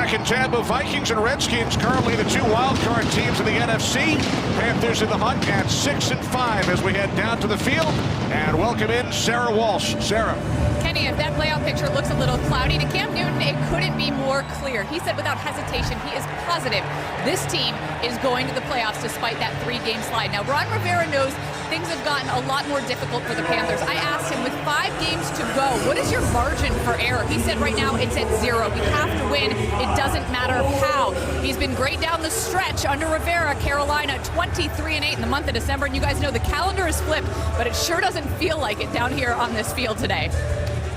Back in Tampa, Vikings and Redskins currently the two wild card teams in the NFC. Panthers in the hunt at 6-5 as we head down to the field and welcome in Sarah Walsh. Sarah. Kenny, if that playoff picture looks a little cloudy to Cam Newton, it couldn't be more clear. He said without hesitation, he is positive this team is going to the playoffs despite that 3-game slide. Now, Ron Rivera knows things have gotten a lot more difficult for the Panthers. I asked him, with 5 games to go, what is your margin for error? He said right now it's at 0. We have to win. It doesn't matter how. He's been great down the stretch under Rivera. Carolina 23-8 in the month of December, and you guys know the calendar is flipped, but it sure doesn't feel like it down here on this field today.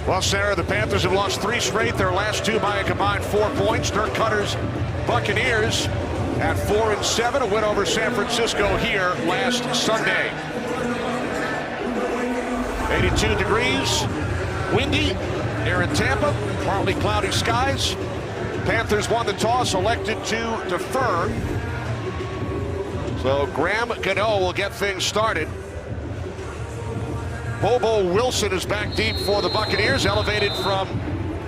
Well, Sarah, the Panthers have lost 3 straight, their last 2 by a combined 4 points. Dirk Cutter's Buccaneers at 4-7, a win over San Francisco here last Sunday. 82 degrees, windy here in Tampa, partly cloudy skies. Panthers won the toss, elected to defer. So Graham Gano will get things started. Bobo Wilson is back deep for the Buccaneers, elevated from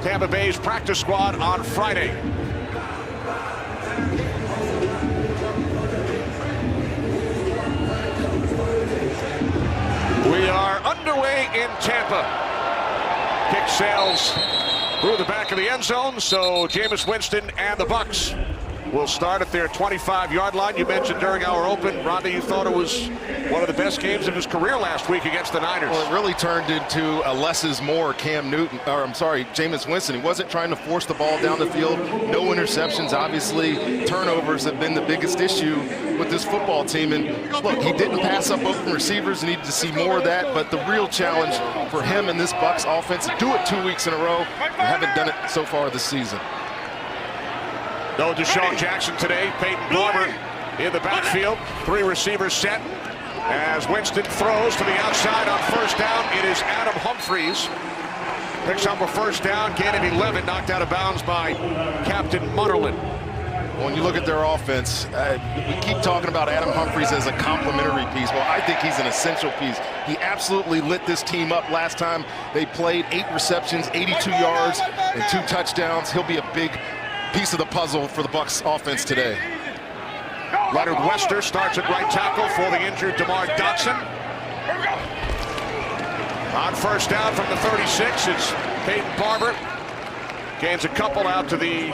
Tampa Bay's practice squad on Friday. We are underway in Tampa. Kick sails through the back of the end zone, so Jameis Winston and the Bucs will start at their 25-yard line. You mentioned during our open, Rhonda, you thought it was one of the best games of his career last week against the Niners. Well, it really turned into a less is more Jameis Winston. He wasn't trying to force the ball down the field. No interceptions, obviously. Turnovers have been the biggest issue with this football team. And look, he didn't pass up open receivers. Needed to see more of that. But the real challenge for him and this Bucs offense, do it 2 weeks in a row. They haven't done it so far this season. No Deshaun Jackson today. Peyton Barber in the backfield. 3 receivers set as Winston throws to the outside on first down. It is Adam Humphries. Picks up a first down, gain of 11, knocked out of bounds by Captain Mutterland. When you look at their offense, we keep talking about Adam Humphries as a complementary piece. Well, I think he's an essential piece. He absolutely lit this team up last time they played. 8 receptions, 82 yards, and 2 touchdowns. He'll be a big piece of the puzzle for the Bucs offense today. Leonard Wester starts at right tackle for the injured DeMar Dotson. On first down from the 36, it's Peyton Barber. Gains a couple out to the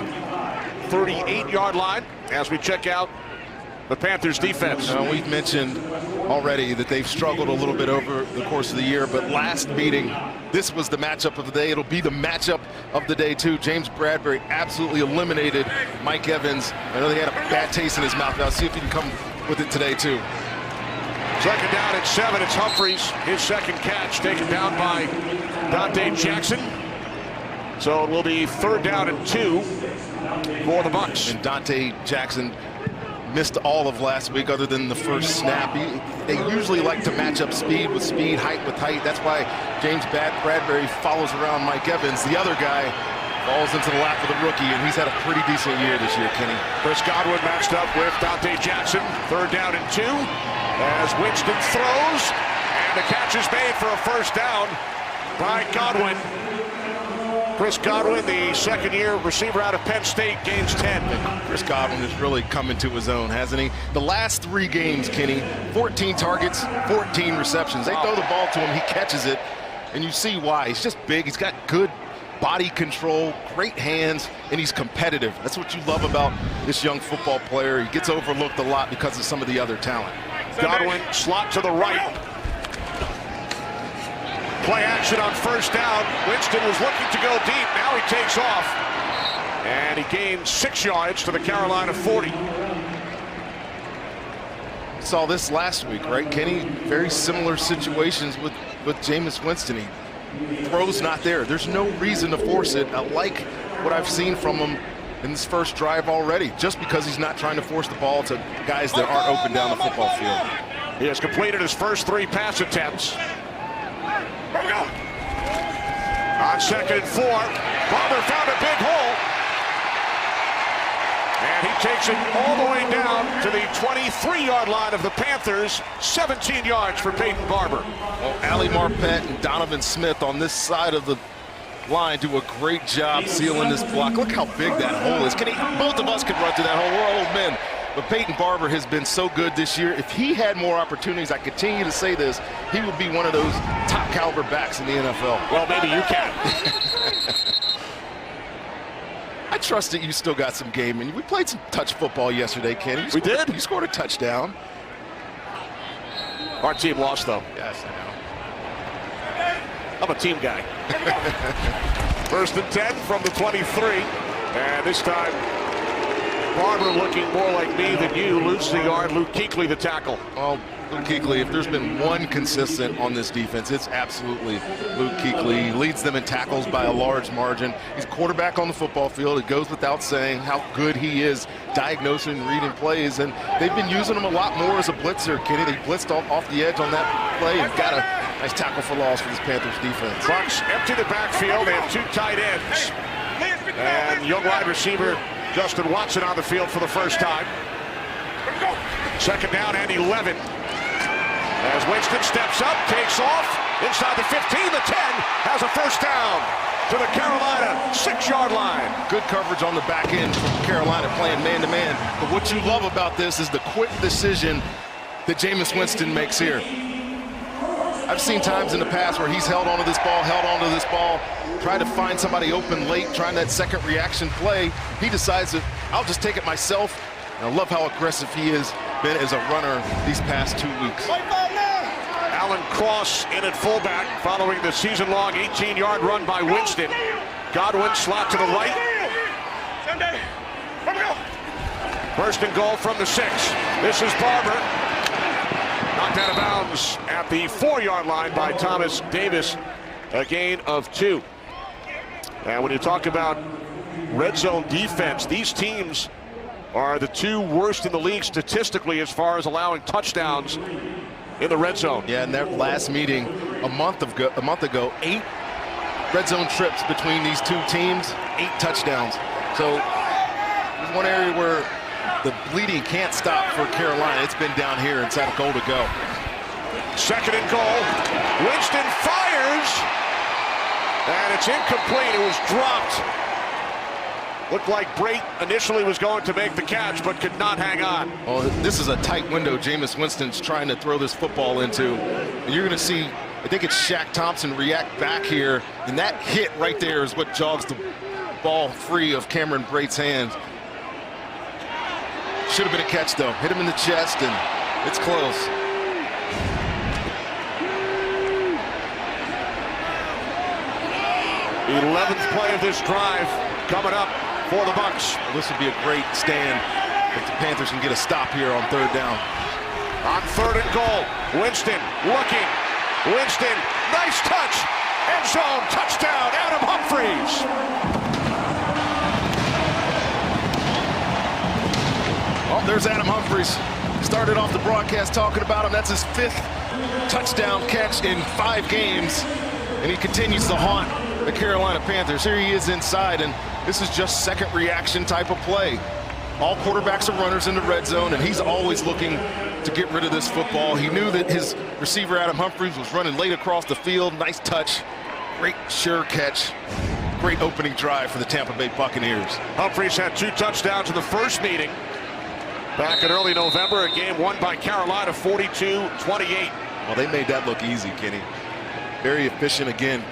38-yard line as we check out the Panthers defense. We've mentioned already that they've struggled a little bit over the course of the year, but last meeting, this was the matchup of the day. It'll be the matchup of the day, too. James Bradbury absolutely eliminated Mike Evans. I know they had a bad taste in his mouth. Now, see if he can come with it today, too. Second down at 7. It's Humphries. His second catch taken down by Dante Jackson. So it will be 3rd down and 2 for the Bucs. And Dante Jackson missed all of last week other than the first snap. They usually like to match up speed with speed, height with height. That's why James Bradbury follows around Mike Evans. The other guy falls into the lap of the rookie, and he's had a pretty decent year this year, Kenny. Chris Godwin matched up with Dante Jackson. 3rd down and 2 as Winston throws, and the catch is made for a first down by Godwin. Chris Godwin, the second-year receiver out of Penn State, gains 10. Chris Godwin has really come into his own, hasn't he? The last 3 games, Kenny, 14 targets, 14 receptions. They throw the ball to him, he catches it, and you see why. He's just big. He's got good body control, great hands, and he's competitive. That's what you love about this young football player. He gets overlooked a lot because of some of the other talent. Godwin slot to the right. Play action on first down. Winston was looking to go deep. Now he takes off. And he gains 6 yards to the Carolina 40. Saw this last week, right, Kenny? Very similar situations with Jameis Winston. He throws not there. There's no reason to force it. I like what I've seen from him in this first drive already, just because he's not trying to force the ball to guys that aren't open down the football field. He has completed his first 3 pass attempts. On 2nd and 4, Barber found a big hole. And he takes it all the way down to the 23-yard line of the Panthers. 17 yards for Peyton Barber. Well, Ali Marpet and Donovan Smith on this side of the line do a great job sealing this block. Look how big that hole is. Both of us could run through that hole. We're old men. But Peyton Barber has been so good this year. If he had more opportunities, I continue to say this, he would be one of those top caliber backs in the NFL. Well, maybe you can. I trust that you still got some game in you. We played some touch football yesterday, Kenny. We did. You scored a touchdown. Our team lost, though. Yes, I know. I'm a team guy. 1st and 10 from the 23. And this time, Barber looking more like me than you. Loses the yard. Luke Kuechly, the tackle. Well, Luke Kuechly, if there's been one consistent on this defense, it's absolutely Luke Kuechly. He leads them in tackles by a large margin. He's a quarterback on the football field. It goes without saying how good he is diagnosing and reading plays. And they've been using him a lot more as a blitzer, Kenny. They blitzed off the edge on that play and got a nice tackle for loss for this Panthers defense. Bucs empty the backfield. They have 2 tight ends. And young wide receiver Justin Watson on the field for the first time. 2nd down and 11. As Winston steps up, takes off, inside the 15, the 10, has a first down to the Carolina 6-yard line. Good coverage on the back end from Carolina playing man-to-man. But what you love about this is the quick decision that Jameis Winston makes here. I've seen times in the past where he's held onto this ball, tried to find somebody open late, trying that second reaction play. He decides that I'll just take it myself. And I love how aggressive he has been as a runner these past 2 weeks. Alan Cross in at fullback following the season-long 18-yard run by Winston. Godwin slot to the right. 1st and goal from the 6. This is Barber. Knocked out of bounds at the 4-yard line by Thomas Davis. A gain of 2. And when you talk about red zone defense, these teams are the 2 worst in the league statistically as far as allowing touchdowns in the red zone. Yeah, in that last meeting a month ago, 8 red zone trips between these 2 teams, 8 touchdowns. So there's one area where the bleeding can't stop for Carolina. It's been down here inside a goal to go. 2nd and goal. Winston fires, and it's incomplete. It was dropped. Looked like Brate initially was going to make the catch, but could not hang on. Well, this is a tight window Jameis Winston's trying to throw this football into. And you're going to see, I think it's Shaq Thompson react back here, and that hit right there is what jogs the ball free of Cameron Brate's hands. Should have been a catch, though. Hit him in the chest, and it's close. The 11th play of this drive coming up for the Bucs. This would be a great stand if the Panthers can get a stop here on 3rd down. On 3rd and goal, Winston looking. Winston, nice touch. End zone, touchdown, Adam Humphries. Oh, there's Adam Humphries. Started off the broadcast talking about him. That's his 5th touchdown catch in 5 games. And he continues to haunt the Carolina Panthers. Here he is inside, and this is just second reaction type of play. All quarterbacks are runners in the red zone, and he's always looking to get rid of this football. He knew that his receiver, Adam Humphries, was running late across the field. Nice touch. Great sure catch. Great opening drive for the Tampa Bay Buccaneers. Humphries had 2 touchdowns in the first meeting back in early November. A game won by Carolina 42-28. Well, they made that look easy, Kenny. Very efficient again.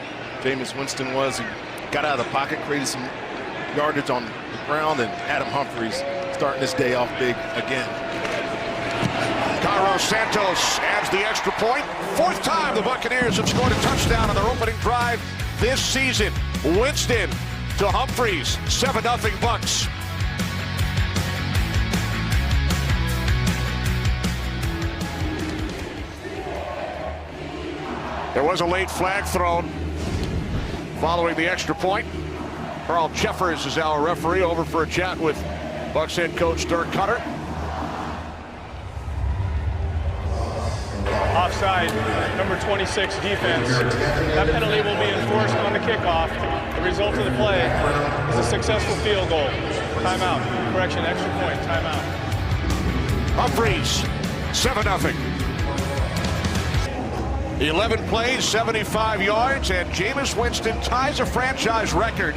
Jameis Winston was. He got out of the pocket, created some yardage on the ground, and Adam Humphries starting this day off big again. Cairo Santos adds the extra point. 4th time the Buccaneers have scored a touchdown on their opening drive this season. Winston to Humphries, 7-0 Bucs. There was a late flag thrown following the extra point. Carl Jeffers is our referee, over for a chat with Bucs head coach Dirk Cutter. Offside, number 26 defense. That penalty will be enforced on the kickoff. The result of the play is a successful field goal. Timeout. Correction, extra point. Timeout. Humphries, 7-0. 11 plays, 75 yards, and Jameis Winston ties a franchise record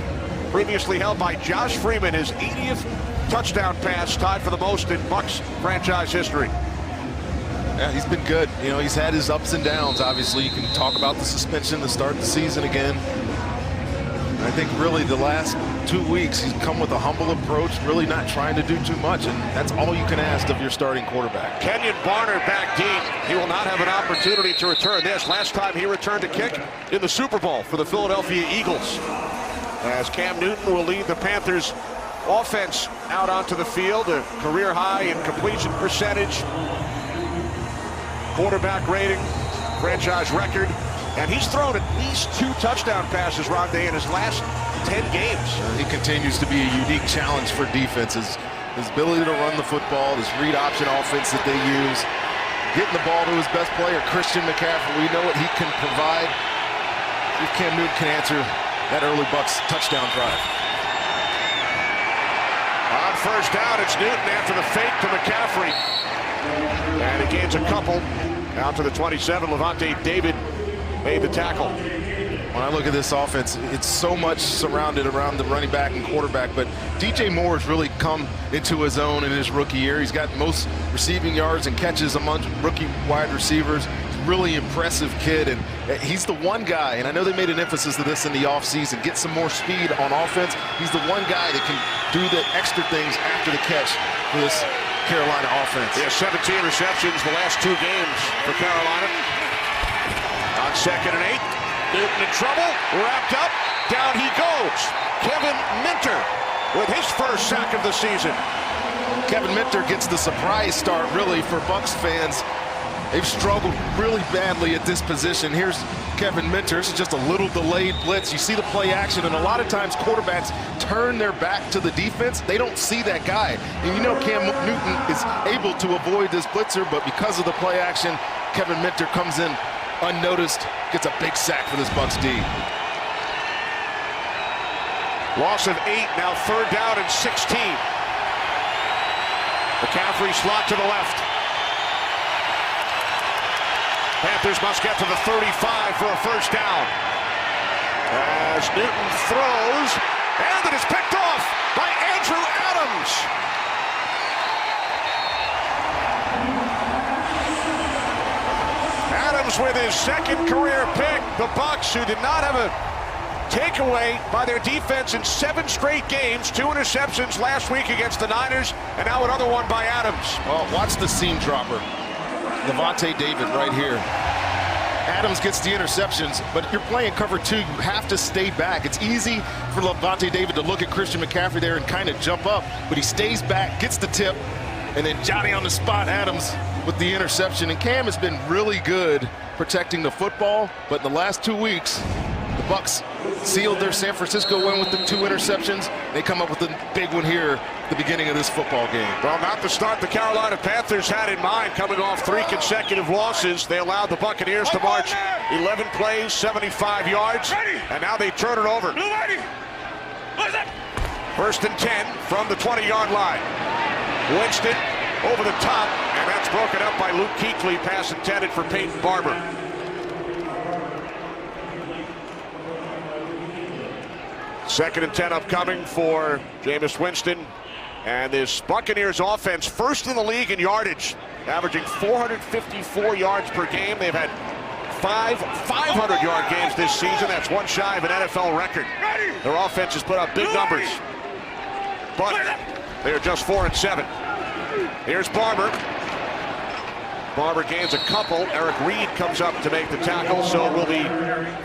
previously held by Josh Freeman, his 80th touchdown pass, tied for the most in Bucs franchise history. Yeah, he's been good. You know, he's had his ups and downs. Obviously, you can talk about the suspension to start the season again. I think really the last 2 weeks he's come with a humble approach, really not trying to do too much, and that's all you can ask of your starting quarterback. Kenyon Barner back deep. He will not have an opportunity to return this. Last time he returned a kick in the Super Bowl for the Philadelphia Eagles. As Cam Newton will lead the Panthers offense out onto the field, a career high in completion percentage, quarterback rating, franchise record. And he's thrown at least 2 touchdown passes, Rondé, in his last 10 games. He continues to be a unique challenge for defenses. His ability to run the football, this read option offense that they use, getting the ball to his best player, Christian McCaffrey. We know what he can provide. If Cam Newton can answer that early Bucs touchdown drive. On first down, it's Newton after the fake to McCaffrey. And he gains a couple out to the 27. Levante David made the tackle. When I look at this offense, it's so much surrounded around the running back and quarterback, but DJ Moore has really come into his own in his rookie year. He's got most receiving yards and catches among rookie wide receivers. He's a really impressive kid, and he's the one guy, and I know they made an emphasis of this in the offseason, get some more speed on offense. He's the one guy that can do the extra things after the catch for this Carolina offense. He has 17 receptions the last 2 games for Carolina. On 2nd and 8, Newton in trouble, wrapped up, down he goes. Kevin Minter with his first sack of the season. Kevin Minter gets the surprise start, really, for Bucs fans. They've struggled really badly at this position. Here's Kevin Minter. This is just a little delayed blitz. You see the play action, and a lot of times quarterbacks turn their back to the defense. They don't see that guy. And you know Cam Newton is able to avoid this blitzer, but because of the play action, Kevin Minter comes in unnoticed, gets a big sack for this Bucs D. Loss of 8, now 3rd down and 16. McCaffrey slot to the left. Panthers must get to the 35 for a first down. As Newton throws, and it is picked off by Andrew Adams. Adams with his 2nd career pick. The Bucs, who did not have a takeaway by their defense in 7 straight games, 2 interceptions last week against the Niners, and now another one by Adams. Well, watch the seam dropper. Levante David right here. Adams gets the interceptions, but you're playing cover 2. You have to stay back. It's easy for Levante David to look at Christian McCaffrey there and kind of jump up, but he stays back, gets the tip, and then Johnny on the spot, Adams with the interception. And Cam has been really good protecting the football, but in the last 2 weeks, the Bucs sealed their San Francisco win with the 2 interceptions. They come up with a big one here at the beginning of this football game. Well, not the start the Carolina Panthers had in mind, coming off 3 consecutive losses. They allowed the Buccaneers to march 11 plays, 75 yards, and now they turn it over. 1st and 10 from the 20-yard line. Winston over the top, and that's broken up by Luke Kuechly, pass intended for Peyton Barber. Second and 10 upcoming for Jameis Winston. And this Buccaneers offense, 1st in the league in yardage, averaging 454 yards per game. They've had 5 500-yard games this season. That's 1 shy of an NFL record. Their offense has put up big numbers, but they are just 4 and 7. Here's Barber. Barber gains a couple. Eric Reed comes up to make the tackle, so it will be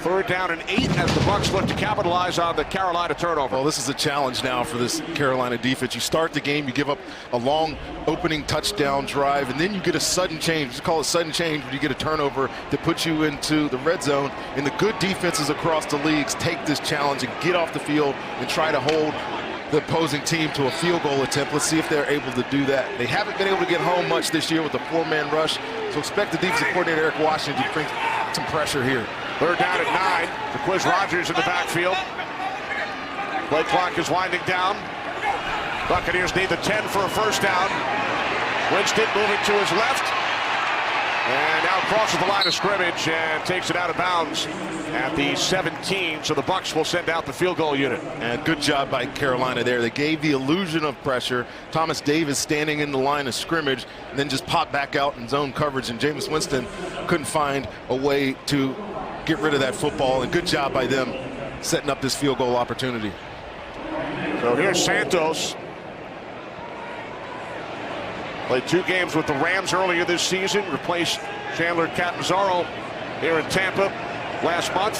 3rd down and 8 as the Bucs look to capitalize on the Carolina turnover. Well, this is a challenge now for this Carolina defense. You start the game, you give up a long opening touchdown drive, and then you get a sudden change. Just call it sudden change when you get a turnover that puts you into the red zone. And the good defenses across the leagues take this challenge and get off the field and try to hold the opposing team to a field goal attempt. Let's see if they're able to do that. They haven't been able to get home much this year with a 4-man rush, so expect the defensive coordinator Eric Washington to bring some pressure here. 3rd down at 9. Quiz Rogers in the backfield. Play clock is winding down. Buccaneers need the 10 for a first down. Winston moving to his left. And now crosses the line of scrimmage and takes it out of bounds at the 17. So the Bucs will send out the field goal unit. And good job by Carolina there. They gave the illusion of pressure. Thomas Davis standing in the line of scrimmage and then just popped back out in zone coverage. And Jameis Winston couldn't find a way to get rid of that football. And good job by them setting up this field goal opportunity. So here's Santos. Played 2 games with the Rams earlier this season. Replaced Chandler Catanzaro here in Tampa last month.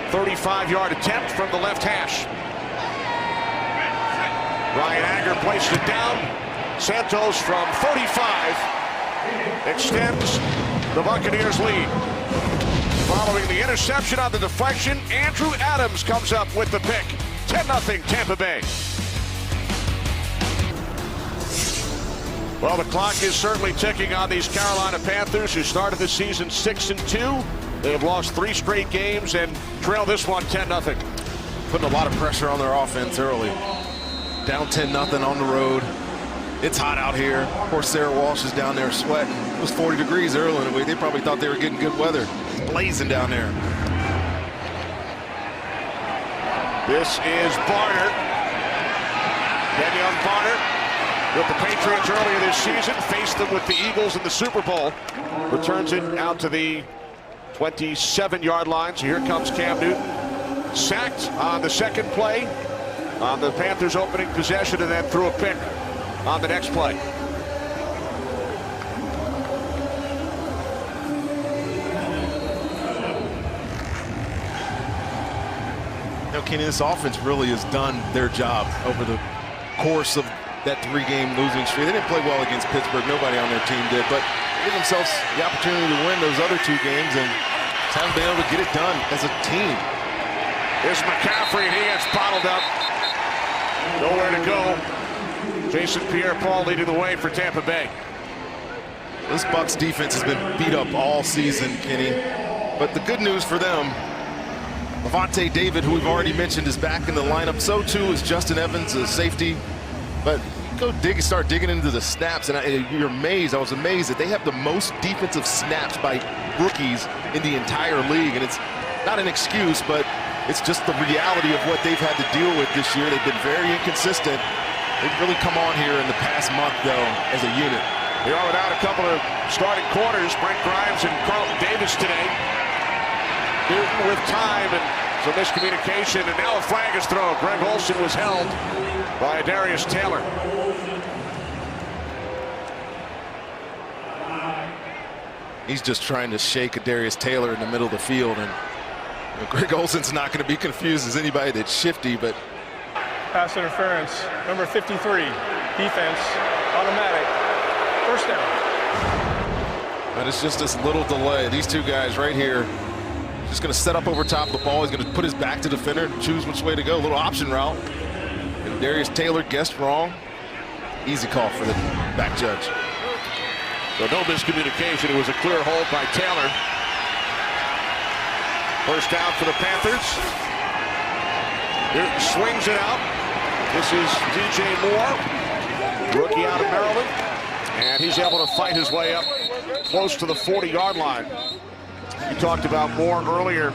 35-yard attempt from the left hash. Ryan Agger placed it down. Santos from 35 extends the Buccaneers lead. Following the interception on the deflection, Andrew Adams comes up with the pick. 10-0 Tampa Bay. Well, the clock is certainly ticking on these Carolina Panthers, who started the season 6-2. They have lost 3 straight games and trail this one 10-0. Putting a lot of pressure on their offense early. Down 10-0 on the road. It's hot out here. Of course, Sarah Walsh is down there sweating. It was 40 degrees early in the week. They probably thought they were getting good weather. It's blazing down there. This is Barner. Kenyon Barner with the Patriots earlier this season. Faced them with the Eagles in the Super Bowl. Returns it out to the 27-yard line. So here comes Cam Newton. Sacked on the second play on the Panthers' opening possession, and then threw a pick on the next play. You know, Kenny, this offense really has done their job over the course of that 3-game losing streak. They didn't play well against Pittsburgh. Nobody on their team did, but they gave themselves the opportunity to win those other 2 games and just haven't been able to get it done as a team. Here's McCaffrey, and he gets bottled up. Nowhere to go. Jason Pierre-Paul leading the way for Tampa Bay. This Bucs defense has been beat up all season, Kenny. But the good news for them, Levante David, who we've already mentioned, is back in the lineup. So too is Justin Evans, a safety. But go start digging into the snaps, and you're amazed. I was amazed that they have the most defensive snaps by rookies in the entire league. And it's not an excuse, but it's just the reality of what they've had to deal with this year. They've been very inconsistent. They've really come on here in the past month, though, as a unit. They are without a couple of starting corners, Brent Grimes and Carlton Davis today. Newton with time and some miscommunication, and now a flag is thrown. Greg Olsen was held by Darius Taylor. He's just trying to shake a Darius Taylor in the middle of the field, and Greg Olsen's not going to be confused as anybody that's shifty, but Pass interference, number 53, defense, automatic, first down. But it's just this little delay. These 2 guys right here, just going to set up over top of the ball. He's going to put his back to the defender and choose which way to go. A little option route. And Darius Taylor guessed wrong. Easy call for the back judge. So no miscommunication. It was a clear hold by Taylor. First down for the Panthers. Newton swings it out. This is DJ Moore, rookie out of Maryland. And he's able to fight his way up close to the 40-yard line. You talked about Moore earlier.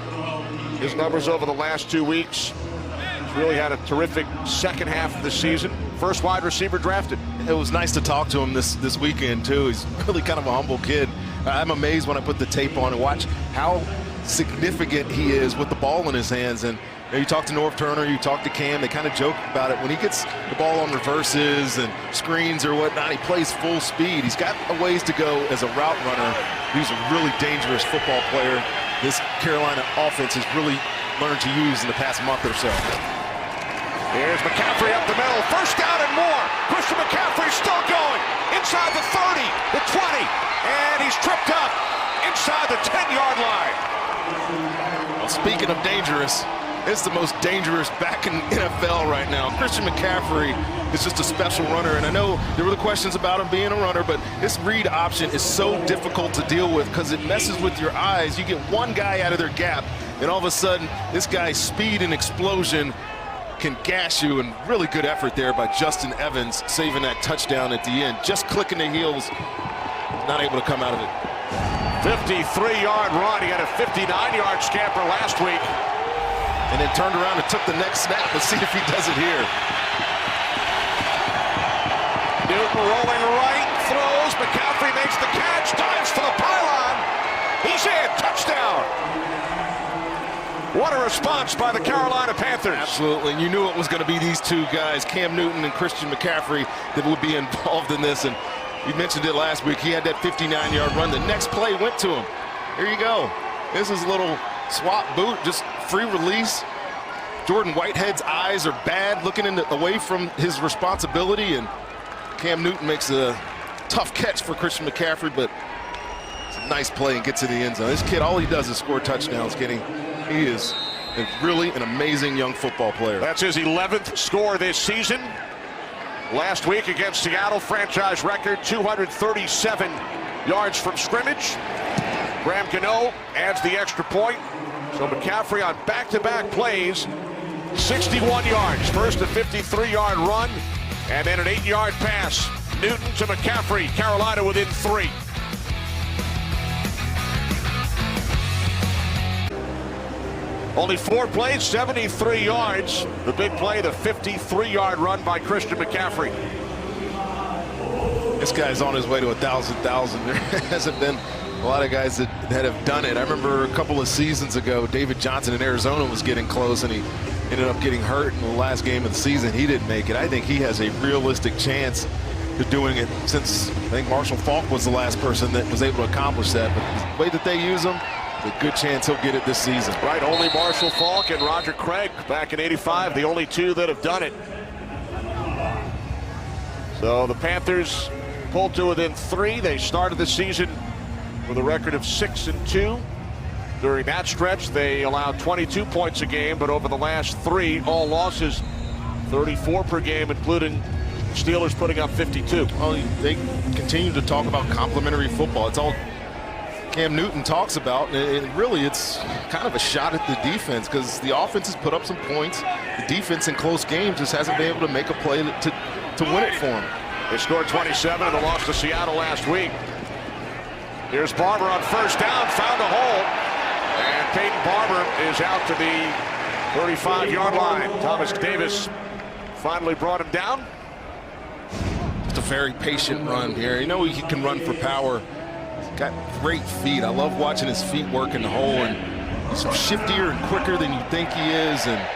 His numbers over the last 2 weeks. He's really had a terrific second half of the season. First wide receiver drafted. It was nice to talk to him this weekend, too. He's really kind of a humble kid. I'm amazed when I put the tape on and watch how significant he is with the ball in his hands. And you talk to Norv Turner, you talk to Cam, they kind of joke about it. When he gets the ball on reverses and screens or whatnot, he plays full speed. He's got a ways to go as a route runner. He's a really dangerous football player. This Carolina offense has really learned to use in the past month or so. Here's McCaffrey up the middle. First down and more. Christian McCaffrey still going. Inside the 30, the 20, and he's tripped up inside the 10-yard line. Well, speaking of dangerous, it's the most dangerous back in NFL right now. Christian McCaffrey is just a special runner, and I know there were the questions about him being a runner, but this read option is so difficult to deal with because it messes with your eyes. You get one guy out of their gap, and all of a sudden, this guy's speed and explosion can gash you, and really good effort there by Justin Evans saving that touchdown at the end. Just clicking the heels, not able to come out of it. 53-yard run. He had a 59-yard scamper last week. And then turned around and took the next snap. Let's see if he does it here. Newton rolling right, throws. McCaffrey makes the catch, dives for the pylon. He's in, touchdown. What a response by the Carolina Panthers. Absolutely, and you knew it was going to be these two guys, Cam Newton and Christian McCaffrey, that would be involved in this. And we mentioned it last week. He had that 59-yard run. The next play went to him. Here you go. This is a little swap boot, just free release. Jordan Whitehead's eyes are bad, looking away from his responsibility, and Cam Newton makes a tough catch for Christian McCaffrey, but it's a nice play and gets to the end zone. This kid, all he does is score touchdowns, Kenny. He is really an amazing young football player. That's his 11th score this season. Last week against Seattle, franchise record 237 yards from scrimmage. Graham Gano adds the extra point. So McCaffrey on back-to-back plays, 61 yards. First a 53-yard run, and then an 8-yard pass. Newton to McCaffrey, Carolina within 3. Only 4 plays, 73 yards. The big play, the 53-yard run by Christian McCaffrey. This guy's on his way to 1,000. There hasn't been a lot of guys that have done it. I remember a couple of seasons ago, David Johnson in Arizona was getting close, and he ended up getting hurt in the last game of the season. He didn't make it. I think he has a realistic chance of doing it, since I think Marshall Faulk was the last person that was able to accomplish that. But the way that they use him, a good chance he'll get it this season. Right, only Marshall Faulk and Roger Craig back in '85, the only two that have done it. So the Panthers pulled to within 3. They started the season with a record of 6-2. During that stretch, they allowed 22 points a game, but over the last 3, all losses, 34 per game, including Steelers putting up 52. Well, they continue to talk about complementary football. It's all Cam Newton talks about, and really it's kind of a shot at the defense, because the offense has put up some points. The defense in close games just hasn't been able to make a play to win it for them. They scored 27 in the loss to Seattle last week. Here's Barber on first down, found a hole, and Peyton Barber is out to the 35-yard line. Thomas Davis finally brought him down. Just a very patient run here. You know he can run for power. He's got great feet. I love watching his feet work in the hole, and he's shiftier and quicker than you think he is, and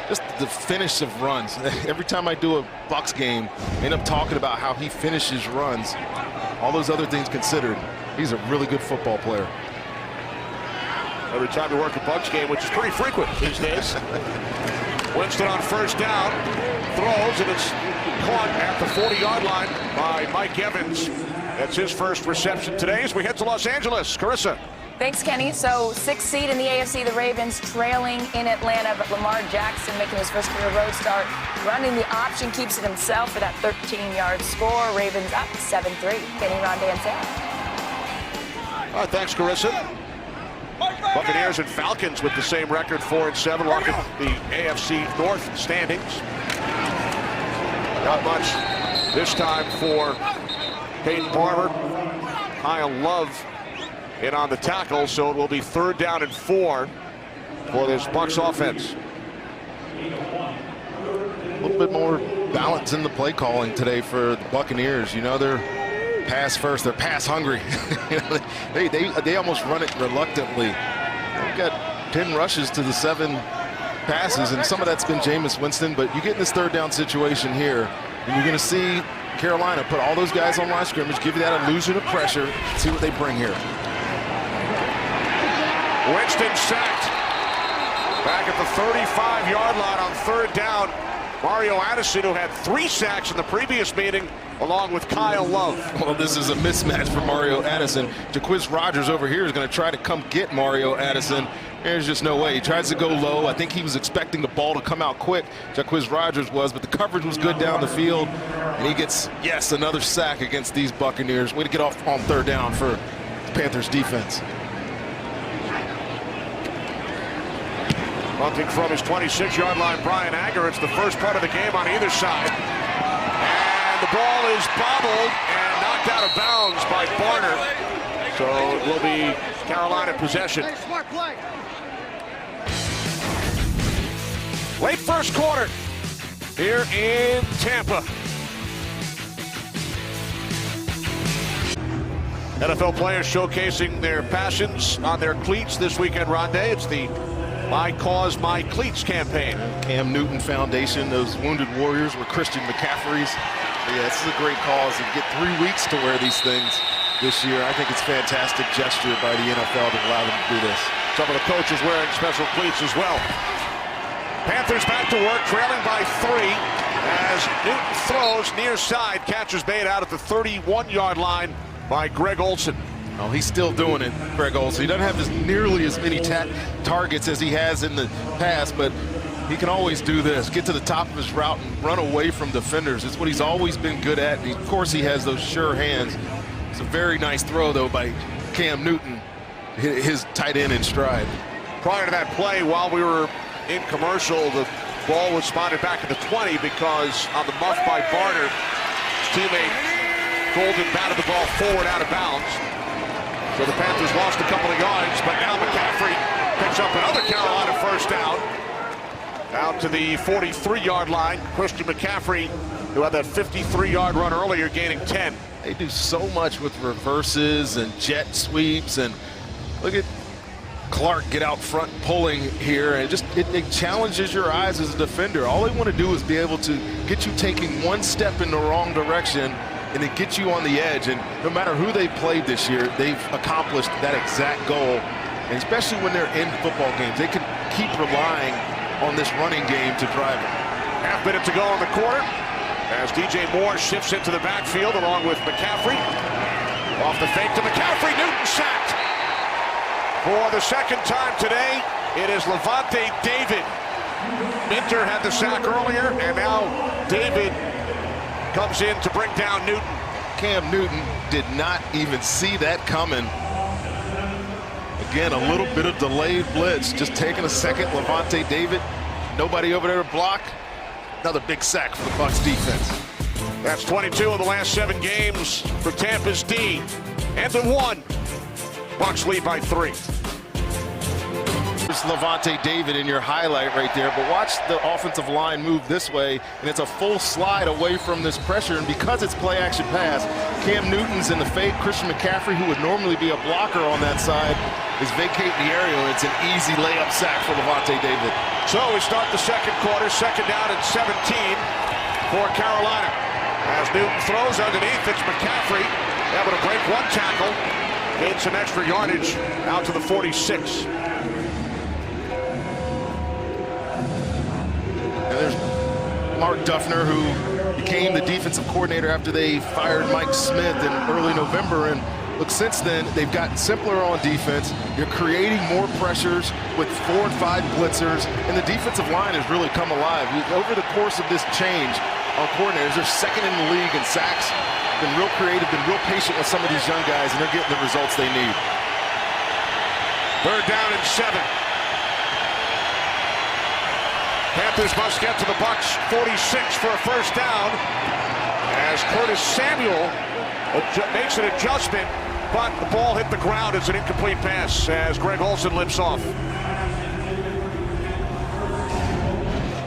just the finish of runs. Every time I do a Bucs game, I end up talking about how he finishes runs. All those other things considered, he's a really good football player. Every time you work a Bucs game, which is pretty frequent these days. Winston on first down, throws, and it's caught at the 40-yard line by Mike Evans. That's his first reception today as we head to Los Angeles. Carissa. Thanks, Kenny. So 6th seed in the AFC, the Ravens trailing in Atlanta, but Lamar Jackson making his first career road start. Running the option, keeps it himself for that 13-yard score. Ravens up 7-3. Kenny, Ron, Dan, Sam. All right, thanks, Carissa. Buccaneers and Falcons with the same record, 4-7. Look at the AFC North standings. Not much this time for Peyton Barber. Kyle Love in on the tackle, so it will be 3rd down and 4 for this Bucs offense. A little bit more balance in the play calling today for the Buccaneers. You know, they're pass first, they're pass hungry. You know, they almost run it reluctantly. They've got 10 rushes to the 7 passes, and some of that's been Jameis Winston, but you get in this 3rd down situation here, and you're going to see Carolina put all those guys on line scrimmage, give you that illusion of pressure, see what they bring here. Winston sacked. Back at the 35-yard line on 3rd down. Mario Addison, who had 3 sacks in the previous meeting, along with Kyle Love. Well, this is a mismatch for Mario Addison. Jacquizz Rodgers over here is going to try to come get Mario Addison. There's just no way. He tries to go low. I think he was expecting the ball to come out quick. Jacquizz Rodgers was, but the coverage was good down the field. And he gets, yes, another sack against these Buccaneers. Way to get off on 3rd down for the Panthers defense. Bunting from his 26-yard line, Brian Agger. It's the first part of the game on either side. And the ball is bobbled and knocked out of bounds by Barner. So So it will be Carolina possession. Smart play. Late first quarter here in Tampa. NFL players showcasing their passions on their cleats this weekend, Rondé. It's the My Cause, My Cleats campaign. Cam Newton Foundation, those wounded warriors were Christian McCaffrey's. Yeah, this is a great cause. And get 3 weeks to wear these things this year. I think it's a fantastic gesture by the NFL to allow them to do this. Some of the coaches wearing special cleats as well. Panthers back to work, trailing by 3 as Newton throws near side. Catch is made out at the 31-yard line by Greg Olsen. Oh, he's still doing it, Greg Olsen. He doesn't have nearly as many targets as he has in the past, but he can always do this, get to the top of his route and run away from defenders. It's what he's always been good at. And of course, he has those sure hands. It's a very nice throw, though, by Cam Newton, his tight end in stride. Prior to that play, while we were in commercial, the ball was spotted back at the 20 because on the muff by Barner, his teammate Golden batted the ball forward out of bounds. So the Panthers lost a couple of yards, but now McCaffrey picks up another Carolina first down. Out to the 43-yard line. Christian McCaffrey, who had that 53-yard run earlier, gaining 10. They do so much with reverses and jet sweeps, and look at Clark get out front pulling here, and it challenges your eyes as a defender. All they want to do is be able to get you taking one step in the wrong direction and then get you on the edge. And no matter who they played this year, they've accomplished that exact goal. And especially when they're in football games, they can keep relying on this running game to drive it. Half minute to go in the quarter as DJ Moore shifts into the backfield along with McCaffrey. Off the fake to McCaffrey, Newton sacked. For the second time today, it is Levante David. Minter had the sack earlier, and now David comes in to bring down Newton. Cam Newton did not even see that coming. Again, a little bit of delayed blitz, just taking a second. Levante David, nobody over there to block. Another big sack for the Bucs defense. That's 22 of the last 7 games for Tampa's D. Ends at 1. Bucs lead by 3. There's Levante David in your highlight right there, but watch the offensive line move this way, and it's a full slide away from this pressure, and because it's play action pass, Cam Newton's in the fake. Christian McCaffrey, who would normally be a blocker on that side, is vacating the area, and it's an easy layup sack for Levante David. So we start the second quarter, second down and 17 for Carolina. As Newton throws underneath, it's McCaffrey able to break one tackle, gain some extra yardage out to the 46. And there's Mark Duffner, who became the defensive coordinator after they fired Mike Smith in early November. And look, since then, they've gotten simpler on defense. You're creating more pressures with 4 and 5 blitzers, and the defensive line has really come alive. Over the course of this change on coordinators, they're second in the league in sacks. Been real creative, been real patient with some of these young guys, and they're getting the results they need. Third down and 7. Panthers must get to the Bucs 46 for a first down as Curtis Samuel makes an adjustment, but the ball hit the ground as an incomplete pass as Greg Olsen lifts off.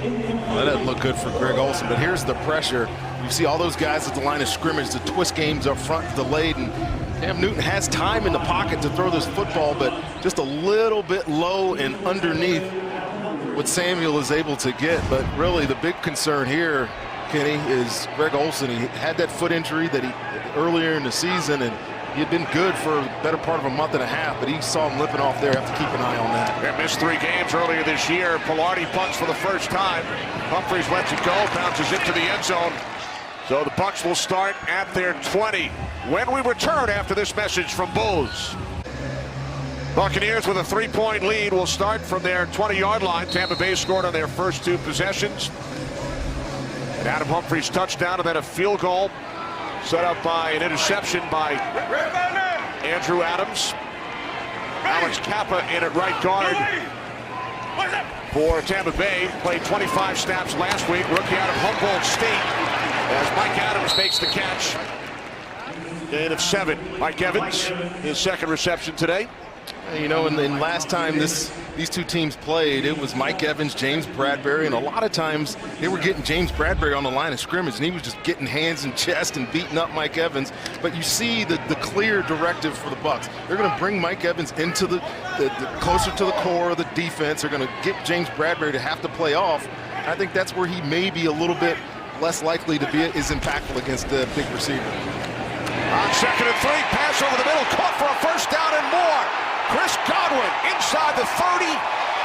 Well, that doesn't look good for Greg Olsen, but here's the pressure. You see all those guys at the line of scrimmage, the twist games up front delayed, and Cam Newton has time in the pocket to throw this football, but just a little bit low and underneath what Samuel is able to get. But really the big concern here, Kenny, is Greg Olsen. He had that foot injury that earlier in the season, and he had been good for the better part of a month and a half, but he saw him limping off there. Have to keep an eye on that. They missed 3 games earlier this year. Pilardi punts for the first time. Humphries lets it go, bounces into the end zone. So the Bucs will start at their 20 when we return after this message from Bose. Buccaneers with a 3-point lead will start from their 20-yard line. Tampa Bay scored on their first 2 possessions. And Adam Humphries' touchdown, and then a field goal set up by an interception by Andrew Adams. Alex Kappa in at right guard for Tampa Bay. Played 25 snaps last week. Rookie out of Humboldt State as Mike Adams makes the catch Gain of 7. Mike Evans, his second reception today. You know, and then last time these two teams played, it was Mike Evans, James Bradbury, and a lot of times they were getting James Bradbury on the line of scrimmage, and he was just getting hands and chest and beating up Mike Evans. But you see the clear directive for the Bucs. They're going to bring Mike Evans into the closer to the core of the defense. They're going to get James Bradbury to have to play off. I think that's where he may be a little bit less likely to be as impactful against the big receiver. On 2nd and 3, pass over the middle, caught for a first down and more. Chris Godwin inside the 30,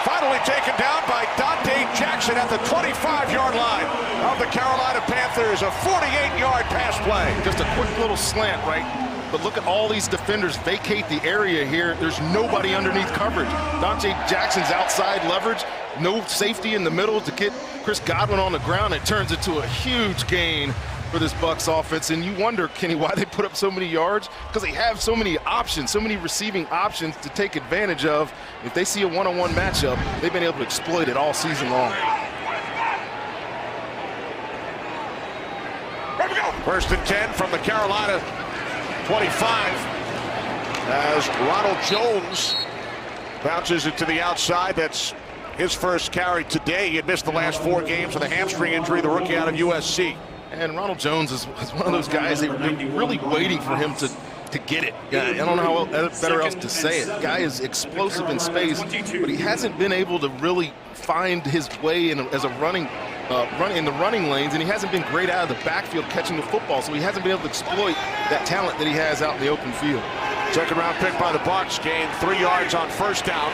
finally taken down by Dante Jackson at the 25-yard line of the Carolina Panthers. A 48-yard pass play. Just a quick little slant, right? But look at all these defenders vacate the area here. There's nobody underneath coverage. Dante Jackson's outside leverage, no safety in the middle to get Chris Godwin on the ground. It turns into a huge gain for this Bucs offense, and you wonder, Kenny, why they put up so many yards? Because they have so many options, so many receiving options to take advantage of. If they see a one-on-one matchup, they've been able to exploit it all season long. First and 10 from the Carolina 25 as Ronald Jones bounces it to the outside. That's his first carry today. He had missed the last 4 games with a hamstring injury, the rookie out of USC. And Ronald Jones is one of those guys, they're really waiting for him to get it. I don't know how better else to say it. The guy is explosive in space, but he hasn't been able to really find his way as a running in the running lanes, and he hasn't been great out of the backfield catching the football, so he hasn't been able to exploit that talent that he has out in the open field. Second round pick by the Bucs, gained 3 yards on first down.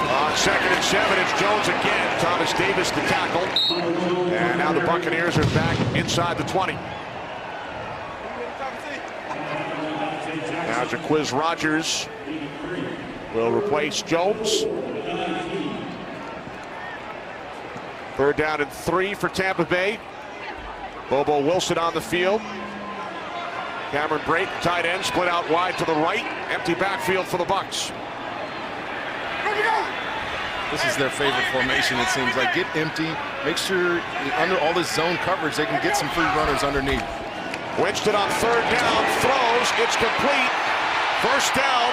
On 2nd and 7, it's Jones again. Thomas Davis the tackle. And now the Buccaneers are back inside the 20. Now Jaquiz Rogers will replace Jones. 3rd down and 3 for Tampa Bay. Bobo Wilson on the field. Cameron Brate, tight end, split out wide to the right. Empty backfield for the Bucs. This is their favorite formation, it seems like. Get empty, make sure under all this zone coverage, they can get some free runners underneath. Winston on 3rd down, throws, it's complete. First down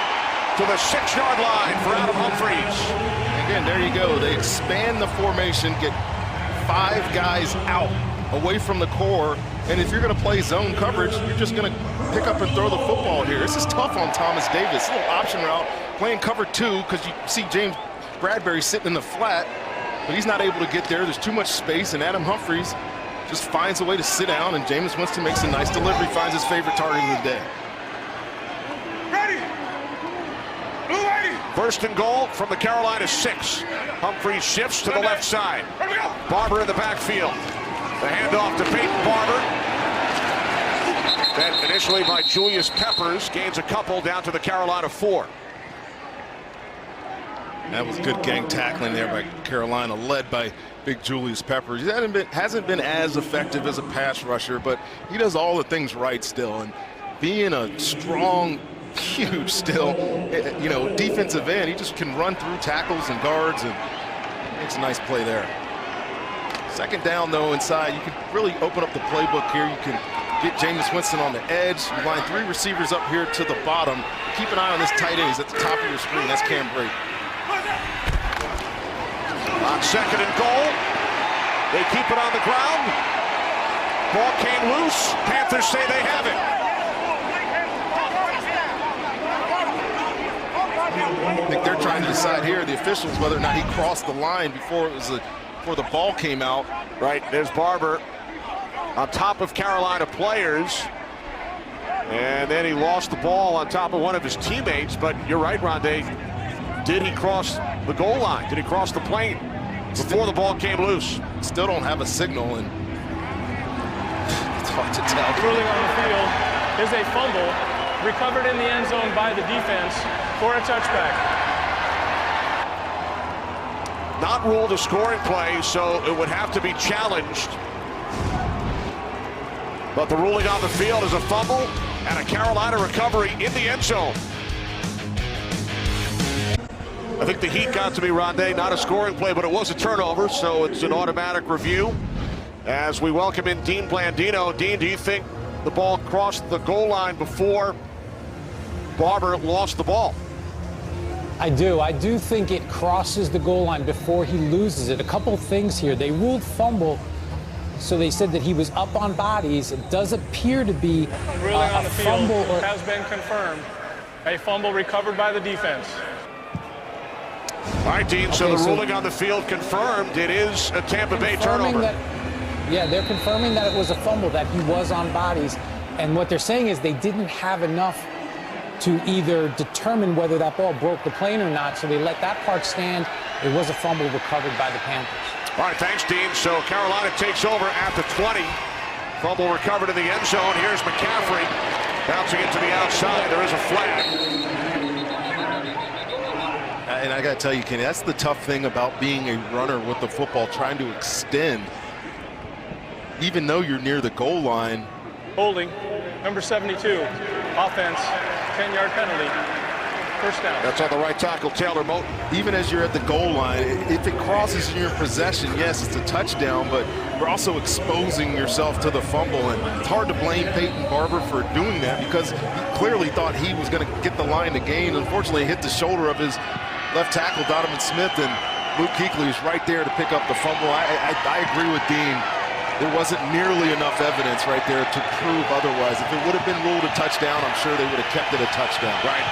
to the 6-yard line for Adam Humphries. Again, there you go. They expand the formation, get 5 guys out, away from the core, and if you're going to play zone coverage, you're just going to pick up and throw the football here. This is tough on Thomas Davis. A little option route, playing cover 2, because you see James Bradbury sitting in the flat, but he's not able to get there. There's too much space, and Adam Humphries just finds a way to sit down, and Jameis Winston makes a nice delivery, finds his favorite target of the day. First and goal from the Carolina 6. Humphries shifts to the left side. Barber in the backfield. The handoff to Peyton Barber. Then initially by Julius Peppers, gains a couple down to the Carolina 4. That was good gang tackling there by Carolina, led by big Julius Peppers. He hasn't been as effective as a pass rusher, but he does all the things right still. And being a strong, huge still, defensive end, he just can run through tackles and guards and makes a nice play there. Second down, though, inside, you can really open up the playbook here. You can get Jameis Winston on the edge. You line 3 receivers up here to the bottom. Keep an eye on this tight end. He's at the top of your screen. That's Cam Brate. On 2nd and goal, they keep it on the ground. Ball came loose. Panthers say they have it. I think they're trying to decide here, the officials, whether or not he crossed the line before the ball came out. Right, there's Barber on top of Carolina players. And then he lost the ball on top of one of his teammates. But you're right, Rondé. Did he cross the goal line? Did he cross the plane before the ball came loose? Still don't have a signal, and it's hard to tell. Ruling on the field is a fumble recovered in the end zone by the defense for a touchback. Not ruled a scoring play, so it would have to be challenged. But the ruling on the field is a fumble and a Carolina recovery in the end zone. I think the heat got to me, Rondé. Not a scoring play, but it was a turnover, so it's an automatic review. As we welcome in Dean Blandino. Dean, do you think the ball crossed the goal line before Barber lost the ball? I do think it crosses the goal line before he loses it. A couple things here. They ruled fumble, so they said that he was up on bodies. It does appear to be Ruling on a the field fumble. has been confirmed. A fumble recovered by the defense. All right, Dean, so the ruling on the field confirmed it is a Tampa Bay turnover. Yeah, they're confirming that it was a fumble, that he was on bodies. And what they're saying is they didn't have enough to either determine whether that ball broke the plane or not, so they let that part stand. It was a fumble recovered by the Panthers. All right, thanks, Dean. So Carolina takes over at the 20. Fumble recovered in the end zone. Here's McCaffrey bouncing it to the outside. There is a flag. And I got to tell you, Kenny, that's the tough thing about being a runner with the football, trying to extend. Even though you're near the goal line. Holding, number 72, offense, 10-yard penalty, first down. That's on the right tackle, Taylor Moton. Even as you're at the goal line, if it crosses your possession, yes, it's a touchdown, but you're also exposing yourself to the fumble. And it's hard to blame Peyton Barber for doing that because he clearly thought he was going to get the line to gain. Unfortunately, it hit the shoulder of his left tackle, Donovan Smith, and Luke Kuechly was right there to pick up the fumble. I agree with Dean. There wasn't nearly enough evidence right there to prove otherwise. If it would have been ruled a touchdown, I'm sure they would have kept it a touchdown. Right.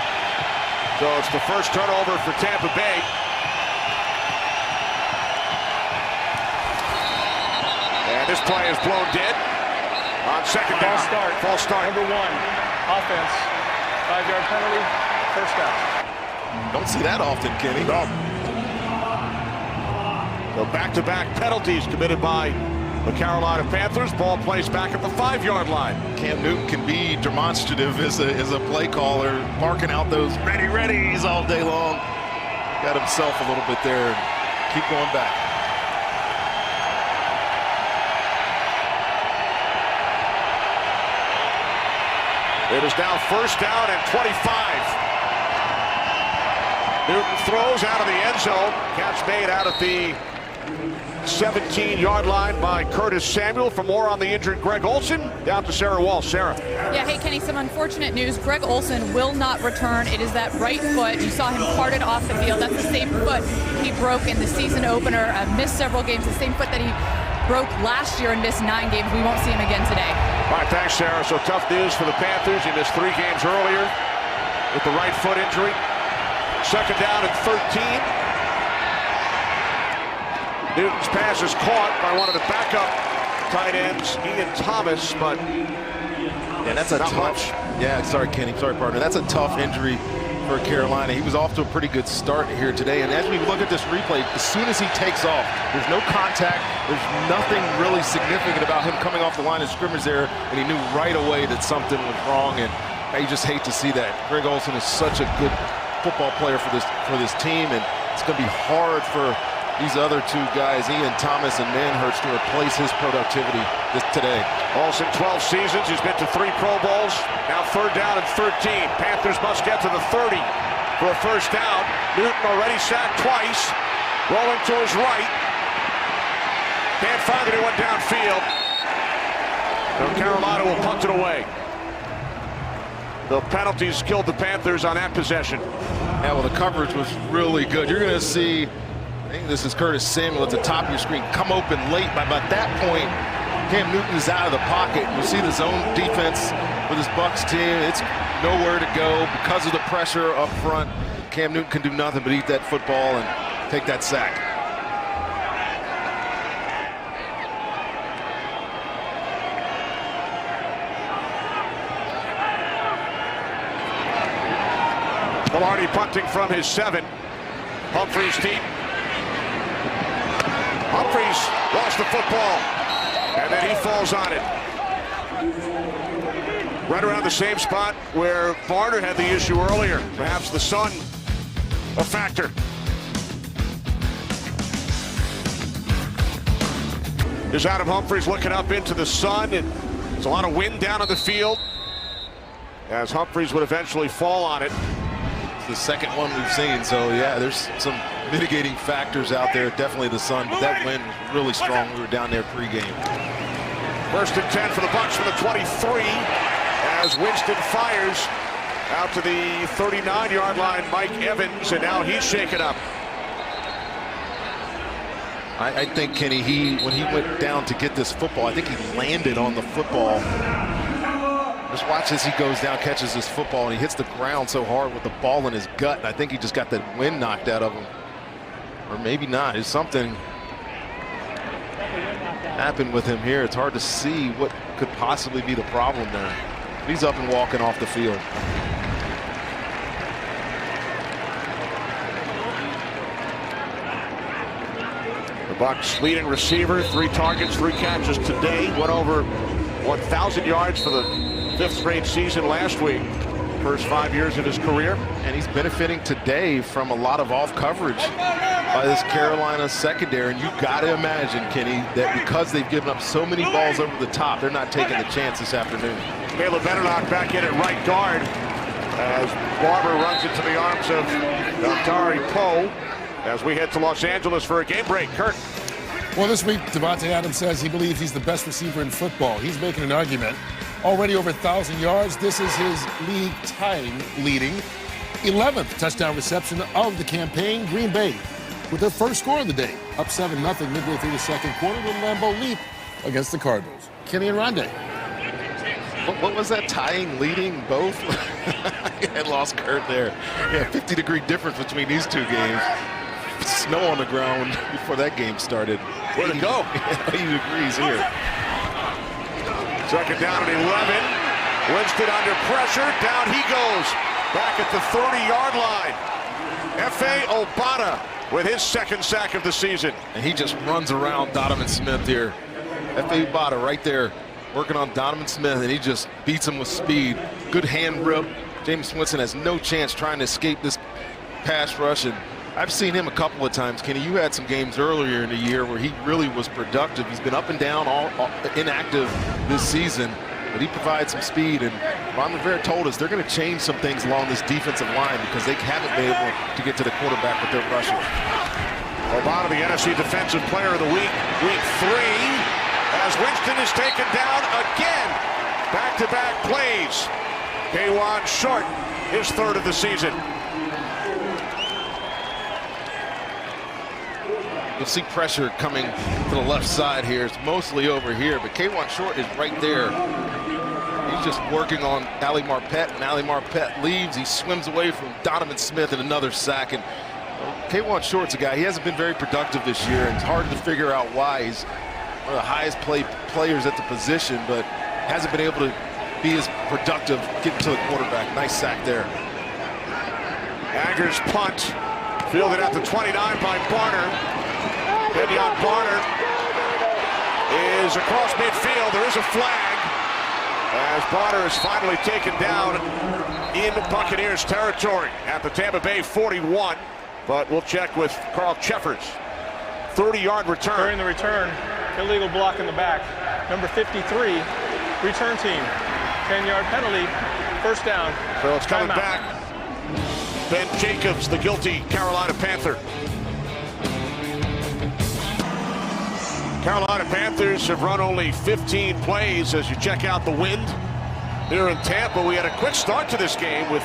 So it's the first turnover for Tampa Bay. And this play is blown dead on second down. False start. Number 1, offense, 5-yard penalty, first down. Don't see that often, Kenny. No. So back-to-back penalties committed by the Carolina Panthers. Ball placed back at the 5-yard line. Cam Newton can be demonstrative as a play caller, barking out those readies all day long. Got himself a little bit there and keep going back. It is now first down and 25. Newton throws out of the end zone. Catch made out at the 17-yard line by Curtis Samuel. For more on the injured Greg Olsen, down to Sarah Wall. Sarah. Yeah, hey, Kenny, some unfortunate news. Greg Olsen will not return. It is that right foot. You saw him carted off the field. That's the same foot he broke in the season opener. Missed several games. The same foot that he broke last year and missed 9 games. We won't see him again today. All right, thanks, Sarah. So tough news for the Panthers. He missed 3 games earlier with the right foot injury. Second down and 13. Newton's pass is caught by one of the backup tight ends, Ian Thomas, but yeah, that's a tough. Much. Yeah, sorry, Kenny. Sorry, partner. That's a tough injury for Carolina. He was off to a pretty good start here today. And as we look at this replay, as soon as he takes off, there's no contact. There's nothing really significant about him coming off the line of scrimmage there. And he knew right away that something was wrong. And you just hate to see that. Greg Olsen is such a good football player for this team, and it's going to be hard for these other 2 guys, Ian Thomas and Manhurst, to replace his productivity today. Olsen, 12 seasons. He's been to 3 Pro Bowls. Now third down and 13. Panthers must get to the 30 for a first down. Newton already sacked twice. Rolling to his right. Can't find anyone downfield. So Carolina will punt it away. The penalties killed the Panthers on that possession. Yeah, well, the coverage was really good. You're going to see, I think this is Curtis Samuel at the top of your screen, come open late. By that point, Cam Newton is out of the pocket. You see the zone defense for this Bucs team. It's nowhere to go because of the pressure up front. Cam Newton can do nothing but eat that football and take that sack. Velarde punting from his 7. Humphreys deep. Humphreys lost the football, and then he falls on it. Right around the same spot where Varner had the issue earlier. Perhaps the sun a factor. Here's Adam Humphreys looking up into the sun, and there's a lot of wind down on the field as Humphreys would eventually fall on it. The second one we've seen, so yeah, there's some mitigating factors out there. Definitely the sun, but that wind was really strong. We were down there pregame. First and 10 for the Bucs from the 23 as Winston fires out to the 39-yard line. Mike Evans, and now he's shaken up. I think, Kenny, when he went down to get this football, I think he landed on the football. Just watch as he goes down, catches this football, and he hits the ground so hard with the ball in his gut. And I think he just got the wind knocked out of him. Or maybe not. It's something happened with him here. It's hard to see what could possibly be the problem there. He's up and walking off the field. The Bucs leading receiver, 3 targets, 3 catches today. Went over 1,000 yards for the 5th straight season last week. First 5 years of his career. And he's benefiting today from a lot of off coverage by this Carolina secondary. And you got to imagine, Kenny, that because they've given up so many balls over the top, they're not taking the chance this afternoon. Caleb Benenoch back in at right guard as Barber runs into the arms of Dontari Poe as we head to Los Angeles for a game break. Kurt. Well, this week, Devontae Adams says he believes he's the best receiver in football. He's making an argument. Already over 1,000 yards. This is his league-tying leading 11th touchdown reception of the campaign. Green Bay with their first score of the day, up 7-0 midway through the second quarter with Lambeau Leap against the Cardinals. Kenny and Rondé. What was that, tying, leading, both? I lost Kurt there. Yeah, 50-degree difference between these two games. Snow on the ground before that game started. Where'd it go? 80 degrees here. Second down and 11. Winston under pressure. Down he goes. Back at the 30-yard line. F.A. Obata with his second sack of the season. And he just runs around Donovan Smith here. F.A. Obata right there working on Donovan Smith, and he just beats him with speed. Good hand rip. Jameis Winston has no chance trying to escape this pass rush. And I've seen him a couple of times. Kenny, you had some games earlier in the year where he really was productive. He's been up and down, all inactive this season, but he provides some speed. And Ron Rivera told us they're going to change some things along this defensive line because they haven't been able to get to the quarterback with their rushing. Obata, the NFC Defensive Player of the Week, week 3, as Winston is taken down again. Back-to-back plays. K'Wan Short, his 3rd of the season. You'll see pressure coming to the left side here. It's mostly over here, but K'Wan Short is right there. He's just working on Ali Marpet, and Ali Marpet leaves. He swims away from Donovan Smith and another sack. And K'Wan Short's a guy, he hasn't been very productive this year, and it's hard to figure out why. He's one of the highest players at the position, but hasn't been able to be as productive getting to the quarterback. Nice sack there. Agger's punt, fielded at the 29 by Barner. Kenyon Barner is across midfield. There is a flag as Barner is finally taken down in Buccaneers territory at the Tampa Bay 41. But we'll check with Carl Cheffers. 30-yard return. During the return, illegal block in the back. Number 53, return team. 10-yard penalty, first down. So it's coming back. Ben Jacobs, the guilty Carolina Panther. Carolina Panthers have run only 15 plays as you check out the wind here in Tampa. We had a quick start to this game with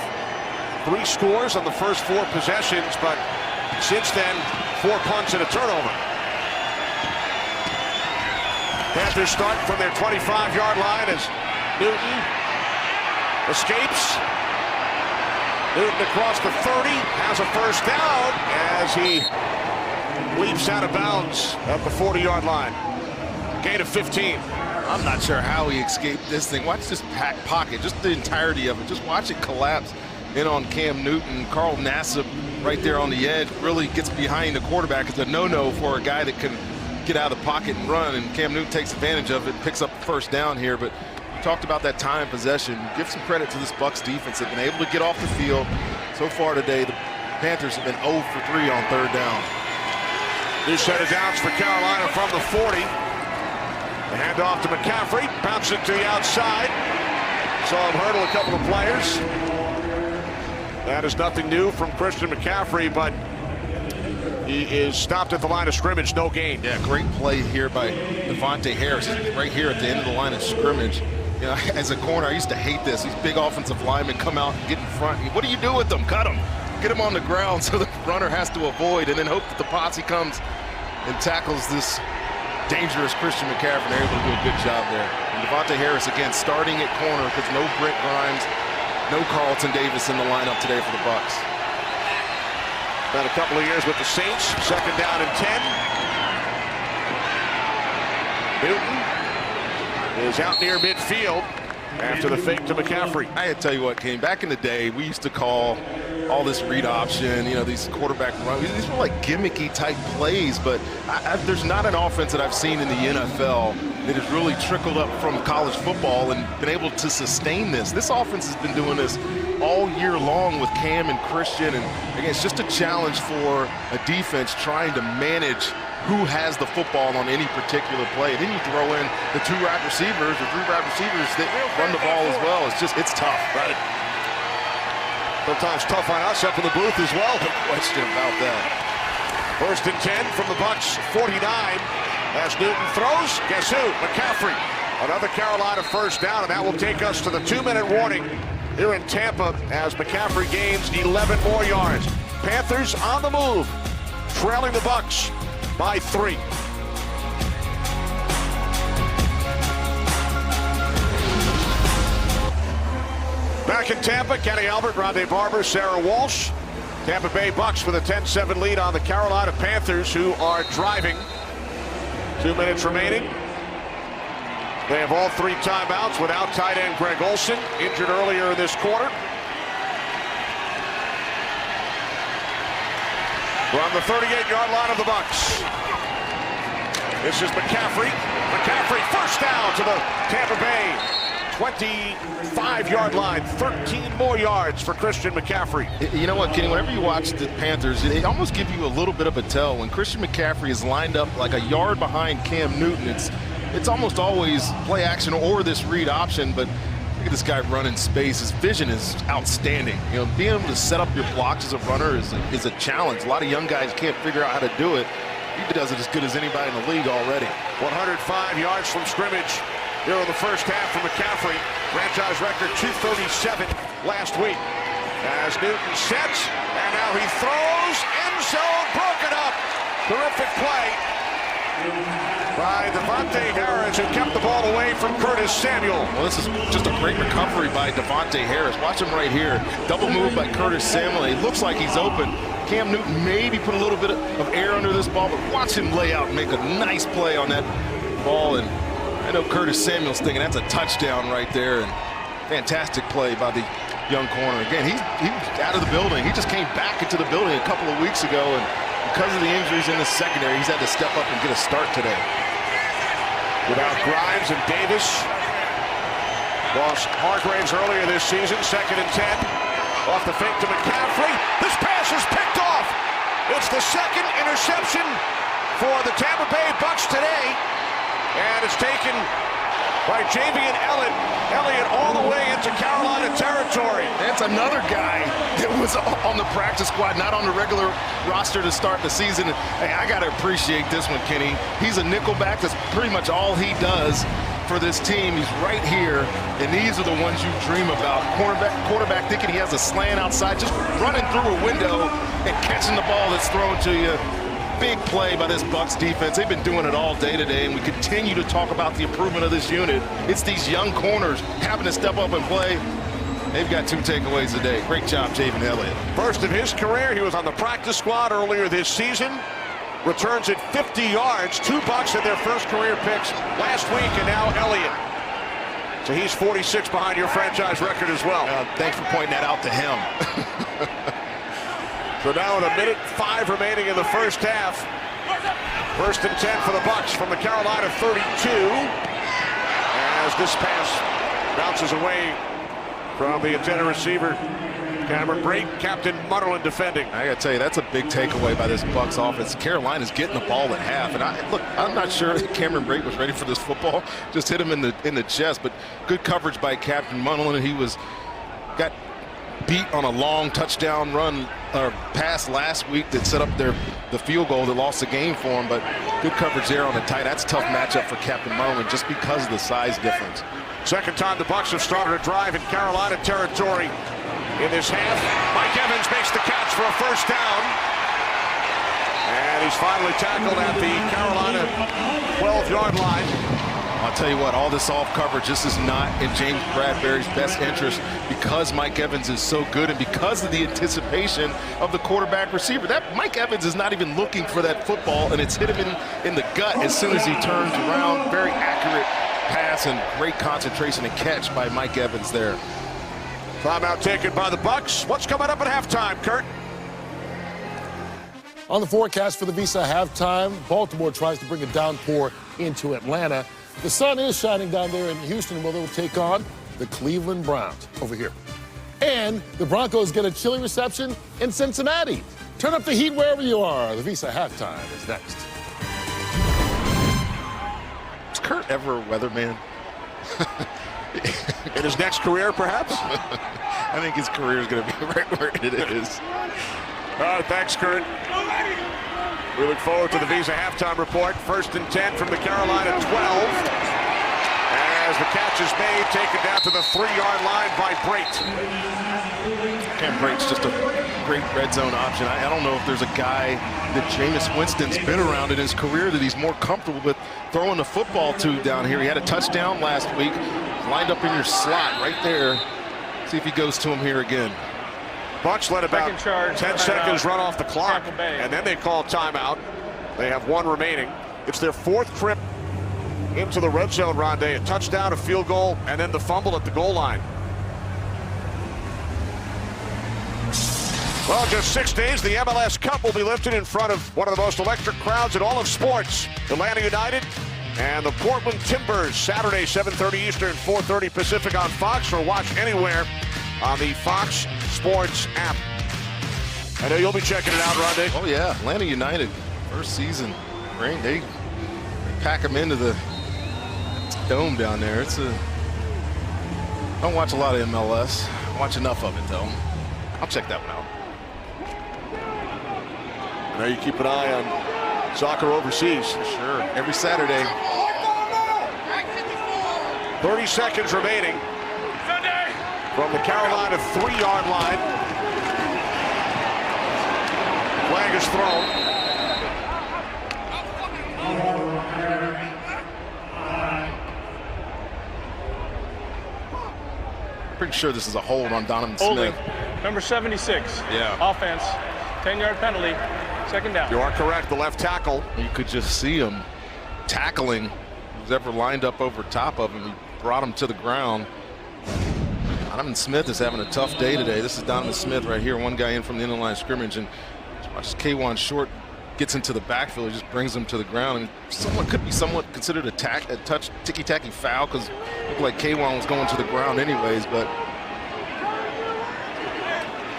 3 scores on the first 4 possessions, but since then, 4 punts and a turnover. Panthers start from their 25-yard line as Newton escapes. Newton across the 30, has a first down as he leaps out of bounds at the 40-yard line. Gain of 15. I'm not sure how he escaped this thing. Watch this packed pocket, just the entirety of it. Just watch it collapse in on Cam Newton. Carl Nassib right there on the edge really gets behind the quarterback. It's a no-no for a guy that can get out of the pocket and run, and Cam Newton takes advantage of it, picks up the first down here. But we talked about that time possession. Give some credit to this Bucs defense. They've been able to get off the field. So far today, the Panthers have been 0 for 3 on 3rd down. New set of downs for Carolina from the 40. The handoff to McCaffrey, bounce it to the outside. Saw him hurdle a couple of players. That is nothing new from Christian McCaffrey, but He is stopped at the line of scrimmage, no gain. Yeah, great play here by Davante Harris, right here at the end of the line of scrimmage. You know, as a corner, I used to hate this. These big offensive linemen come out and get in front. What do you do with them? Cut them. Get them on the ground so the runner has to avoid, and then hope that the posse comes and tackles this dangerous Christian McCaffrey. They're able to do a good job there. And Davante Harris, again, starting at corner because no Brent Grimes, no Carlton Davis in the lineup today for the Bucs. Been a couple of years with the Saints. Second down and 10. Newton is out near midfield after the fake to McCaffrey. I tell you what, King, back in the day, we used to call all this read option, you know, these quarterback runs. These were like gimmicky type plays, but there's not an offense that I've seen in the NFL that has really trickled up from college football and been able to sustain this. This offense has been doing this all year long with Cam and Christian, and again, it's just a challenge for a defense trying to manage who has the football on any particular play. And then you throw in the 2 wide receivers or 3 wide receivers that run the ball as well. It's tough, right? Sometimes tough on us up in the booth as well. No question about that. First and 10 from the Bucs 49. As Newton throws, guess who? McCaffrey. Another Carolina first down, and that will take us to the 2-minute warning here in Tampa as McCaffrey gains 11 more yards. Panthers on the move, trailing the Bucs by 3. Back in Tampa, Kenny Albert, Rondé Barber, Sarah Walsh. Tampa Bay Bucs with a 10-7 lead on the Carolina Panthers, who are driving. 2 minutes remaining. They have all 3 timeouts without tight end Greg Olsen, injured earlier in this quarter. From the 38-yard line of the Bucs. This is McCaffrey. McCaffrey first down to the Tampa Bay 25-yard line. 13 more yards for Christian McCaffrey. You know what, Kenny? Whenever you watch the Panthers, it almost gives you a little bit of a tell. When Christian McCaffrey is lined up like a yard behind Cam Newton, it's almost always play action or this read option, but look at this guy running space. His vision is outstanding. You know, being able to set up your blocks as a runner is a challenge. A lot of young guys can't figure out how to do it. He does it as good as anybody in the league already. 105 yards from scrimmage here in the first half for McCaffrey. Franchise record 237 last week. As Newton sets, and now he throws. End zone broken up. Terrific play by Davante Harris, who kept the ball away from Curtis Samuel. Well, this is just a great recovery by Davante Harris. Watch him right here. Double move by Curtis Samuel. He looks like he's open. Cam Newton maybe put a little bit of air under this ball, but watch him lay out and make a nice play on that ball. And I know Curtis Samuel's thinking that's a touchdown right there. And fantastic play by the young corner. Again, he was out of the building. He just came back into the building a couple of weeks ago, and because of the injuries in the secondary, he's had to step up and get a start today. Without Grimes and Davis. Lost Hargraves earlier this season. 2nd and 10. Off the fake to McCaffrey. This pass is picked off. It's the 2nd interception for the Tampa Bay Bucs today. And it's taken by Javian Elliott all the way into Carolina territory. That's another guy that was on the practice squad, not on the regular roster to start the season. Hey, I got to appreciate this one, Kenny. He's a nickelback. That's pretty much all he does for this team. He's right here, and these are the ones you dream about. Quarterback thinking he has a slant outside, just running through a window and catching the ball that's thrown to you. Big play by this Bucs defense. They've been doing it all day today, and we continue to talk about the improvement of this unit. It's these young corners having to step up and play. They've got 2 takeaways today. Great job, Javian Elliott. First of his career, he was on the practice squad earlier this season. Returns at 50 yards. 2 Bucs in their first career picks last week, and now Elliott. So he's 46 behind your franchise record as well. Thanks for pointing that out to him. So now with 1:05 remaining in the first half. 1st and 10 for the Bucs from the Carolina 32. As this pass bounces away from the intended receiver, Cameron Brate, Captain Munnerlyn defending. I got to tell you, that's a big takeaway by this Bucs offense. Carolina's getting the ball at half, and I'm not sure that Cameron Brate was ready for this football. Just hit him in the chest, but good coverage by Captain Munnerlyn. He got beat on a long touchdown run or pass last week that set up their the field goal that lost the game for him, but good coverage there on the tight. That's a tough matchup for Captain Moman just because of the size difference. Second time the Bucs have started a drive in Carolina territory in this half. Mike Evans makes the catch for a first down. And he's finally tackled at the Carolina 12-yard line. I'll tell you what, all this off coverage, this is not in James Bradbury's best interest because Mike Evans is so good and because of the anticipation of the quarterback receiver. That Mike Evans is not even looking for that football, and it's hit him in the gut as soon as he turns around. Very accurate pass and great concentration and catch by Mike Evans there. Timeout taken by the Bucs. What's coming up at halftime, Kurt? On the forecast for the Visa halftime, Baltimore tries to bring a downpour into Atlanta. The sun is shining down there in Houston, where they'll take on the Cleveland Browns over here. And the Broncos get a chilly reception in Cincinnati. Turn up the heat wherever you are. The Visa halftime is next. Is Kurt ever a weatherman? In his next career, perhaps? I think his career is going to be right where it is. All right, thanks, Kurt. We look forward to the Visa halftime report. 1st and 10 from the Carolina 12. As the catch is made, taken down to the 3-yard line by Brate. Cam Brate's just a great red zone option. I don't know if there's a guy that Jameis Winston's been around in his career that he's more comfortable with throwing the football to down here. He had a touchdown last week, lined up in your slot right there. See if he goes to him here again. Bucs let about 10 seconds run off the clock, and then they call timeout. They have one remaining. It's their 4th trip into the red zone, Rondé. A touchdown, a field goal, and then the fumble at the goal line. Well, just 6 days, the MLS Cup will be lifted in front of one of the most electric crowds in all of sports. Atlanta United and the Portland Timbers, Saturday, 7:30 Eastern, 4:30 Pacific on Fox, or watch anywhere on the Fox Sports app. I know you'll be checking it out, Rondé. Oh, yeah. Atlanta United, first season. Right? They pack them into the dome down there. I don't watch a lot of MLS. I watch enough of it, though. I'll check that one out. I know you keep an eye on soccer overseas. Sure. Every Saturday. 30 seconds remaining from the Carolina 3-yard line. Flag is thrown. Pretty sure this is a hold on Donovan Holding. Smith. Number 76. Yeah. Offense. 10-yard penalty. 2nd down. You are correct. The left tackle. You could just see him tackling who's ever lined up over top of him. He brought him to the ground. Donovan Smith is having a tough day today. This is Donovan Smith right here, one guy in from the inner line of scrimmage, and watch as K'Wan Short gets into the backfield. He just brings him to the ground, and could be somewhat considered a touch ticky-tacky foul because it looked like K'Wan was going to the ground anyways. But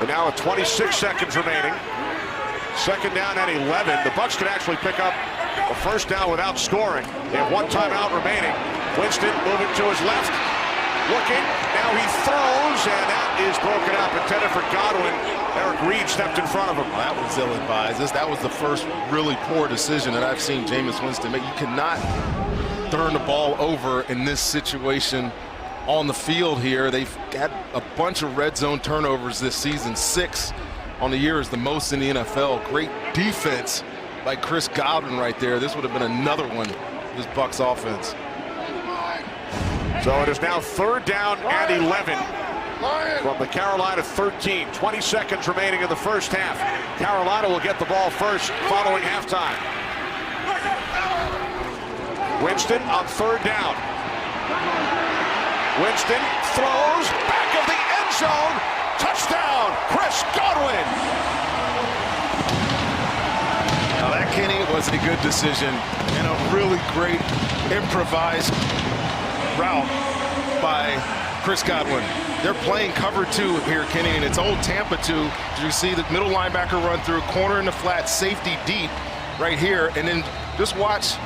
now with 26 seconds remaining, 2nd down and 11. The Bucs could actually pick up a first down without scoring. They have one timeout remaining. Winston moving to his left, looking. Now he throws, and that is broken up. Intended for Godwin. Eric Reed stepped in front of him. Well, that was ill-advised. That was the first really poor decision that I've seen Jameis Winston make. You cannot turn the ball over in this situation on the field here. They've got a bunch of red zone turnovers this season. 6 on the year is the most in the NFL. Great defense by Chris Godwin right there. This would have been another one, this Bucs offense. So it is now 3rd down and 11 from the Carolina 13. 20 seconds remaining in the first half. Carolina will get the ball first following halftime. Winston on 3rd down. Winston throws back of the end zone. Touchdown, Chris Godwin. Now that, Kenny, was a good decision and a really great improvised route by Chris Godwin. They're playing cover 2 here, Kenny, and it's old Tampa 2. Did you see the middle linebacker run through, corner in the flat, safety deep right here, and then just watch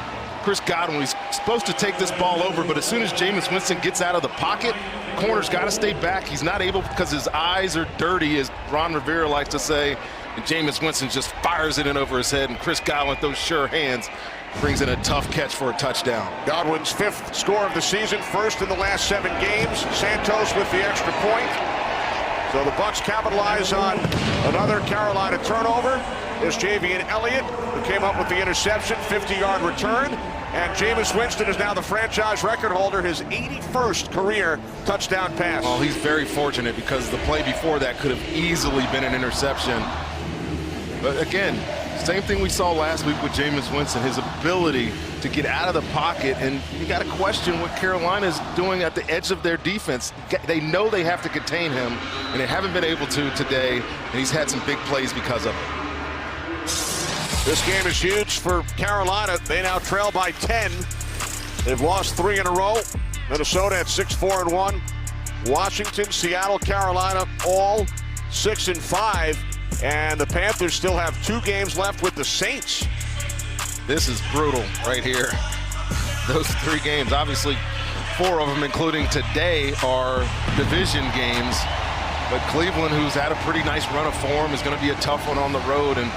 Chris Godwin. He's supposed to take this ball over, but as soon as Jameis Winston gets out of the pocket, corner's got to stay back. He's not able because his eyes are dirty, as Ron Rivera likes to say. And Jameis Winston just fires it in over his head, and Chris Godwin, with those sure hands, brings in a tough catch for a touchdown. Godwin's 5th score of the season, 1st in the last 7 games. Santos with the extra point. So the Bucs capitalize on another Carolina turnover. There's Javian Elliott, who came up with the interception, 50-yard return. And Jameis Winston is now the franchise record holder, his 81st career touchdown pass. Well, he's very fortunate because the play before that could have easily been an interception. But again, same thing we saw last week with Jameis Winston, his ability to get out of the pocket. And you got to question what Carolina is doing at the edge of their defense. They know they have to contain him, and they haven't been able to today. And he's had some big plays because of it. This game is huge for Carolina. They now trail by 10. They've lost 3 in a row. Minnesota at 6-4-1. Washington, Seattle, Carolina, all 6-5. And the Panthers still have 2 games left with the Saints. This is brutal right here. Those 3 games, obviously 4 of them, including today, are division games. But Cleveland, who's had a pretty nice run of form, is going to be a tough one on the road. And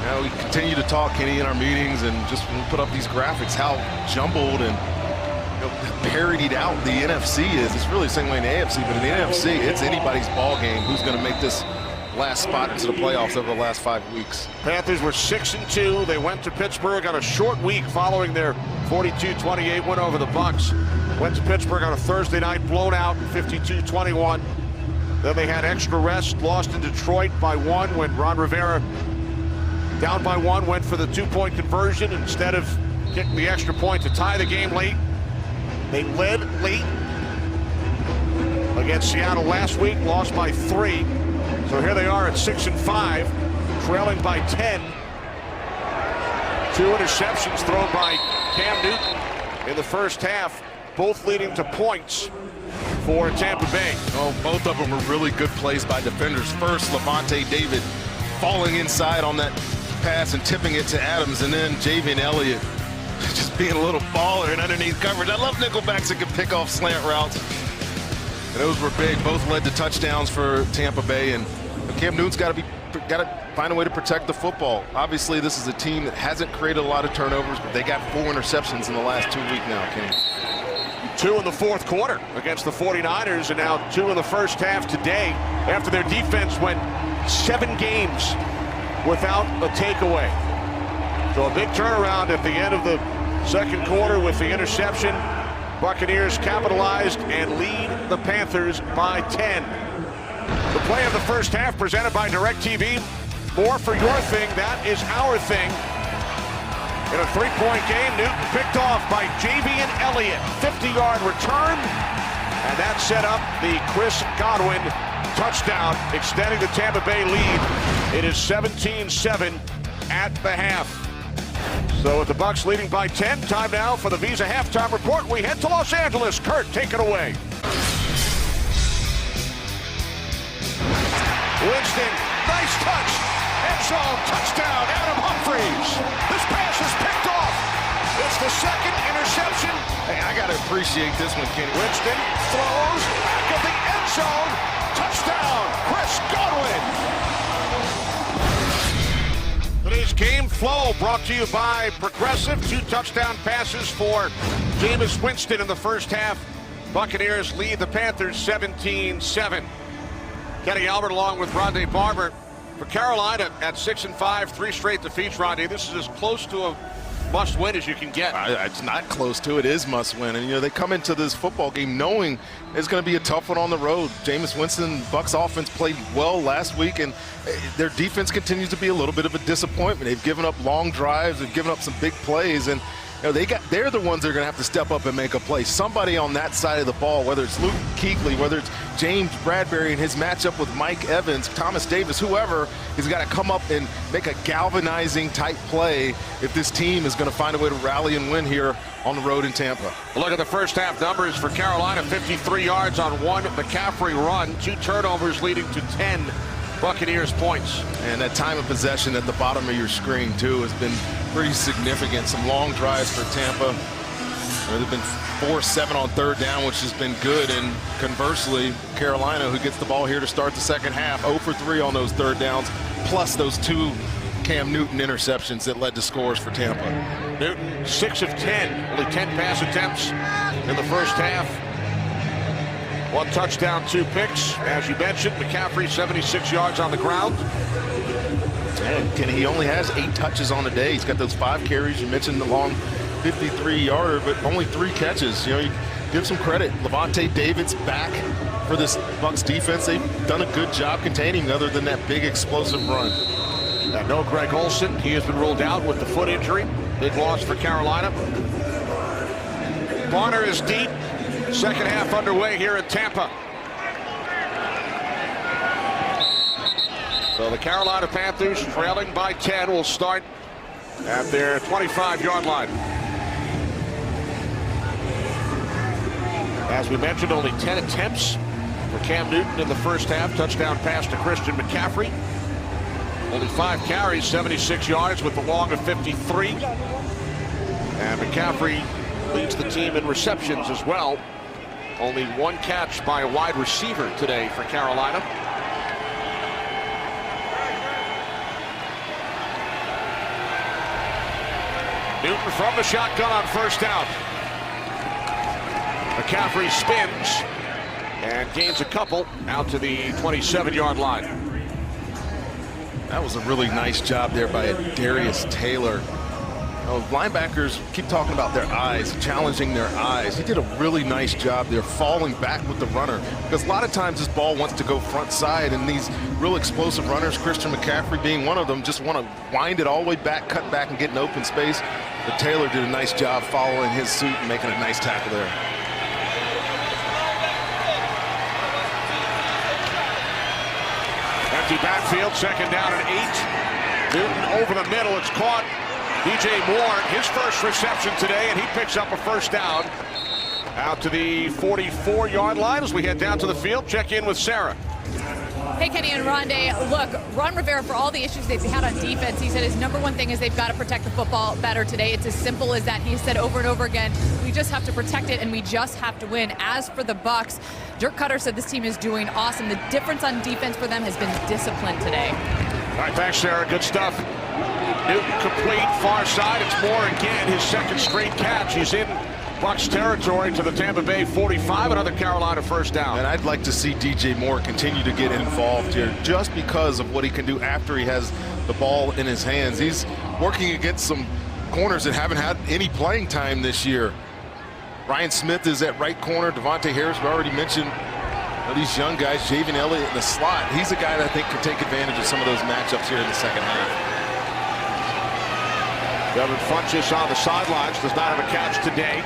you know, we continue to talk, Kenny, in our meetings, and just when we put up these graphics, how jumbled and parodied out the NFC is. It's really the same way in the AFC, but in the NFC, it's anybody's ball game who's going to make this last spot into the playoffs over the last 5 weeks. Panthers were 6-2. They went to Pittsburgh on a short week following their 42-28 win over the Bucs. Went to Pittsburgh on a Thursday night, blown out 52-21. Then they had extra rest, lost in Detroit by 1 when Ron Rivera, down by 1, went for the 2-point conversion instead of kicking the extra point to tie the game late. They led late against Seattle last week, lost by 3. So here they are at 6-5, trailing by 10. 2 interceptions thrown by Cam Newton in the first half, both leading to points for Tampa Bay. Oh, both of them were really good plays by defenders. First, Levante David falling inside on that pass and tipping it to Adams, and then Javian Elliott just being a little baller and underneath coverage. I love nickelbacks that can pick off slant routes. And those were big. Both led to touchdowns for Tampa Bay, and Cam Newton's got to find a way to protect the football. Obviously, this is a team that hasn't created a lot of turnovers, but they got 4 interceptions in the last 2 weeks now, Kenny. 2 in the 4th quarter against the 49ers, and now 2 in the first half today after their defense went 7 games without a takeaway. So a big turnaround at the end of the 2nd quarter with the interception. Buccaneers capitalized and lead the Panthers by 10. The play of the first half presented by DirecTV. More for your thing, that is our thing. In a 3-point game, Newton picked off by Javian Elliott. 50-yard return, and that set up the Chris Godwin touchdown, extending the Tampa Bay lead. It is 17-7 at the half. So with the Bucs leading by 10, time now for the Visa halftime report. We head to Los Angeles. Kurt, take it away. Winston, nice touch. End zone, touchdown, Adam Humphries. This pass is picked off. It's the 2nd interception. Hey, I got to appreciate this one, Kenny. Winston throws back of the end zone. Touchdown, Chris Godwin. Today's game flow brought to you by Progressive. 2 touchdown passes for Jameis Winston in the first half. Buccaneers lead the Panthers 17-7. Kenny Albert along with Rondé Barber. For Carolina at 6-5, 3 straight defeats, Rondé. This is as close to a must-win as you can get. It's not close to it. It is must-win. And, you know, they come into this football game knowing it's going to be a tough one on the road. Jameis Winston, Bucs offense played well last week, and their defense continues to be a little bit of a disappointment. They've given up long drives. They've given up some big plays, and you know, they're the ones that are going to have to step up and make a play. Somebody on that side of the ball, whether it's Luke Kuechly, whether it's James Bradbury in his matchup with Mike Evans, Thomas Davis, whoever, has got to come up and make a galvanizing type play if this team is going to find a way to rally and win here on the road in Tampa. Look at the first half numbers for Carolina. 53 yards on 1 McCaffrey run, 2 turnovers leading to 10 Buccaneers points. And that time of possession at the bottom of your screen, too, has been pretty significant. Some long drives for Tampa. They've been 4-7 on third down, which has been good. And conversely, Carolina, who gets the ball here to start the second half, 0 for 3 on those third downs, plus those 2 Cam Newton interceptions that led to scores for Tampa. Newton, 6 of 10, only 10 pass attempts in the first half. 1 touchdown, 2 picks. As you mentioned, McCaffrey, 76 yards on the ground. And he only has 8 touches on the day. He's got those 5 carries. You mentioned the long 53-yarder, but only 3 catches. You know, you give some credit. Levante David's back for this Bucs defense. They've done a good job containing, other than that big explosive run. No Greg Olsen. He has been ruled out with the foot injury. Big loss for Carolina. Bonner is deep. Second half underway here in Tampa. So the Carolina Panthers, trailing by 10, will start at their 25-yard line. As we mentioned, only 10 attempts for Cam Newton in the first half. Touchdown pass to Christian McCaffrey. Only 5 carries, 76 yards with a long of 53. And McCaffrey leads the team in receptions as well. Only 1 catch by a wide receiver today for Carolina. Newton from the shotgun on first down. McCaffrey spins and gains a couple out to the 27-yard line. That was a really nice job there by Darius Taylor. Linebackers keep talking about their eyes, challenging their eyes. He did a really nice job there, falling back with the runner. Because a lot of times this ball wants to go front side, and these real explosive runners, Christian McCaffrey being one of them, just want to wind it all the way back, cut back, and get an open space. But Taylor did a nice job following his suit and making a nice tackle there. Empty backfield, second down and 8. Newton over the middle, it's caught. DJ Moore, his first reception today, and he picks up a first down out to the 44-yard line as we head down to the field. Check in with Sarah. Hey, Kenny and Rondé, look, Ron Rivera, for all the issues they've had on defense, he said his #1 thing is they've got to protect the football better today. It's as simple as that. He said over and over again, we just have to protect it and we just have to win. As for the Bucs, Dirk Cutter said this team is doing awesome. The difference on defense for them has been discipline today. All right, thanks, Sarah. Good stuff. Newton complete, far side. It's Moore again, his second straight catch. He's in Bucs territory to the Tampa Bay 45, another Carolina first down. And I'd like to see DJ Moore continue to get involved here just because of what he can do after he has the ball in his hands. He's working against some corners that haven't had any playing time this year. Ryan Smith is at right corner. Devontae Harris, we already mentioned. These young guys, Javian Elliott in the slot. He's a guy that I think can take advantage of some of those matchups here in the second half. Devin Funchess on the sidelines, does not have a catch today.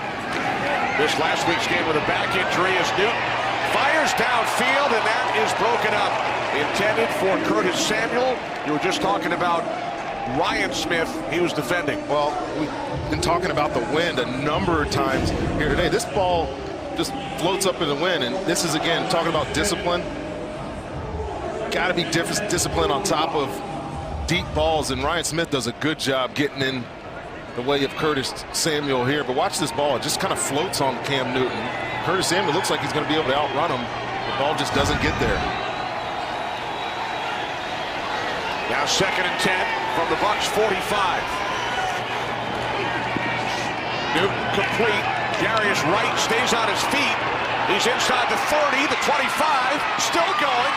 This last week's game with a back injury as Newton fires downfield, and that is broken up. Intended for Curtis Samuel. You were just talking about Ryan Smith. He was defending. Well, we've been talking about the wind a number of times here today. This ball just floats up in the wind, and this is, again, talking about discipline. Got to be discipline on top of deep balls, and Ryan Smith does a good job getting in the way of Curtis Samuel here. But watch this ball. It just kind of floats on Cam Newton. Curtis Samuel looks like he's going to be able to outrun him. The ball just doesn't get there. Now 2nd and 10 from the Bucs 45. Newton complete. Jarius Wright stays on his feet. He's inside the 30, the 25, still going.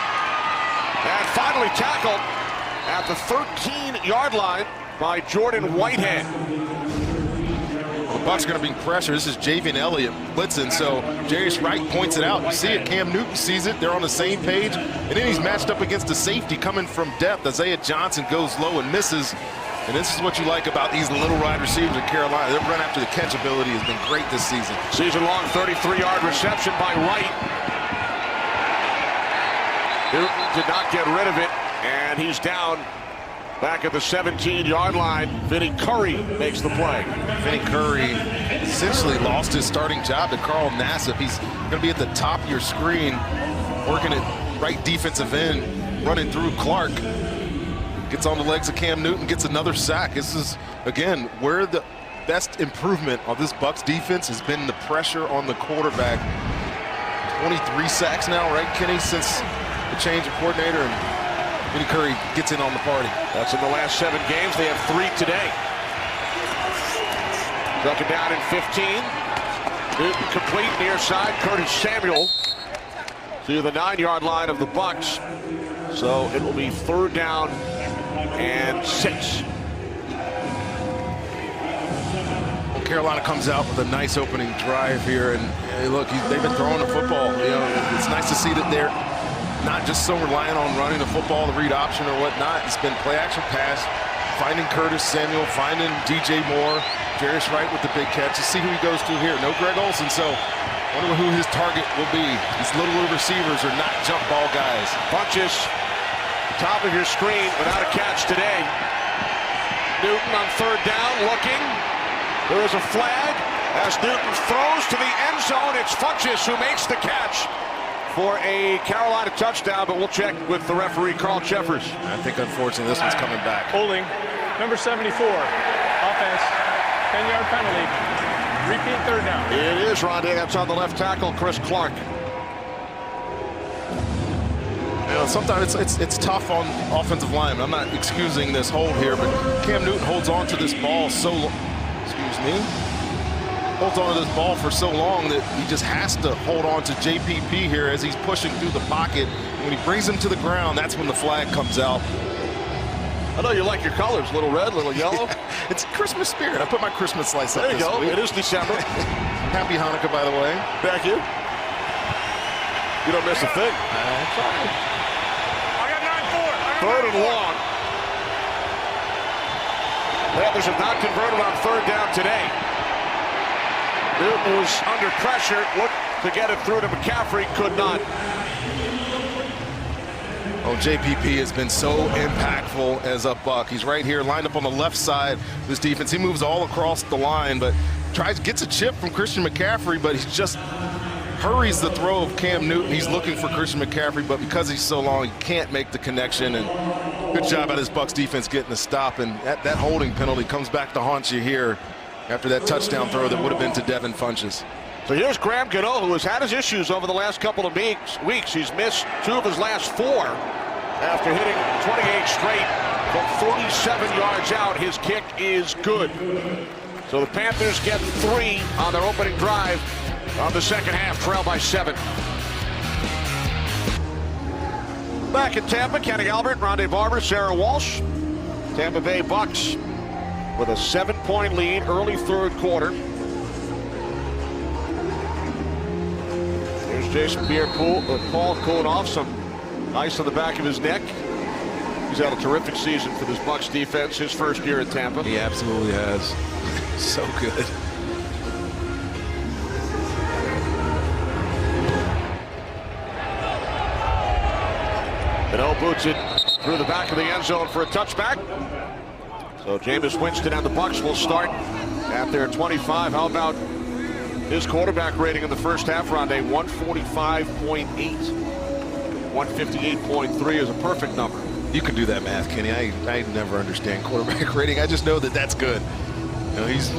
And finally tackled at the 13-yard line by Jordan Whitehead. The Bucs are going to bring pressure. This is Javian Elliott blitzing, so Jarius Wright points it out. You see it, Cam Newton sees it. They're on the same page. And then he's matched up against a safety coming from depth. Isaiah Johnson goes low and misses. And this is what you like about these little wide receivers in Carolina. Their run after the catch ability has been great this season. Season-long 33-yard reception by Wright. Newton did not get rid of it, and he's down back at the 17-yard line. Vinny Curry makes the play. Vinny Curry essentially lost his starting job to Carl Nassif. He's going to be at the top of your screen, working at right defensive end. running through Clark. Gets on the legs of Cam Newton, gets another sack. This is, again, where the best improvement of this Bucs defense has been the pressure on the quarterback. 23 sacks now, right, Kenny, since the change of coordinator, and Vinny Curry gets in on the party. That's in the last 7 games. They have 3 today. Second down and 15. Newton complete near side. Curtis Samuel to the 9-yard line of the Bucs. So it will be 3rd down and 6. Carolina comes out with a nice opening drive here, and hey, look, they've been throwing the football. You know, it's nice to see that they're not just so reliant on running the football, the read option or whatnot. It's been play action pass, finding Curtis Samuel, finding DJ Moore, Jarius Wright with the big catch. To see who he goes to here. No Greg Olsen, so I wonder who his target will be. These little receivers are not jump ball guys. Bunches, top of your screen without a catch today. Newton on 3rd down, looking. There is a flag as Newton throws to the end zone. It's Funchess who makes the catch for a Carolina touchdown, but we'll check with the referee, Carl Jeffers. I think, unfortunately, this one's coming back. Holding, number 74, offense, 10-yard penalty. Repeat 3rd down. It is, Rondé. That's on the left tackle, Chris Clark. You know, sometimes it's tough on offensive linemen. I'm not excusing this hold here, but Cam Newton holds on to this ball holds on to this ball for so long that he just has to hold on to JPP here as he's pushing through the pocket. When he brings him to the ground, that's when the flag comes out. I know you like your colors, little red, little yellow. It's Christmas spirit. I put my Christmas lights up There you this go. week. It is December. Happy Hanukkah, by the way. Thank you. You don't miss a thing. That's all right. I got 9-4. 3rd and long. Panthers have not converted on 3rd down today. Newton was under pressure, looked to get it through to McCaffrey, could not. Oh, JPP has been so impactful as a Buck. He's right here, lined up on the left side of this defense. He moves all across the line, but gets a chip from Christian McCaffrey, but he just hurries the throw of Cam Newton. He's looking for Christian McCaffrey, but because he's so long, he can't make the connection. And good job by this Bucs defense getting the stop. And that holding penalty comes back to haunt you here after that touchdown throw that would have been to Devin Funchess. So here's Graham Gano, who has had his issues over the last couple of weeks. He's missed 2 of his last 4 after hitting 28 straight from 47 yards out. His kick is good. So the Panthers get 3 on their opening drive on the second half, trail by 7. Back in Tampa, Kenny Albert, Rondé Barber, Sarah Walsh. Tampa Bay Bucs with a 7-point lead early 3rd quarter. Here's Jason Pierre-Paul cooling off some ice on the back of his neck. He's had a terrific season for this Bucs defense, his first year at Tampa. He absolutely has. So good. Gano boots it through the back of the end zone for a touchback. So Jameis Winston and the Bucs will start at their 25. How about his quarterback rating in the first half, Rondé? 145.8. 158.3 is a perfect number. You can do that math, Kenny. I never understand quarterback rating. I just know that that's good. You know, he's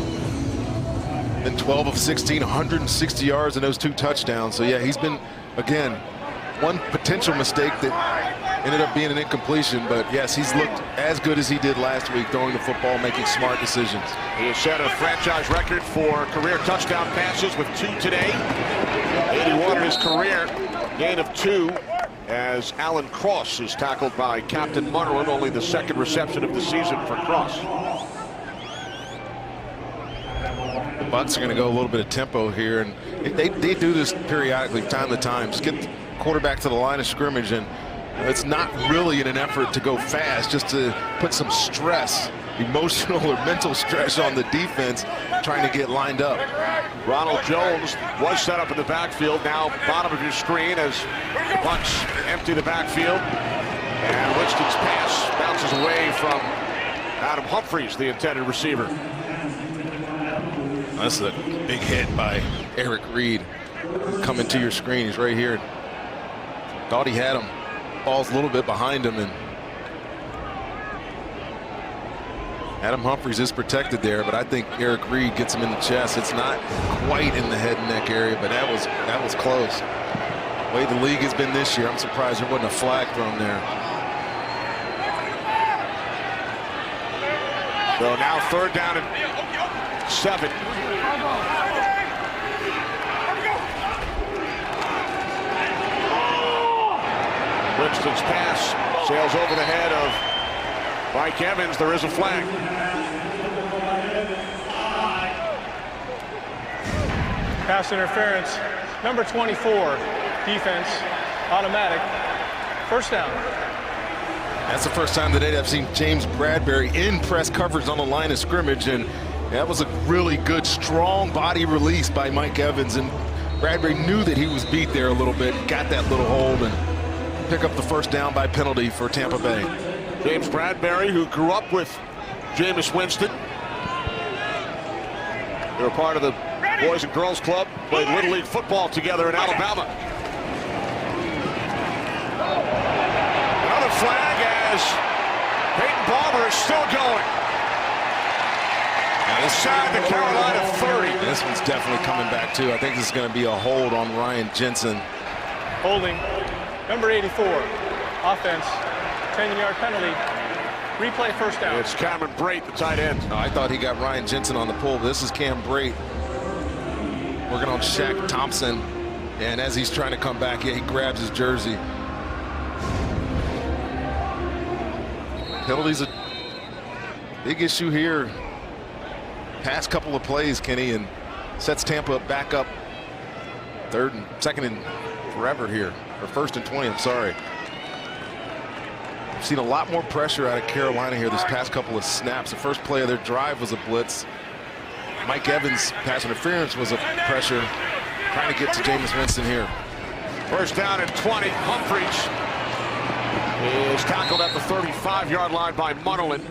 been 12 of 16, 160 yards and those 2 touchdowns. So yeah, he's been, again, one potential mistake that ended up being an incompletion, but yes, he's looked as good as he did last week throwing the football, making smart decisions. He has set a franchise record for career touchdown passes with 2 today. 81 in his career, gain of 2 as Alan Cross is tackled by Captain Munnerlyn, only the 2nd reception of the season for Cross. The Bucs are going to go a little bit of tempo here, and they do this periodically, time to time. Just get the quarterback to the line of scrimmage, and it's not really in an effort to go fast, just to put some stress, emotional or mental stress on the defense trying to get lined up. Ronald Jones was set up in the backfield. Now bottom of your screen as the Bucs empty the backfield. And Winston's pass bounces away from Adam Humphries, the intended receiver. That's a big hit by Eric Reed. Coming to your screen, he's right here. Thought he had him. ball's a little bit behind him, and Adam Humphries is protected there, but I think Eric Reed gets him in the chest. It's not quite in the head and neck area, but that was close. The way the league has been this year, I'm surprised there wasn't a flag thrown there. So now 3rd down and 7. Winston's pass sails over the head of Mike Evans. There is a flag. Pass interference. Number 24, defense, automatic. 1st down. That's the first time today that I've seen James Bradbury in press coverage on the line of scrimmage, and that was a really good, strong body release by Mike Evans, and Bradbury knew that he was beat there a little bit, got that little hold, and pick up the 1st down by penalty for Tampa Bay. James Bradbury, who grew up with Jameis Winston. They were part of the Boys and Girls Club, played Little League football together in Alabama. Another flag as Peyton Barber is still going. Inside the Carolina 30. This one's definitely coming back too. I think this is going to be a hold on Ryan Jensen. Holding. Number 84, offense, 10-yard penalty. Replay 1st down. It's Cameron Brate, the tight end. Oh, I thought he got Ryan Jensen on the pull, but this is Cam Brate working on Shaq Thompson. And as he's trying to come back, he grabs his jersey. Penalties a big issue here. Past couple of plays, Kenny, and sets Tampa back up 2nd and forever here, or 1st and 20. I'm sorry. I've seen a lot more pressure out of Carolina here this past couple of snaps. The first play of their drive was a blitz. Mike Evans' pass interference was a pressure, trying to get to Jameis Winston here. 1st down and 20. Humphries is tackled at the 35-yard line by Munnerlyn.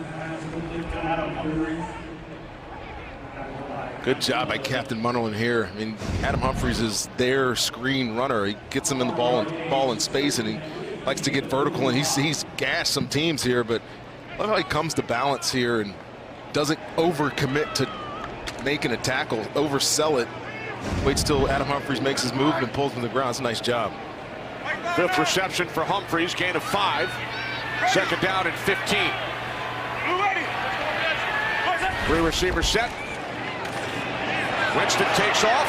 Good job by Captain Munnerlyn here. I mean, Adam Humphries is their screen runner. He gets them in the ball in space, and he likes to get vertical, and he's gashed some teams here, but look how he comes to balance here and doesn't overcommit to making a tackle, oversell it. Waits till Adam Humphries makes his move and pulls him to the ground. It's a nice job. 5th reception for Humphries, gain of 5. 2nd down and 15. 3 receivers set. Winston takes off.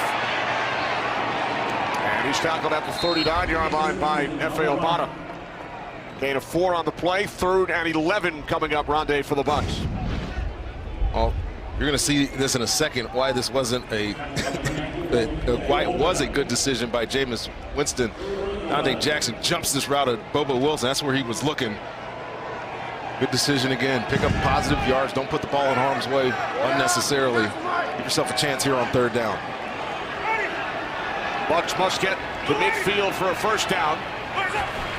And he's tackled at the 39-yard line by F.A. Obata. Gain of 4 on the play. 3rd and 11 coming up. Rondé for the Bucs. Oh, you're going to see this in a second, why this wasn't why it was a good decision by Jameis Winston. Dante Jackson jumps this route at Bobo Wilson. That's where he was looking. Good decision again. Pick up positive yards. Don't put the ball in harm's way unnecessarily. Give yourself a chance here on 3rd down. Bucs must get to midfield for a 1st down.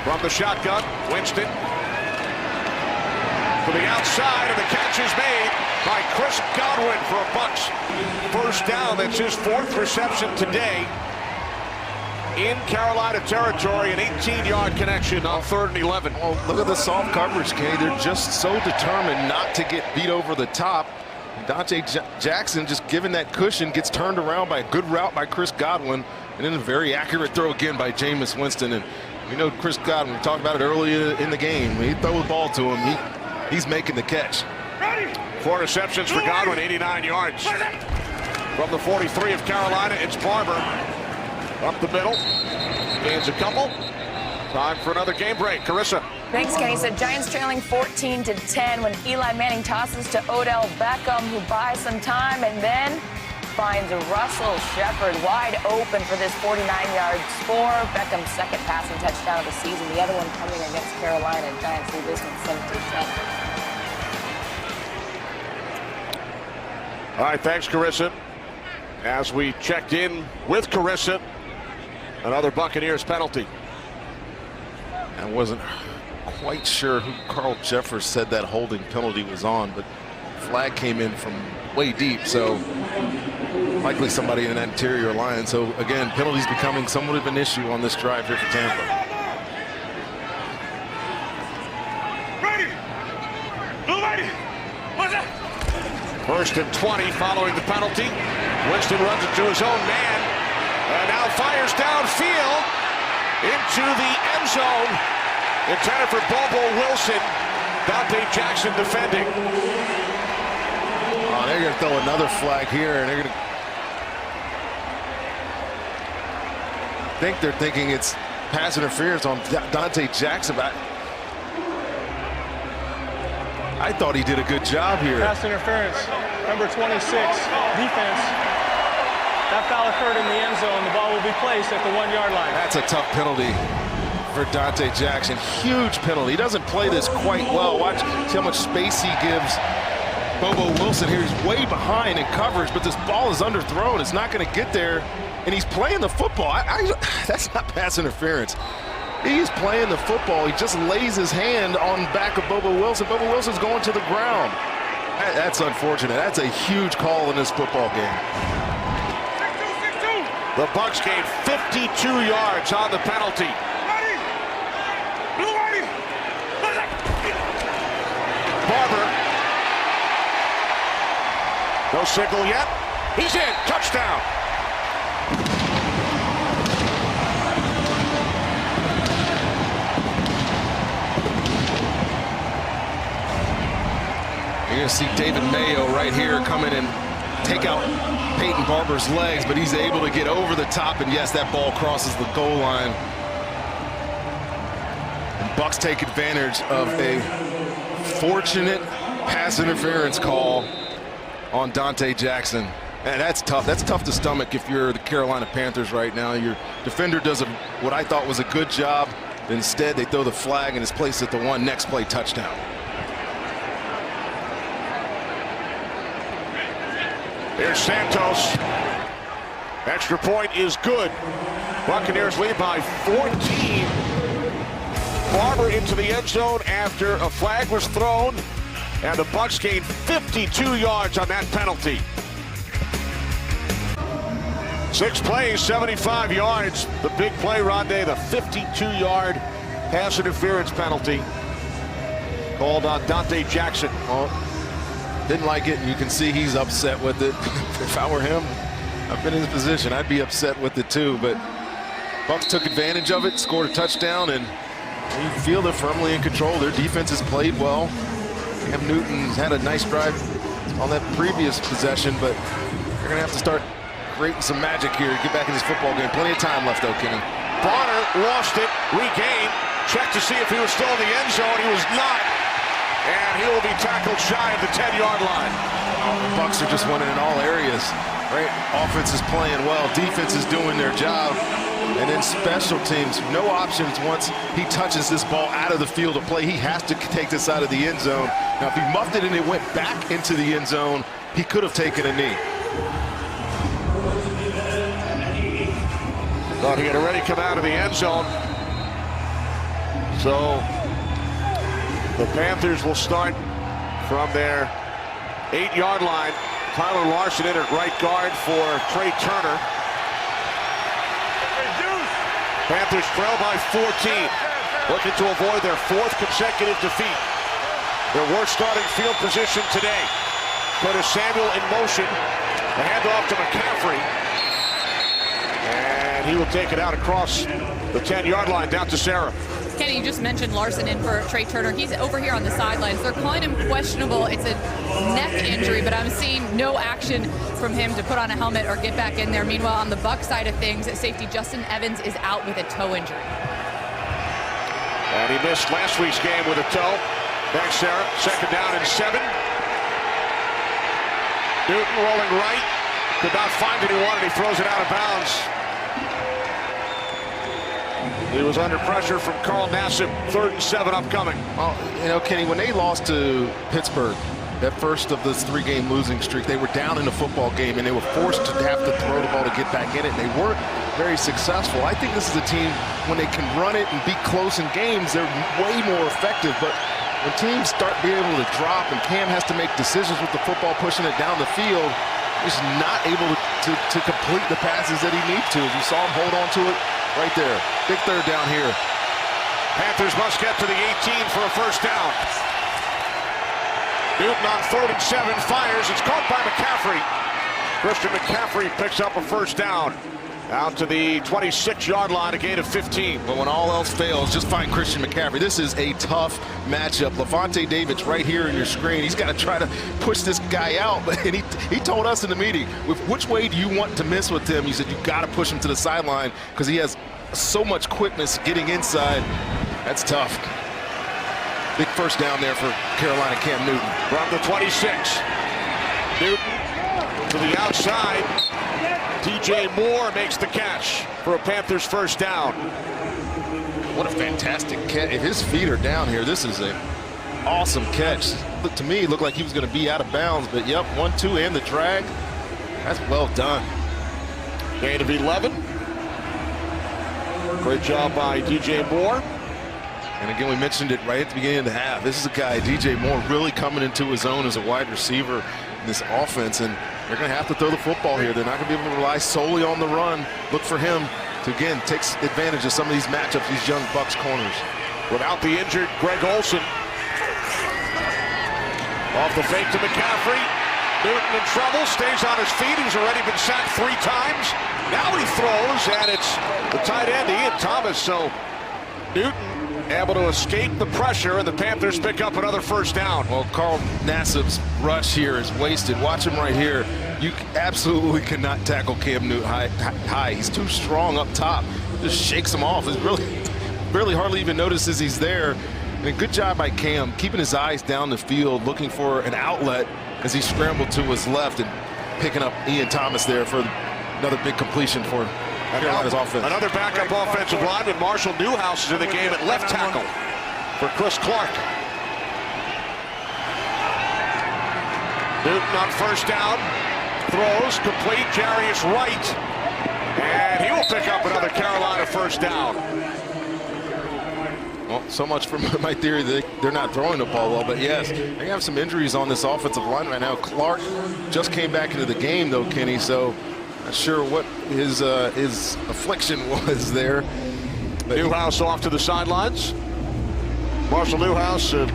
From the shotgun, Winston to the outside, and the catch is made by Chris Godwin for a Bucs 1st down. That's his 4th reception today in Carolina territory. An 18-yard connection on 3rd and 11. Oh, look at the soft coverage, Kenny. They're just so determined not to get beat over the top. Dante Jackson, just given that cushion, gets turned around by a good route by Chris Godwin, and then a very accurate throw again by Jameis Winston. And we know Chris Godwin, we talked about it earlier in the game. When he throw the ball to him, he's making the catch. 4 receptions for Godwin, 89 yards. From the 43 of Carolina, it's Barber. Up the middle, gains a couple. Time for another game break. Carissa. Thanks, Kenny. So Giants trailing 14-10 when Eli Manning tosses to Odell Beckham, who buys some time and then finds Russell Shepard wide open for this 49-yard score. Beckham's 2nd passing touchdown of the season. The other one coming against Carolina. Giants lead this one 7-10. All right, thanks, Carissa. As we checked in with Carissa, another Buccaneers penalty. I wasn't quite sure who Carl Jeffers said that holding penalty was on, but flag came in from way deep, so likely somebody in that interior line. So again, penalties becoming somewhat of an issue on this drive here for Tampa. First and 20 following the penalty. Winston runs it to his own man and now fires downfield into the end zone. Intended for Bobo Wilson. Dante Jackson defending. Oh, they're going to throw another flag here, and they're going to they're thinking it's pass interference on Dante Jackson. I thought he did a good job here. Pass interference, number 26, defense. That foul occurred in the end zone. The ball will be placed at the 1-yard line. That's a tough penalty for Dante Jackson. Huge penalty. He doesn't play this quite well. Watch, see how much space he gives Bobo Wilson here. He's way behind in coverage, but this ball is underthrown. It's not going to get there, and he's playing the football. That's not pass interference. He's playing the football. He just lays his hand on the back of Bobo Wilson. Bobo Wilson's going to the ground. That's unfortunate. That's a huge call in this football game. The Bucs gained 52 yards on the penalty. Barber. No signal yet. He's in. Touchdown. You're going to see David Mayo right here come in and take out Peyton Barber's legs, but he's able to get over the top, and yes, that ball crosses the goal line. And Bucs take advantage of a fortunate pass interference call on Dante Jackson. And that's tough. That's tough to stomach if you're the Carolina Panthers right now. Your defender does what I thought was a good job. Instead, they throw the flag and it's placed at the 1. Next play, touchdown. Here's Santos. Extra point is good. Buccaneers lead by 14. Barber into the end zone after a flag was thrown, and the Bucs gained 52 yards on that penalty. 6 plays, 75 yards. The big play, Rondé, the 52-yard pass interference penalty called on Dante Jackson. Well, didn't like it, and you can see he's upset with it. If I were him, I've been in his position, I'd be upset with it too. But Bucs took advantage of it, scored a touchdown, and you feel they're firmly in control. Their defense has played well. Cam Newton's had a nice drive on that previous possession, but they're going to have to start creating some magic here to get back in this football game. Plenty of time left, though, Kenny. Bonner lost it, regained, checked to see if he was still in the end zone. He was not. And he will be tackled shy of the 10-yard line. The Bucs are just winning in all areas, right? Offense is playing well. Defense is doing their job. And then special teams, no options once he touches this ball out of the field of play. He has to take this out of the end zone. Now, if he muffed it and it went back into the end zone, he could have taken a knee. Thought he had already come out of the end zone. So the Panthers will start from their 8-yard line. Tyler Larson in at right guard for Trey Turner. Panthers trail by 14, looking to avoid their 4th consecutive defeat. Their worst starting field position today. Curtis Samuel in motion. The handoff to McCaffrey. And he will take it out across the 10-yard line down to Sarah. Kenny, you just mentioned Larson in for Trey Turner. He's over here on the sidelines. They're calling him questionable. It's a neck injury, but I'm seeing no action from him to put on a helmet or get back in there. Meanwhile, on the Bucs side of things, safety Justin Evans is out with a toe injury. And he missed last week's game with a toe. Thanks, Sarah. 2nd down and 7. Newton rolling right. Could not find anyone, and he throws it out of bounds. He was under pressure from Carl Nassib. 3rd and 7 upcoming. Well, you know, Kenny, when they lost to Pittsburgh, that first of this 3-game losing streak, they were down in the football game, and they were forced to have to throw the ball to get back in it, and they weren't very successful. I think this is a team, when they can run it and be close in games, they're way more effective. But when teams start being able to drop and Cam has to make decisions with the football, pushing it down the field, he's not able to complete the passes that he needs to. As you saw him hold on to it right there. Big 3rd down here. Panthers must get to the 18 for a 1st down. Newton on 3rd and 7 fires. It's caught by McCaffrey. Christian McCaffrey picks up a first down. Out to the 26-yard line, a gain of 15. But when all else fails, just find Christian McCaffrey. This is a tough matchup. Levante David's right here in your screen. He's got to try to push this guy out. And he told us in the meeting, which way do you want to miss with him? He said, you got to push him to the sideline because he has so much quickness getting inside. That's tough. Big first down there for Carolina, Cam Newton. From the 26. Newton to the outside. DJ Moore makes the catch for a Panthers first down. What a fantastic catch. If his feet are down here, this is an awesome catch. To me, it looked like he was going to be out of bounds, but yep, 1-2 and the drag. That's well done. Gain of 11. Great job by DJ Moore. And again, we mentioned it right at the beginning of the half. This is a guy, DJ Moore, really coming into his own as a wide receiver in this offense, and they're going to have to throw the football here. They're not going to be able to rely solely on the run. Look for him to, again, take advantage of some of these matchups, these young Bucs corners. Without the injured Greg Olsen. Off the fake to McCaffrey. Newton in trouble, stays on his feet. He's already been sacked 3 times. Now he throws, and it's the tight end, Ian Thomas. So Newton able to escape the pressure, and the Panthers pick up another first down. Well, Carl Nassib's rush here is wasted. Watch him right here. You absolutely cannot tackle Cam Newton high. He's too strong up top. Just shakes him off. It's really hardly even notices he's there. And a good job by Cam, keeping his eyes down the field, looking for an outlet as he scrambled to his left and picking up Ian Thomas there for another big completion for Carolina's offense. Another backup offensive lineman, Marshall Newhouse, is in the game at left tackle for Chris Clark. Newton on first down, throws, complete, Jarius Wright, and he will pick up another Carolina first down. Well, so much for my theory that they're not throwing the ball well, but yes, they have some injuries on this offensive line right now. Clark just came back into the game, though, Kenny, so not sure what his affliction was there. But Newhouse off to the sidelines. Marshall Newhouse, a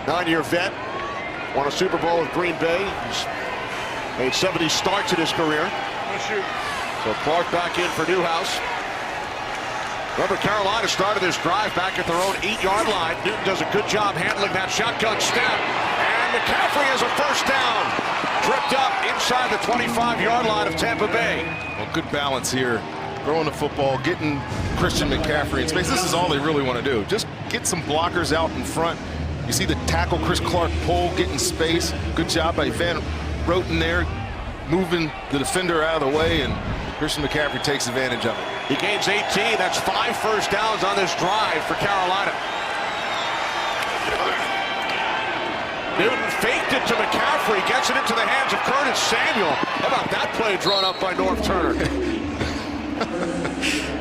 9-year vet, won a Super Bowl with Green Bay. He's made 70 starts in his career. So Clark back in for Newhouse. Remember, Carolina started this drive back at their own 8-yard line. Newton does a good job handling that shotgun snap. And McCaffrey has a first down. Tripped up inside the 25-yard line of Tampa Bay. Well, good balance here. Throwing the football, getting Christian McCaffrey in space. This is all they really want to do. Just get some blockers out in front. You see the tackle, Chris Clark pull, getting space. Good job by Van Roten there, moving the defender out of the way, and Christian McCaffrey takes advantage of it. He gains 18. That's 5 first downs on this drive for Carolina. Newton faked it to McCaffrey, gets it into the hands of Curtis Samuel. How about that play drawn up by Norv Turner?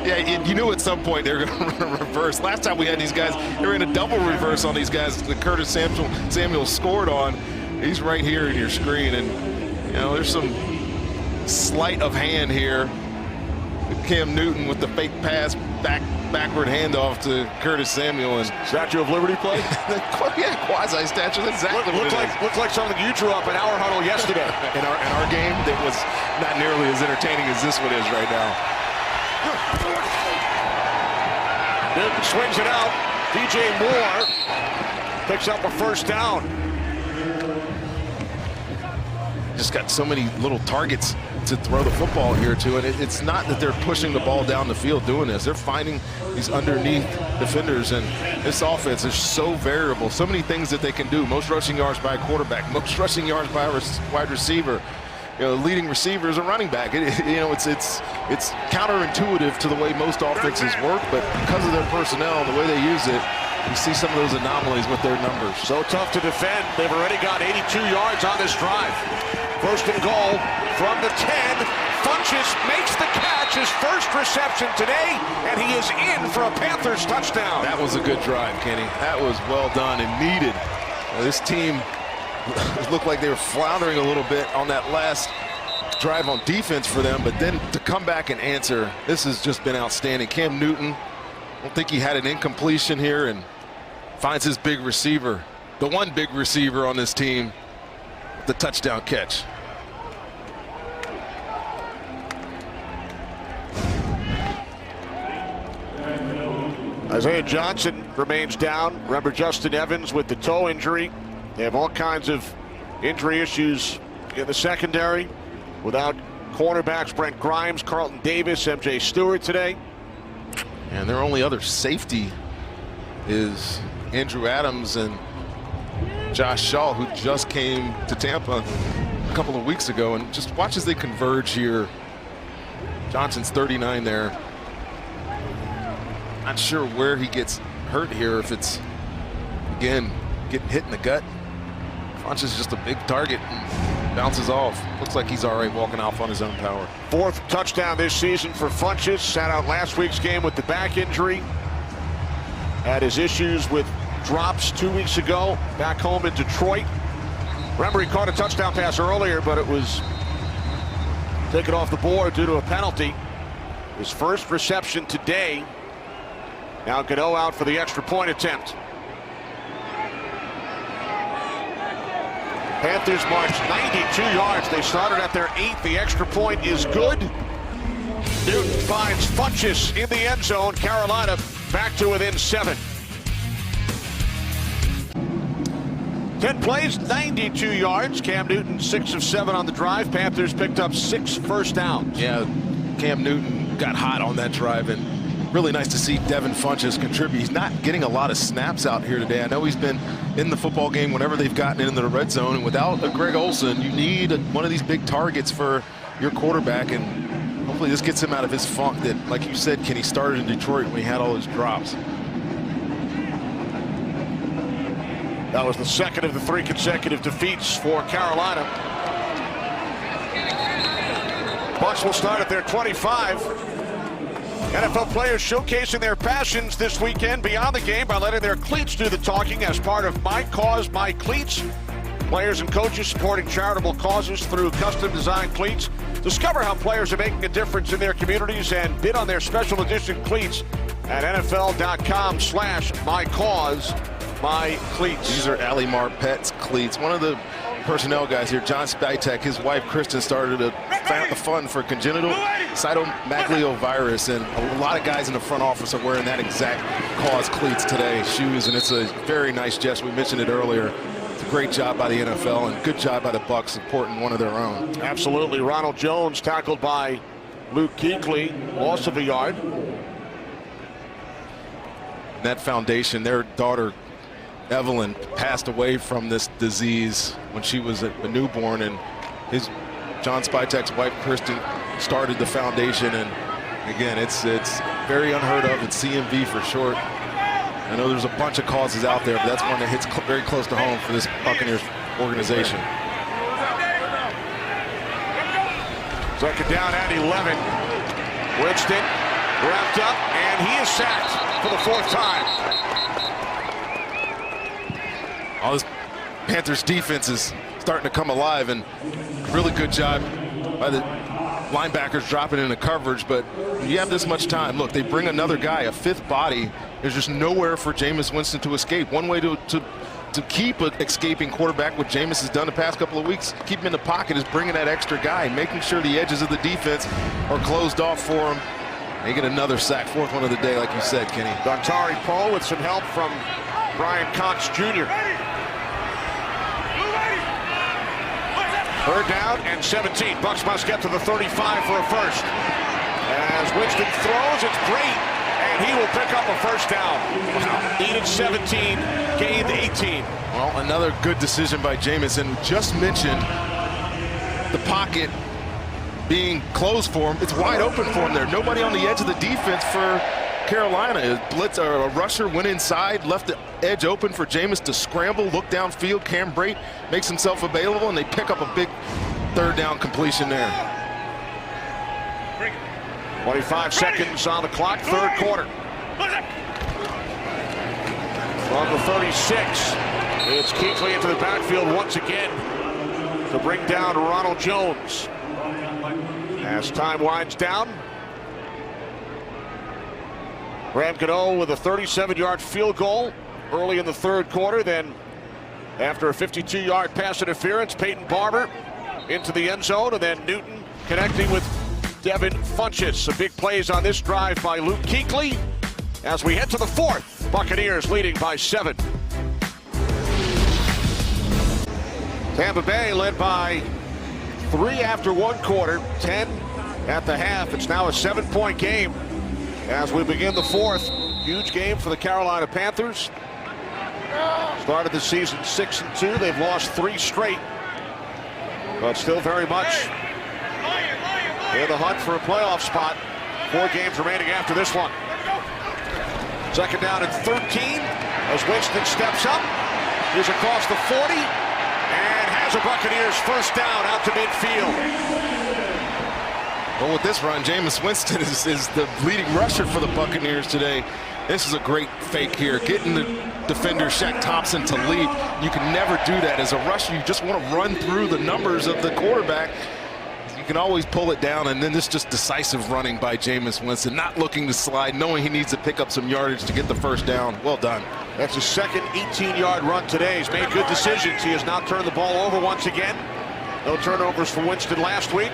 Yeah, you knew at some point they were going to reverse. Last time we had these guys, they were in a double reverse on these guys that Curtis Samuel scored on. He's right here in your screen, and you know there's some sleight of hand here. Cam Newton with the fake pass, backward handoff to Curtis Samuel, and Statue of Liberty play. Yeah, quasi statue. That's exactly what it is. Looks like something you drew up in our huddle yesterday. in our game, that was not nearly as entertaining as this one is right now. Newton swings it out. DJ Moore picks up a first down. Just got so many little targets to throw the football here to, and it's not that they're pushing the ball down the field doing this. They're finding these underneath defenders, and this offense is so variable. So many things that they can do. Most rushing yards by a quarterback, most rushing yards by a wide receiver. You know, the leading receiver is a running back. It's counterintuitive to the way most offenses work, but because of their personnel, the way they use it, you see some of those anomalies with their numbers. So tough to defend. They've already got 82 yards on this drive. First and goal from the 10. Funches makes the catch, his first reception today, and he is in for a Panthers touchdown. That was a good drive, Kenny. That was well done and needed. This team looked like they were floundering a little bit on that last drive on defense for them, but then to come back and answer, this has just been outstanding. Cam Newton, I don't think he had an incompletion here, and finds his big receiver. the one big receiver on this team, the touchdown catch. Isaiah Johnson remains down. Remember Justin Evans with the toe injury. They have all kinds of injury issues in the secondary without cornerbacks Brent Grimes, Carlton Davis, MJ Stewart today. And their only other safety is Andrew Adams and Josh Shaw, who just came to Tampa a couple of weeks ago. And just watch as they converge here. Johnson's 39 there. Not sure where he gets hurt here, if it's, again, getting hit in the gut. Funch is just a big target and bounces off. Looks like he's all right walking off on his own power. 4th touchdown this season for Funchess. Sat out last week's game with the back injury. Had his issues with drops 2 weeks ago back home in Detroit. Remember, he caught a touchdown pass earlier, but it was taken off the board due to a penalty. His first reception today. Now Gano out for the extra point attempt. Panthers marched 92 yards. They started at their 8th. The extra point is good. Newton finds Funchess in the end zone. Carolina back to within 7. 10 plays, 92 yards. Cam Newton 6 of 7 on the drive. Panthers picked up 6 first downs. Yeah, Cam Newton got hot on that drive, and really nice to see Devin Funchess contribute. He's not getting a lot of snaps out here today. I know he's been in the football game whenever they've gotten into the red zone, and without a Greg Olsen, you need one of these big targets for your quarterback, and hopefully this gets him out of his funk that, like you said, Kenny, started in Detroit when he had all his drops. That was the second of the 3 consecutive defeats for Carolina. Bucs will start at their 25. NFL players showcasing their passions this weekend beyond the game by letting their cleats do the talking as part of My Cause, My Cleats. Players and coaches supporting charitable causes through custom-designed cleats. Discover how players are making a difference in their communities and bid on their special edition cleats at NFL.com/MyCauseMyCleats. These are Ali Marpet's cleats. One of the personnel guys here, John Spytek, his wife Kristen started a fund for congenital cytomegalovirus, and a lot of guys in the front office are wearing that exact cause cleats today, shoes, and it's a very nice gesture. We mentioned it earlier. It's a great job by the NFL and good job by the Bucs supporting one of their own. Absolutely. Ronald Jones tackled by Luke Kuechly, loss of a yard. That foundation, their daughter Evelyn passed away from this disease when she was a newborn, and John Spytek's wife Kristen started the foundation, and again, it's very unheard of. It's CMV for short. I know there's a bunch of causes out there, but that's one that hits very close to home for this Buccaneers organization. Second down at 11. Winston wrapped up, and he is sacked for the 4th time. All this Panthers defense is starting to come alive, and really good job by the linebackers dropping into coverage. But when you have this much time, look, they bring another guy, a 5th body. There's just nowhere for Jameis Winston to escape. One way to keep an escaping quarterback, what Jameis has done the past couple of weeks, keep him in the pocket, is bringing that extra guy, making sure the edges of the defense are closed off for him. They get another sack, 4th one of the day, like you said, Kenny. Dontari Poe with some help from Brian Cox Jr. 3rd down and 17. Bucs must get to the 35 for a first. As Winston throws, it's great, and he will pick up a first down. Wow. Needed 17, gained 18. Well, another good decision by Jameis, and just mentioned the pocket being closed for him. It's wide open for him there. Nobody on the edge of the defense for Carolina. A blitz, or a rusher went inside, left the edge open for Jameis to scramble, look downfield. Cam Brate makes himself available, and they pick up a big 3rd down completion there. 25 seconds on the clock, 3rd quarter. From the 36, it's Kuechly into the backfield once again to bring down Ronald Jones. As time winds down, Graham Gano with a 37-yard field goal early in the 3rd quarter. Then After a 52-yard pass interference, Peyton Barber into the end zone, and then Newton connecting with Devin Funchess. Some big plays on this drive by Luke Kuechly as we head to the fourth. Buccaneers leading by 7. Tampa Bay led by 3 after 1 quarter, 10 at the half. It's now a 7-point game as we begin the fourth. Huge game for the Carolina Panthers. Started the season 6-2. They've lost 3 straight, but still very much in the hunt for a playoff spot. 4 games remaining after this one. Second down and 13 as Winston steps up. He's across the 40 and has a Buccaneers first down out to midfield. Well, with this run, Jameis Winston is the leading rusher for the Buccaneers today. This is a great fake here. Getting the defender, Shaq Thompson, to leap. You can never do that. As a rusher, you just want to run through the numbers of the quarterback. You can always pull it down, and then this just decisive running by Jameis Winston, not looking to slide, knowing he needs to pick up some yardage to get the first down. Well done. That's his second 18-yard run today. He's made good decisions. He has not turned the ball over once again. No turnovers for Winston last week.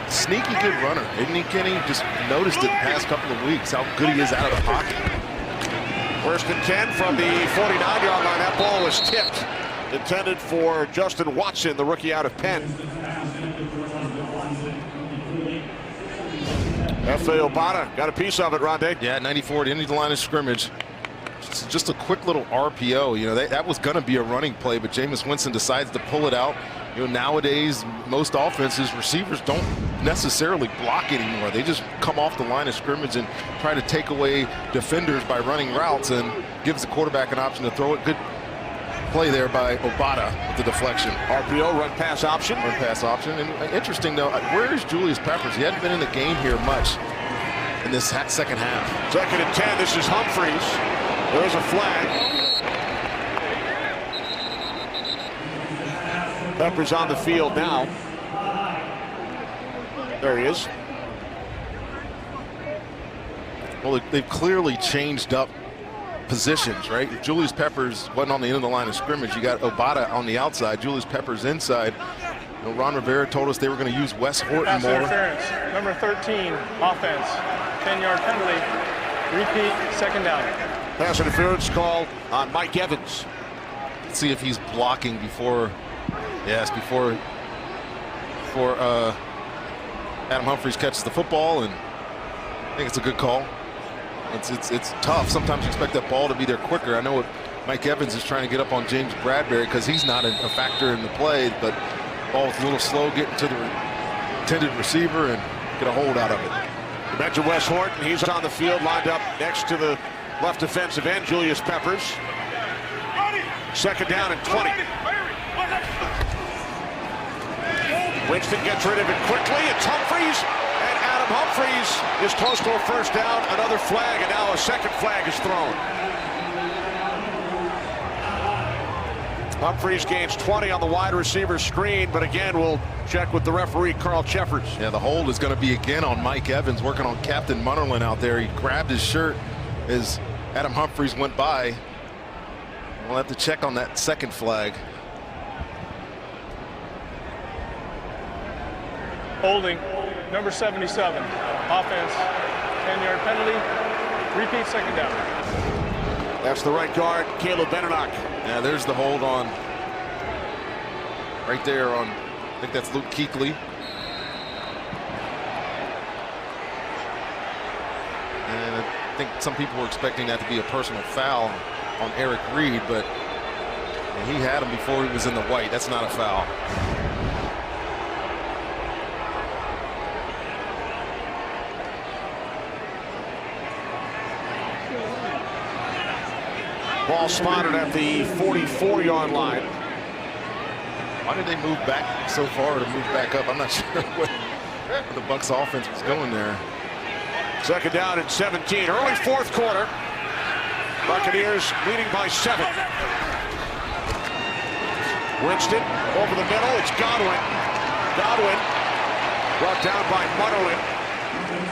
Sneaky good runner, isn't he, Kenny? Just noticed it the past couple of weeks how good he is out of the pocket. First and 10 from the 49-yard line. That ball was tipped. Intended for Justin Watson, the rookie out of Penn. F.A. Obata got a piece of it, Rondé. Yeah, 94 to the line of scrimmage. Just a quick little RPO. You know, that was going to be a running play, but Jameis Winston decides to pull it out. You know, nowadays, most offenses, receivers don't necessarily block anymore. They just come off the line of scrimmage and try to take away defenders by running routes, and gives the quarterback an option to throw it. Good play there by Obata with the deflection. RPO, run pass option. Run pass option. And interesting, though, where is Julius Peppers? He hadn't been in the game here much in this second half. Second and 10. This is Humphreys. There's a flag. Peppers on the field now. There he is. Well, they've clearly changed up positions, right? If Julius Peppers wasn't on the end of the line of scrimmage, you got Obata on the outside, Julius Peppers inside. You know, Ron Rivera told us they were going to use Wes Horton Pass more. interference, number 13, offense, 10-yard penalty, repeat, second down. Pass interference called on Mike Evans. Let's see if he's blocking before. Yes, before Adam Humphries catches the football, and I think it's a good call. It's tough. Sometimes you expect that ball to be there quicker. I know what Mike Evans is trying to get up on James Bradbury because he's not a factor in the play, but the ball was a little slow getting to the intended receiver and get a hold out of it. You mentioned Wes Horton. He's on the field, lined up next to the left defensive end, Julius Peppers. Second down and 20. Winston gets rid of it quickly. It's Humphreys, and Adam Humphreys is close to a first down. Another flag, and now a second flag is thrown. Humphreys gains 20 on the wide receiver screen, but again, we'll check with the referee, Carl Cheffers. Yeah, the hold is going to be again on Mike Evans, working on Captain Munnerlyn out there. He grabbed his shirt as Adam Humphreys went by. We'll have to check on that second flag. Holding, number 77, offense, 10-yard penalty, repeat, second down. That's the right guard, Caleb Benenoch. Yeah, there's the hold on, right there on, I think that's Luke Kuechly. And I think some people were expecting that to be a personal foul on Eric Reed, but he had him before he was in the white. That's not a foul. Ball spotted at the 44-yard line. Why did they move back so far to move back up? I'm not sure what the Bucs offense was going there. Second down and 17. Early fourth quarter. Buccaneers leading by 7. Winston over the middle. It's Godwin. Godwin brought down by Munnerlyn.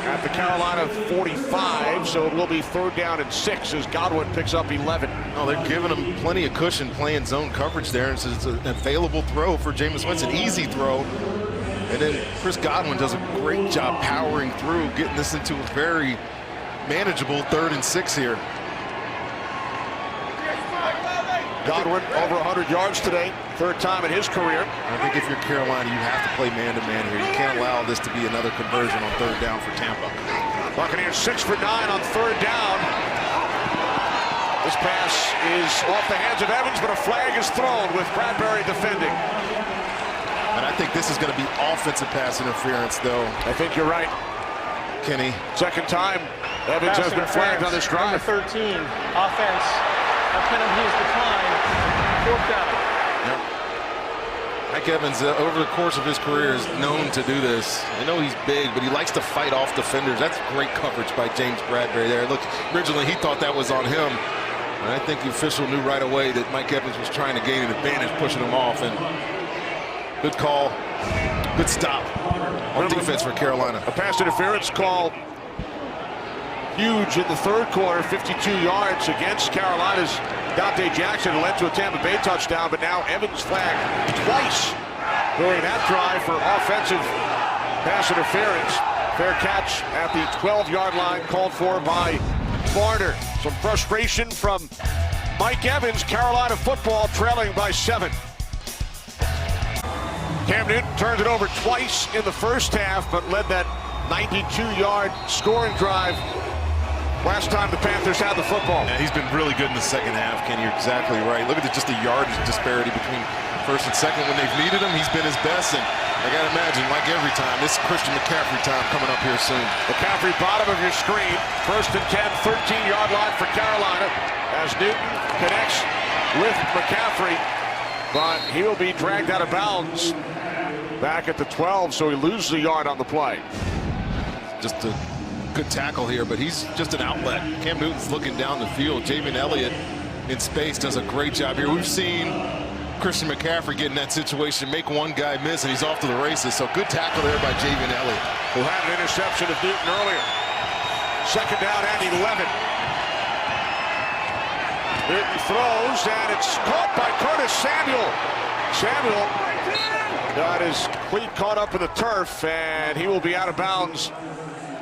at the Carolina 45, so it will be 3rd down and 6 as Godwin picks up 11. Oh, they're giving him plenty of cushion playing zone coverage there, and so it's an available throw for Jameis Winston, easy throw. And then Chris Godwin does a great job powering through, getting this into a very manageable 3rd and 6 here. Godwin over 100 yards today, 3rd time in his career. I think if you're Carolina, you have to play man-to-man here. You can't allow this to be another conversion on 3rd down for Tampa. Buccaneers 6 for 9 on 3rd down. This pass is off the hands of Evans, but a flag is thrown with Bradbury defending. And I think this is going to be offensive pass interference, though. I think you're right, Kenny. 2nd time Evans Pass has been flagged on this drive. Number 13, offense. A penalty is declined. 4th down. Yep. Mike Evans, over the course of his career, is known to do this. I know he's big, but he likes to fight off defenders. That's great coverage by James Bradbury there. Look, originally he thought that was on him. And I think the official knew right away that Mike Evans was trying to gain an advantage, pushing him off. And good call, good stop on defense for Carolina. A pass interference call. Huge in the 3rd quarter, 52 yards against Carolina's Dante Jackson. It led to a Tampa Bay touchdown, but now Evans flagged twice during that drive for offensive pass interference. Fair catch at the 12-yard line called for by Varner. Some frustration from Mike Evans. Carolina football trailing by 7. Cam Newton turns it over twice in the 1st half, but led that 92-yard scoring drive last time the Panthers had the football. Yeah, he's been really good in the 2nd half, Ken. You're exactly right. Look at just the yardage disparity between 1st and 2nd. When they've needed him, he's been his best. And I got to imagine, like every time, this is Christian McCaffrey time coming up here soon. McCaffrey, bottom of your screen. 1st and 10, 13-yard line for Carolina as Newton connects with McCaffrey. But he will be dragged out of bounds back at the 12, so he loses a yard on the play. Just a good tackle here, but he's just an outlet. Cam Newton's looking down the field. Jamin Elliott in space does a great job here. We've seen Christian McCaffrey get in that situation, make one guy miss, and he's off to the races. So good tackle there by Jamin Elliott, who had an interception of Newton earlier. 2nd down and 11. Newton throws, and it's caught by Curtis Samuel. Samuel got his cleat caught up in the turf, and he will be out of bounds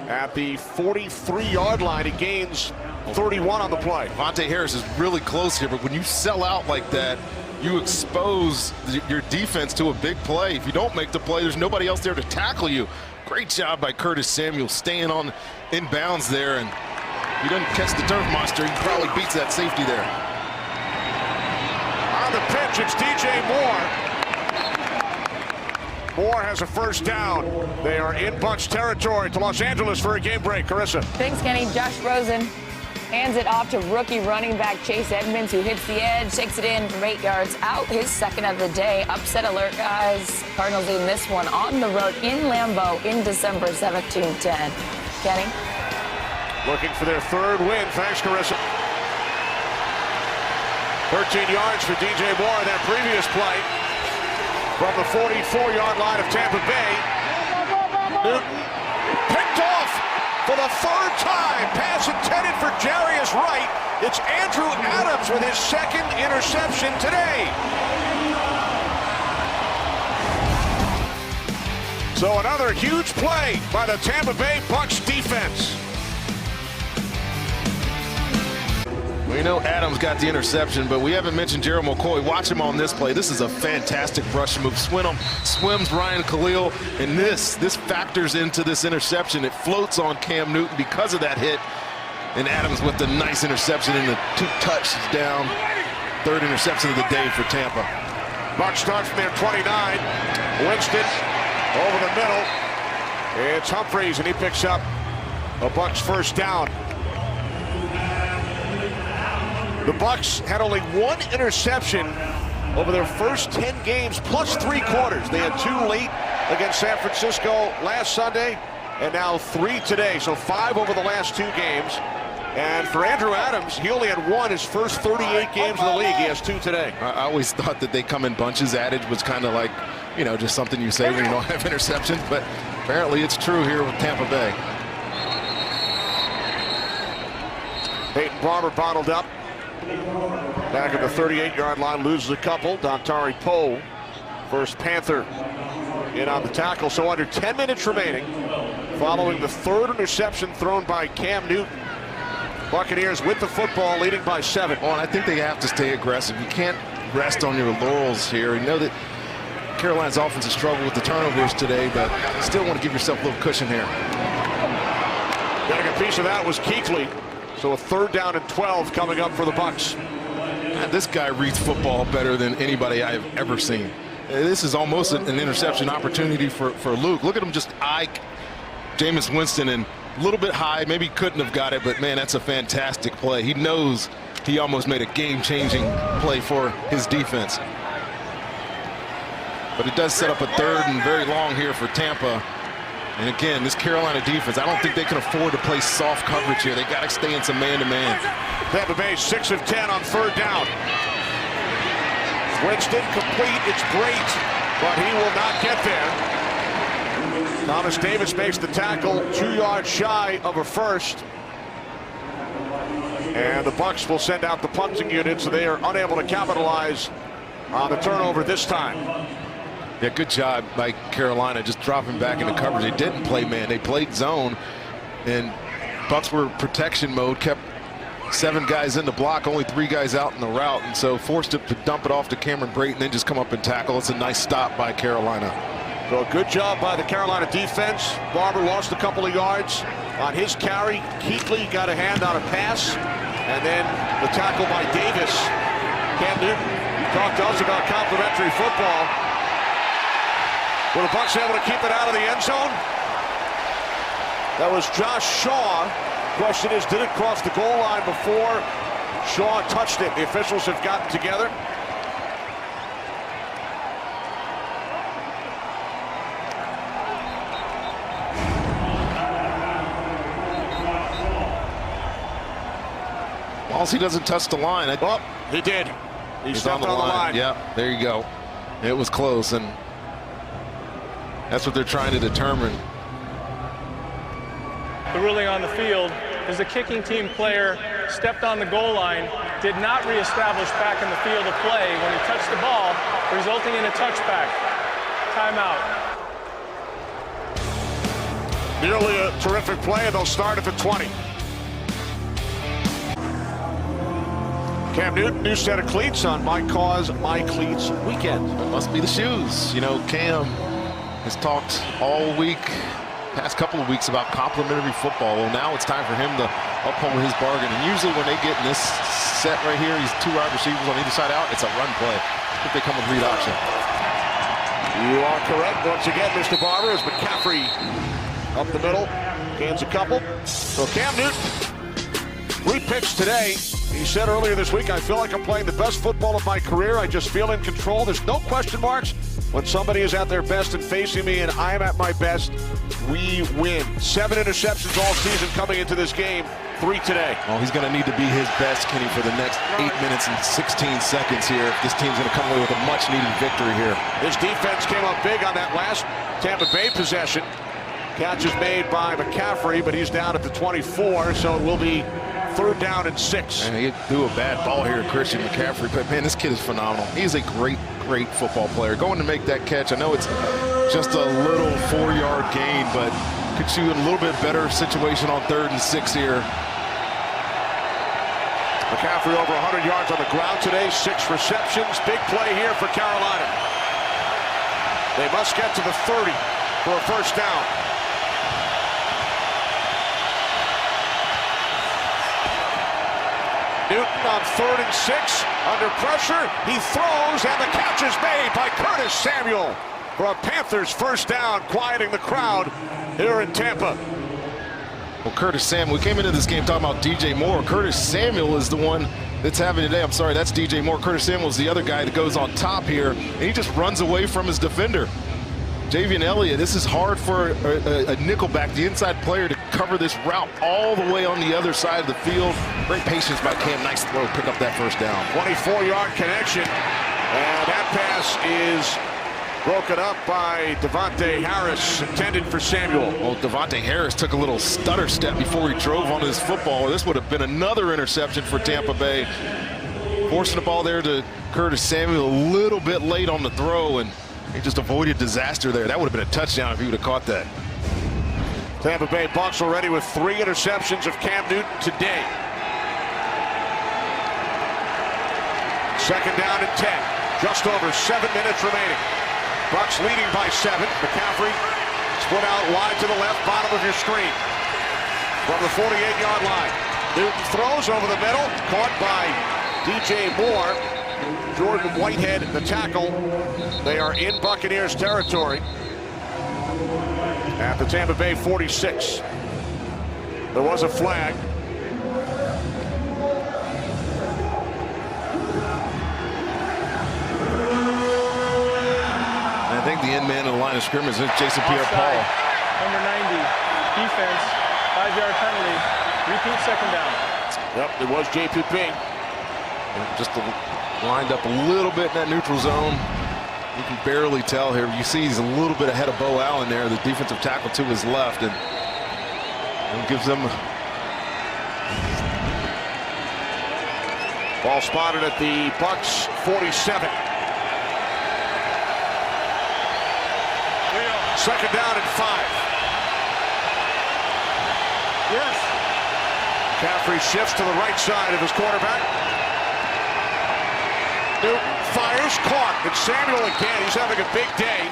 at the 43-yard line. He gains 31 on the play. Vontae Harris is really close here, but when you sell out like that, you expose your defense to a big play. If you don't make the play, there's nobody else there to tackle you. Great job by Curtis Samuel staying on in bounds there, and he doesn't catch the turf monster. He probably beats that safety there. On the pitch, it's DJ Moore. Moore has a 1st down. They are in Bucs territory to Los Angeles for a game break. Carissa. Thanks, Kenny. Josh Rosen hands it off to rookie running back Chase Edmonds, who hits the edge, takes it in from 8 yards out. His 2nd of the day. Upset alert, guys. Cardinals in this one on the road in Lambeau in December 17-10. Kenny? Looking for their 3rd win. Thanks, Carissa. 13 yards for DJ Moore in that previous play. From the 44-yard line of Tampa Bay, Newton picked off for the 3rd time. Pass intended for Jarius Wright. It's Andrew Adams with his 2nd interception today. So another huge play by the Tampa Bay Bucs defense. We know Adams got the interception, but we haven't mentioned Gerald McCoy. Watch him on this play. This is a fantastic rush move. Swims Ryan Khalil, and this factors into this interception. It floats on Cam Newton because of that hit. And Adams with the nice interception and the 2 touchdowns. 3rd interception of the day for Tampa. Bucs start from their 29. Winston over the middle. It's Humphreys, and he picks up a Bucs 1st down. The Bucs had only 1 interception over their first 10 games, plus 3 quarters. They had 2 late against San Francisco last Sunday, and now 3 today. So 5 over the last 2 games. And for Andrew Adams, he only had 1 his first 38 games in the league. He has 2 today. I always thought that they come in bunches. Adage was kind of like, you know, just something you say when you don't have interceptions. But apparently it's true here with Tampa Bay. Peyton Barber bottled up. Back at the 38-yard line, loses a couple. Dontari Poe, first Panther, in on the tackle. So under 10 minutes remaining, following the third interception thrown by Cam Newton. Buccaneers with the football, leading by 7. Well, and I think they have to stay aggressive. You can't rest on your laurels here. You know that Carolina's offense has struggled with the turnovers today, but still want to give yourself a little cushion here. Getting a piece of that was Kuechly. So a 3rd down and 12 coming up for the Bucs. Man, this guy reads football better than anybody I've ever seen. This is almost an interception opportunity for Luke. Look at him just eye Jameis Winston, and a little bit high. Maybe couldn't have got it, but man, that's a fantastic play. He knows he almost made a game-changing play for his defense. But it does set up a 3rd and very long here for Tampa. And again, this Carolina defense, I don't think they can afford to play soft coverage here. They got to stay in some man-to-man. Tampa Bay 6 of 10 on 3rd down. Winston complete. It's great, but he will not get there. Thomas Davis makes the tackle 2 yards shy of a first. And the Bucs will send out the punting unit, so they are unable to capitalize on the turnover this time. Yeah, good job by Carolina just dropping back into coverage. They didn't play man, they played zone, and Bucs were protection mode, kept 7 guys in the block, only 3 guys out in the route, and so forced it to dump it off to Cameron Brayton, then just come up and tackle. It's a nice stop by Carolina. So a good job by the Carolina defense. Barber lost a couple of yards on his carry. Kuechly got a hand on a pass, and then the tackle by Davis. Cam Newton talked to us about complimentary football. Were the Bucs able to keep it out of the end zone? That was Josh Shaw. Question is, did it cross the goal line before Shaw touched it? The officials have gotten together. Well, he doesn't touch the line. Oh, he did. He stepped on the line. Yeah, there you go. It was close, and that's what they're trying to determine. The ruling on the field is the kicking team player stepped on the goal line, did not reestablish back in the field of play when he touched the ball, resulting in a touchback. Timeout. Nearly a terrific play, and they'll start at the 20. Cam Newton, new set of cleats on My Cause, My Cleats weekend. It must be the shoes. You know, Cam has talked all week, past couple of weeks, about complimentary football. Well, now it's time for him to uphold his bargain. And usually when they get in this set right here, he's 2 wide receivers on either side out, it's a run play if they come with read option. You are correct. Once again, Mr. Barber, as McCaffrey up the middle, gains a couple. So Cam Newton, 3 picks today. He said earlier this week, I feel like I'm playing the best football of my career. I just feel in control. There's no question marks. When somebody is at their best and facing me and I am at my best, we win. 7 interceptions all season coming into this game, 3 today. Well, he's going to need to be his best, Kenny, for the next 8 minutes and 16 seconds here if this team's going to come away with a much-needed victory here. His defense came up big on that last Tampa Bay possession. Catch is made by McCaffrey, but he's down at the 24, so it will be 3rd down and 6. And he threw a bad ball here to Christian McCaffrey, but man, this kid is phenomenal. He's a great football player. Going to make that catch, I know it's just a little 4-yard gain, but could shoot a little bit better situation on 3rd and 6 here. McCaffrey over 100 yards on the ground today, 6 receptions. Big play here for Carolina. They must get to the 30 for a 1st down. Newton on 3rd and 6, under pressure, he throws, and the catch is made by Curtis Samuel for a Panthers 1st down, quieting the crowd here in Tampa. Well, Curtis Samuel, we came into this game talking about DJ Moore. Curtis Samuel is the one that's having today. I'm sorry, that's DJ Moore. Curtis Samuel is the other guy that goes on top here, and he just runs away from his defender. Javian Elliott, this is hard for a nickelback, the inside player, to cover this route all the way on the other side of the field. Great patience by Cam. Nice throw, pick up that 1st down. 24-yard connection, and that pass is Broken up by Devontae Harris, intended for Samuel. Well, Devontae Harris took a little stutter step before he drove on his football. This would have been another interception for Tampa Bay. Forcing the ball there to Curtis Samuel a little bit late on the throw, and he just avoided disaster there. That would have been a touchdown if he would have caught that. Tampa Bay Bucs already with 3 interceptions of Cam Newton today. Second down and 10. Just over 7 minutes remaining. Bucs leading by 7. McCaffrey split out wide to the left, bottom of your screen. From the 48-yard line. Newton throws over the middle, caught by DJ Moore. Jordan Whitehead, the tackle. They are in Buccaneers territory at the Tampa Bay 46. There was a flag. I think the end man in the line of scrimmage is Jason Pierre-Paul. Number 90, defense, 5-yard penalty, repeat second down. Yep, it was JPP. Just lined up a little bit in that neutral zone. You can barely tell here. You see he's a little bit ahead of Bo Allen there, the defensive tackle to his left, and gives them. Ball spotted at the Bucs 47. Second down and 5. Yes. McCaffrey shifts to the right side of his quarterback. Newton fires, caught. It's Samuel again. He's having a big day.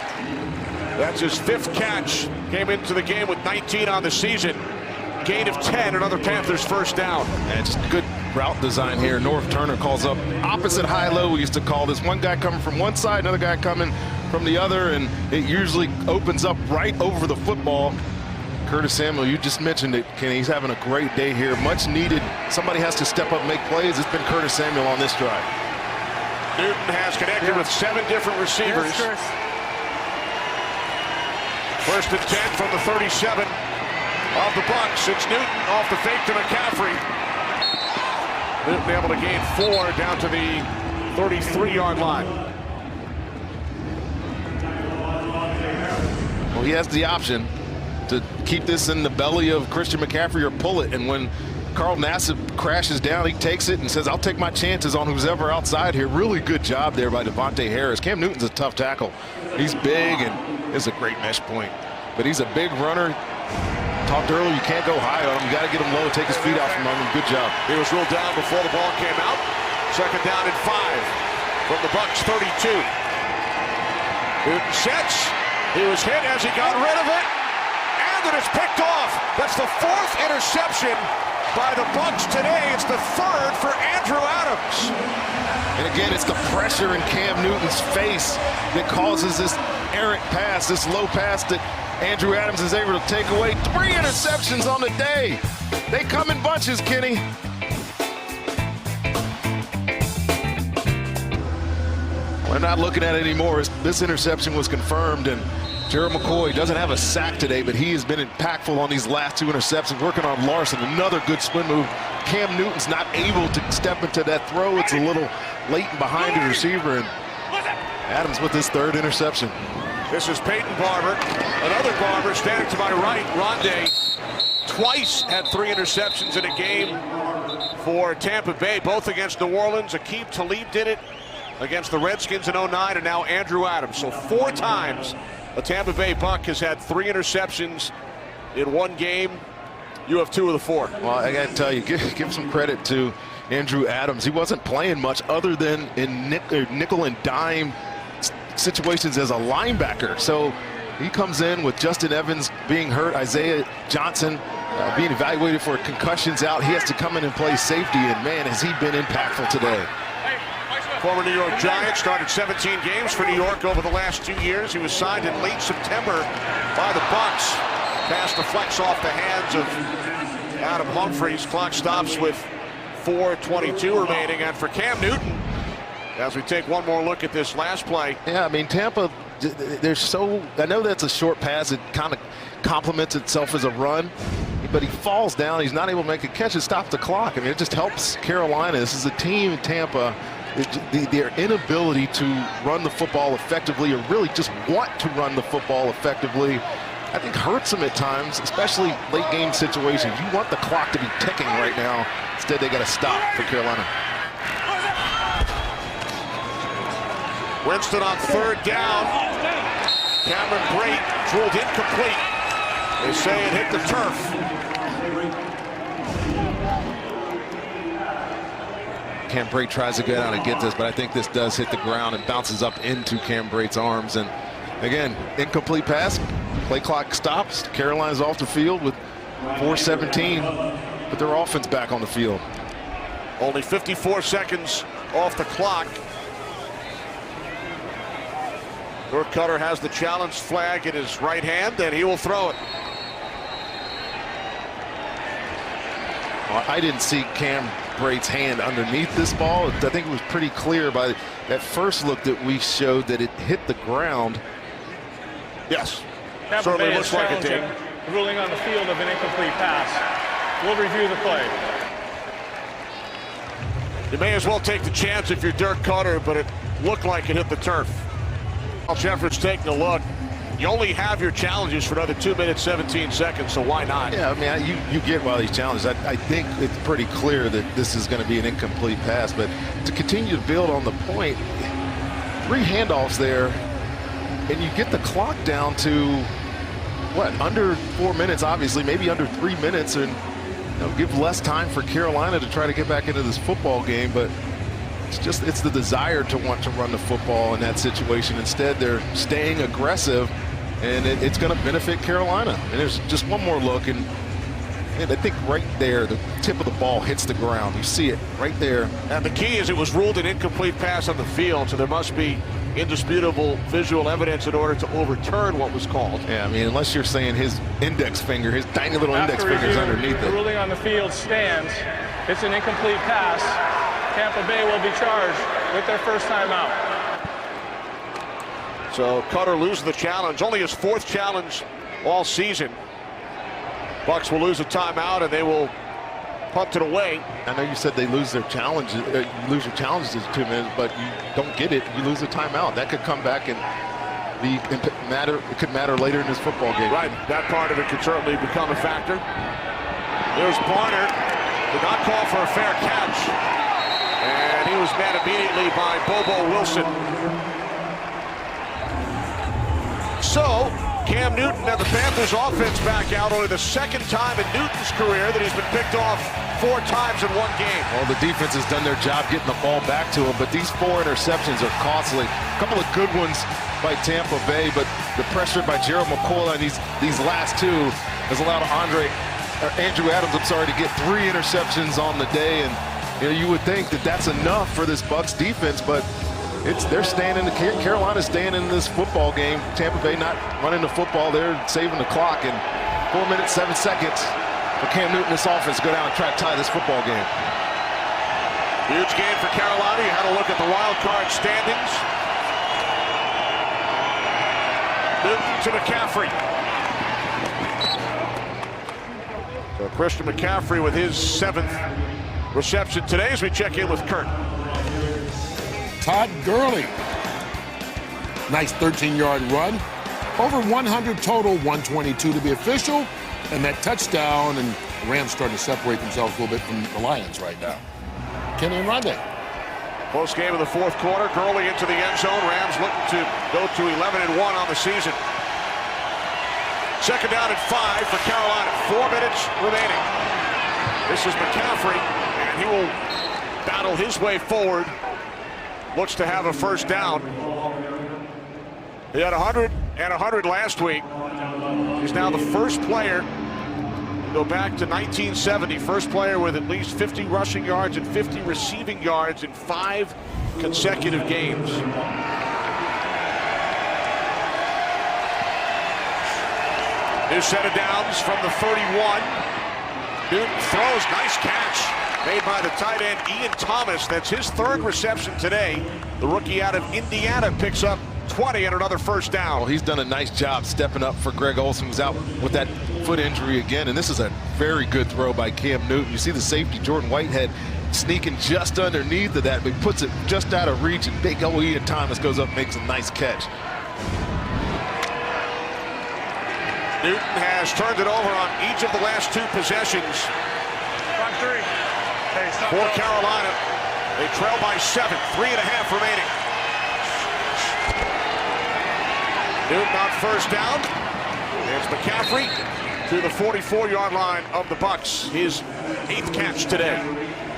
That's his 5th catch. Came into the game with 19 on the season. Gain of 10, another Panthers first down. And just good route design here. North Turner calls up opposite high-low. We used to call this. One guy coming from one side, another guy coming from the other, and it usually opens up right over the football. Curtis Samuel, you just mentioned it, Kenny. He's having a great day here. Much needed. Somebody has to step up and make plays. It's been Curtis Samuel on this drive. Newton has connected with 7 different receivers. Yes, First and 10 from the 37 of the Bucs. It's Newton off the fake to McCaffrey. Newton able to gain 4 down to the 33-yard line. Well, he has the option to keep this in the belly of Christian McCaffrey or pull it. And when Carl Nassib crashes down, he takes it and says, I'll take my chances on who's ever outside here. Really good job there by Devontae Harris. Cam Newton's a tough tackle. He's big and is a great mesh point. But he's a big runner. Talked earlier, you can't go high on him. You got to get him low and take his feet off from him. Good job. He was ruled down before the ball came out. Second down and 5 from the Bucs 32. Newton sets. He was hit as he got rid of it. And it is picked off. That's the 4th interception by the Bucs today. It's the 3rd for Andrew Adams. And again, it's the pressure in Cam Newton's face that causes this errant pass, this low pass that Andrew Adams is able to take away. 3 interceptions on the day. They come in bunches, Kenny. We're not looking at it anymore. This interception was confirmed, and Gerald McCoy doesn't have a sack today, but he has been impactful on these last 2 interceptions, working on Larson. Another good spin move. Cam Newton's not able to step into that throw. It's a little late and behind the receiver, and Adams with his 3rd interception. This is Peyton Barber. Another Barber standing to my right. Rondé twice had 3 interceptions in a game for Tampa Bay, both against New Orleans. Aqib Talib did it against the Redskins in 09, and now Andrew Adams. So 4 times a Tampa Bay Buck has had 3 interceptions in one game. You have 2 of the 4. Well, I got to tell you, give some credit to Andrew Adams. He wasn't playing much other than in nickel and dime situations as a linebacker. So he comes in with Justin Evans being hurt, Isaiah Johnson being evaluated for concussions out. He has to come in and play safety, and man, has he been impactful today. Former New York Giant, started 17 games for New York over the last 2 years. He was signed in late September by the Bucs. Pass deflects off the hands of Adam Humphries. Clock stops with 4:22 remaining. And for Cam Newton, as we take one more look at this last play. Yeah, I mean, Tampa, they're so, I know that's a short pass. It kind of complements itself as a run. But he falls down. He's not able to make a catch. It stops the clock. I mean, it just helps Carolina. This is a team, Tampa, their inability to run the football effectively, or really just want to run the football effectively, I think hurts them at times, especially late game situations. You want the clock to be ticking right now. Instead, they got to stop for Carolina. Winston on third down. Cameron Brate ruled incomplete. They say it hit the turf. Cam Brate tries to get out and get this, but I think this does hit the ground and bounces up into Cam Brate's arms. And again, incomplete pass. Play clock stops. Carolina's off the field with 4:17, but their offense back on the field. Only 54 seconds off the clock. Dirk Cutter has the challenge flag in his right hand, and he will throw it. Well, I didn't see Cam Brate's hand underneath this ball. I think it was pretty clear by that first look that we showed that it hit the ground. Yes, Tampa certainly Bay looks is like it did. challenging ruling on the field of an incomplete pass. We'll review the play. You may as well take the chance if you're Dirk Cutter, but it looked like it hit the turf. Shepard's taking a look. You only have your challenges for another 2 minutes, 17 seconds, so why not? Yeah, I mean, you get why these challenges. I think it's pretty clear that this is going to be an incomplete pass, but to continue to build on the point, 3 handoffs there, and you get the clock down to, what, under 4 minutes, obviously, maybe under 3 minutes, and give less time for Carolina to try to get back into this football game, but it's the desire to want to run the football in that situation. Instead, they're staying aggressive, and it's going to benefit Carolina. And there's just one more look, and I think right there, the tip of the ball hits the ground. You see it right there. And the key is it was ruled an incomplete pass on the field, so there must be indisputable visual evidence in order to overturn what was called. Yeah, I mean, unless you're saying his index finger, his tiny little index finger is underneath it. The ruling on the field stands. It's an incomplete pass. Tampa Bay will be charged with their first timeout. So Cutter loses the challenge, only his 4th challenge all season. Bucs will lose a timeout, and they will punt it away. I know you said they lose their challenges, you lose your challenges in 2 minutes, but you don't get it, you lose a timeout. That could come back and it could matter later in this football game. Right, that part of it could certainly become a factor. There's Barner, did not call for a fair catch. And he was met immediately by Bobo Wilson. So, Cam Newton and the Panthers offense back out, only the 2nd time in Newton's career that he's been picked off 4 times in one game. Well, the defense has done their job getting the ball back to him, but these 4 interceptions are costly. A couple of good ones by Tampa Bay, but the pressure by Gerald McCoy on these last 2 has allowed Andrew Adams, to get 3 interceptions on the day, and you would think that that's enough for this Bucs defense, but they're staying in Carolina's staying in this football game. Tampa Bay not running the football, they're saving the clock, and 4 minutes, 7 seconds for Cam Newton, this offense, go down and try to tie this football game. Huge game for Carolina. You had a look at the wild card standings. Newton to McCaffrey. So Christian McCaffrey with his 7th reception today as we check in with Kurt. Todd Gurley. Nice 13-yard run. Over 100 total, 122 to be official. And that touchdown, and the Rams starting to separate themselves a little bit from the Lions right now. Kenny and Rondé. Close game of the 4th quarter. Gurley into the end zone. Rams looking to go to 11-1 on the season. 2nd down and 5 for Carolina. 4 minutes remaining. This is McCaffrey, and he will battle his way forward. Looks to have a first down. He had 100 and 100 last week. He's now the first player to go back to 1970. First player with at least 50 rushing yards and 50 receiving yards in 5 consecutive games. New set of downs from the 31. Newton throws, nice catch made by the tight end Ian Thomas. That's his 3rd reception today. The rookie out of Indiana picks up 20 and another first down. Well, he's done a nice job stepping up for Greg Olsen, who's out with that foot injury again. And this is a very good throw by Cam Newton. You see the safety, Jordan Whitehead, sneaking just underneath of that, but he puts it just out of reach, and big Ian Thomas goes up and makes a nice catch. Newton has turned it over on each of the last 2 possessions. Front 3. Hey, stop. For Carolina, they trail by 7, 3.5 remaining. Newton on first down. There's McCaffrey to the 44-yard line of the Bucs. His 8th catch today.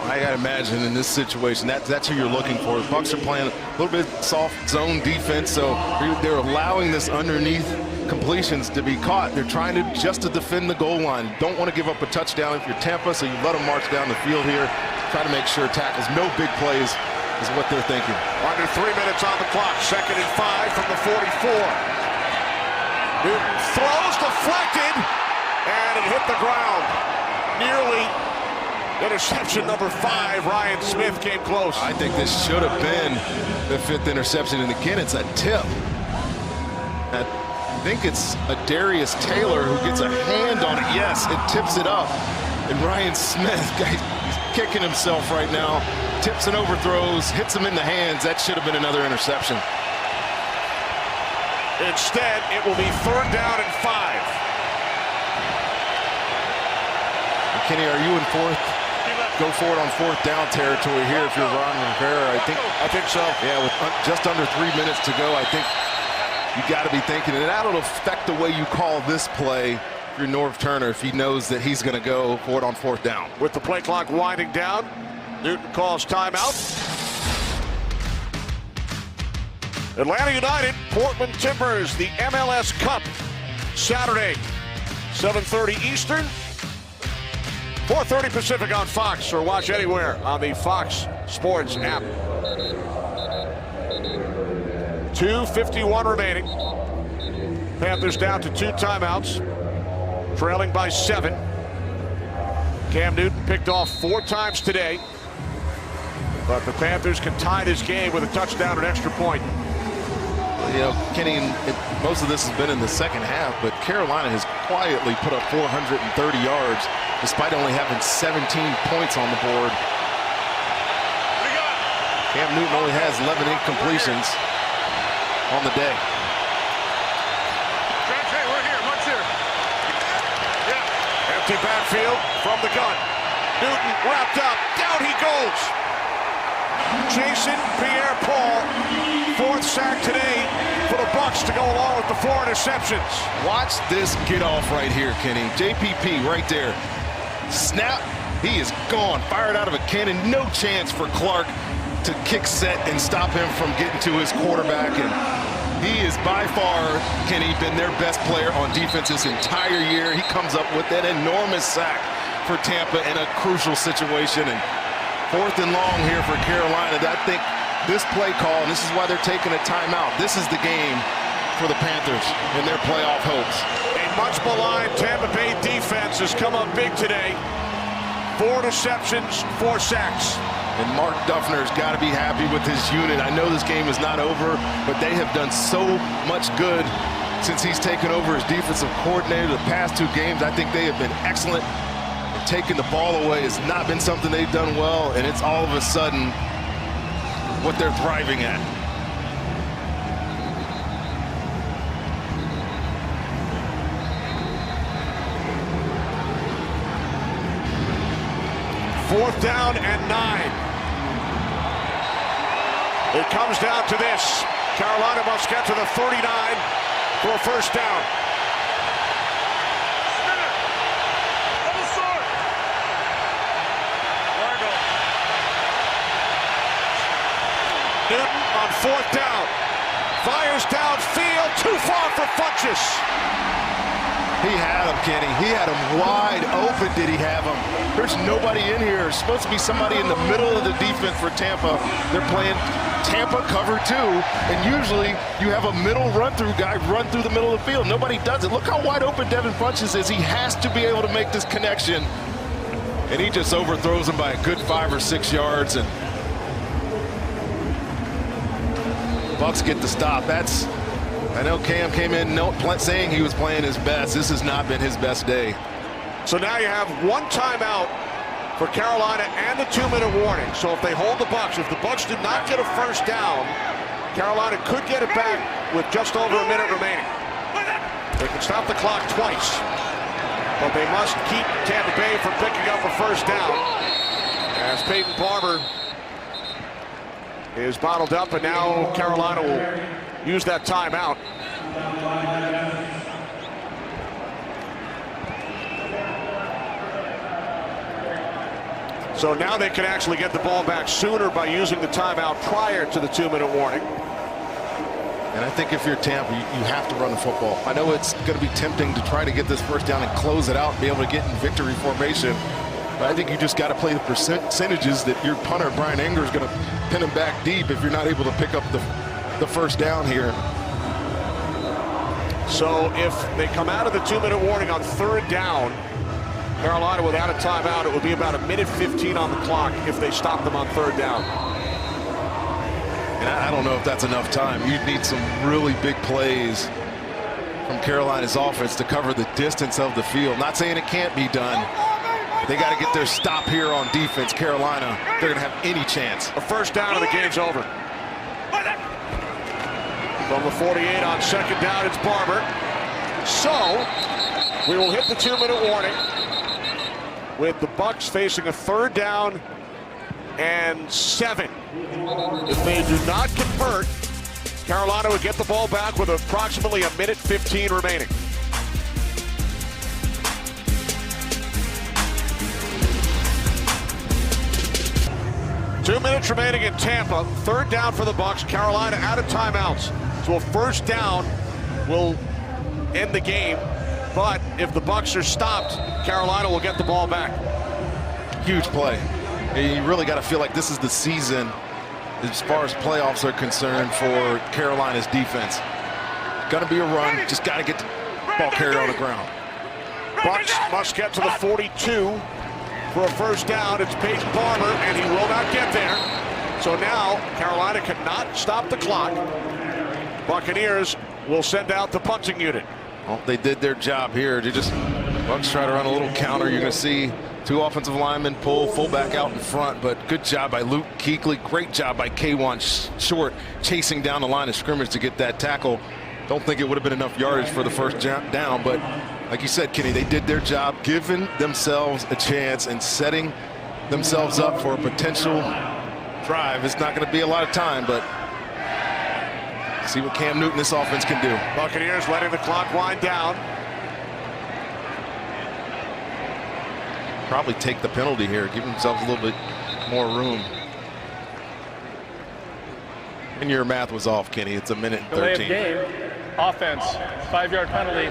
I gotta imagine in this situation that's who you're looking for. The Bucs are playing a little bit soft zone defense, so they're allowing this underneath completions to be caught. They're trying to just to defend the goal line. Don't want to give up a touchdown if you're Tampa, so you let them march down the field here. Try to make sure tackles, no big plays is what they're thinking. Under 3 minutes on the clock. 2nd and 5 from the 44. Newton throws, deflected, and it hit the ground. Nearly interception number 5. Ryan Smith came close. I think this should have been the 5th interception, and again, it's a tip. I think it's a Darius Taylor who gets a hand on it. Yes, it tips it up. And Ryan Smith, he's kicking himself right now. Tips and overthrows, hits him in the hands. That should have been another interception. Instead, it will be 3rd down and 5. And Kenny, are you in 4th? Go for it on 4th down territory here if you're Ron Rivera. I think so. Yeah, with just under 3 minutes to go, I think you got to be thinking, and that'll affect the way you call this play if you're Norv Turner, if he knows that he's going to go for it on 4th down. With the play clock winding down, Newton calls timeout. Atlanta United, Portland Timbers, the MLS Cup, Saturday, 7:30 Eastern, 4:30 Pacific on Fox, or watch anywhere on the Fox Sports app. 2:51 remaining. Panthers down to 2 timeouts, trailing by 7. Cam Newton picked off 4 times today, but the Panthers can tie this game with a touchdown and extra point. You know, Kenny, most of this has been in the second half, but Carolina has quietly put up 430 yards despite only having 17 points on the board. Cam Newton only has 11 incompletions on the day. Hey, we're here. Mark's here. Yeah. Empty backfield from the gun. Newton wrapped up. Down he goes. Jason Pierre-Paul, 4th sack today for the Bucs to go along with the 4 interceptions. Watch this get off right here, Kenny. JPP right there. Snap. He is gone. Fired out of a cannon. No chance for Clark to kick set and stop him from getting to his quarterback. And he is by far, Kenny, been their best player on defense this entire year. He comes up with an enormous sack for Tampa in a crucial situation. And 4th and long here for Carolina. I think this play call, and this is why they're taking a timeout, this is the game for the Panthers and their playoff hopes. A much maligned Tampa Bay defense has come up big today. 4 interceptions, 4 sacks. And Mark Duffner's got to be happy with his unit. I know this game is not over, but they have done so much good since he's taken over as defensive coordinator the past 2 games. I think they have been excellent. Taking the ball away has not been something they've done well, and it's all of a sudden what they're thriving at. Fourth down and 9. It comes down to this. Carolina must get to the 39 for a first down. Newton on 4th down. Fires downfield, too far for Funchess. He had him, Kenny. He had him wide open, did he have him? There's nobody in here. There's supposed to be somebody in the middle of the defense for Tampa. They're playing Tampa cover 2, and usually you have a middle run-through guy run through the middle of the field. Nobody does it. Look how wide open Devin Funchess is. He has to be able to make this connection, and he just overthrows him by a good 5 or 6 yards. And Bucs get the stop. I know Cam came in saying he was playing his best. This has not been his best day. So now you have one timeout for Carolina and the 2-minute warning. So if they hold the Bucs, if the Bucs do not get a first down, Carolina could get it back with just over a minute remaining. They can stop the clock twice, but they must keep Tampa Bay from picking up a first down. As Peyton Barber is bottled up, and now Carolina will use that timeout. So now they can actually get the ball back sooner by using the timeout prior to the 2-minute warning. And I think if you're Tampa, you have to run the football. I know it's going to be tempting to try to get this first down and close it out and be able to get in victory formation. But I think you just got to play the percentages that your punter, Brian Anger, is going to pin him back deep if you're not able to pick up the first down here. So if they come out of the 2-minute warning on 3rd down, Carolina without a timeout, it would be about 1:15 on the clock if they stop them on 3rd down. And I don't know if that's enough time. You'd need some really big plays from Carolina's offense to cover the distance of the field. Not saying it can't be done. They got to get their stop here on defense. Carolina, they're going to have any chance. A first down and the game's over. From the 48 on 2nd down, it's Barber. So we will hit the 2-minute warning with the Bucs facing a 3rd down and 7. If they do not convert, Carolina would get the ball back with approximately 1:15 remaining. Two minutes remaining in Tampa. 3rd down for the Bucs. Carolina out of timeouts. So a first down will end the game. But if the Bucs are stopped, Carolina will get the ball back. Huge play. You really got to feel like this is the season as far as playoffs are concerned for Carolina's defense. Gonna be a run. Just got to get the ball carrier on the ground. Bucs must get to the 42 for a first down. It's Peyton Barber, and he will not get there. So now Carolina cannot stop the clock. Buccaneers will send out the punting unit. Well, they did their job here. Bucs try to run a little counter. You're going to see 2 offensive linemen pull, fullback out in front, but good job by Luke Kuechly. Great job by K'Wan Short chasing down the line of scrimmage to get that tackle. Don't think it would have been enough yardage for the first down, but like you said, Kenny, they did their job, giving themselves a chance and setting themselves up for a potential drive. It's not going to be a lot of time, but see what Cam Newton, this offense, can do. Buccaneers letting the clock wind down. Probably take the penalty here, give themselves a little bit more room. And your math was off, Kenny. It's 1:13. Delay of game, offense, 5-yard penalty,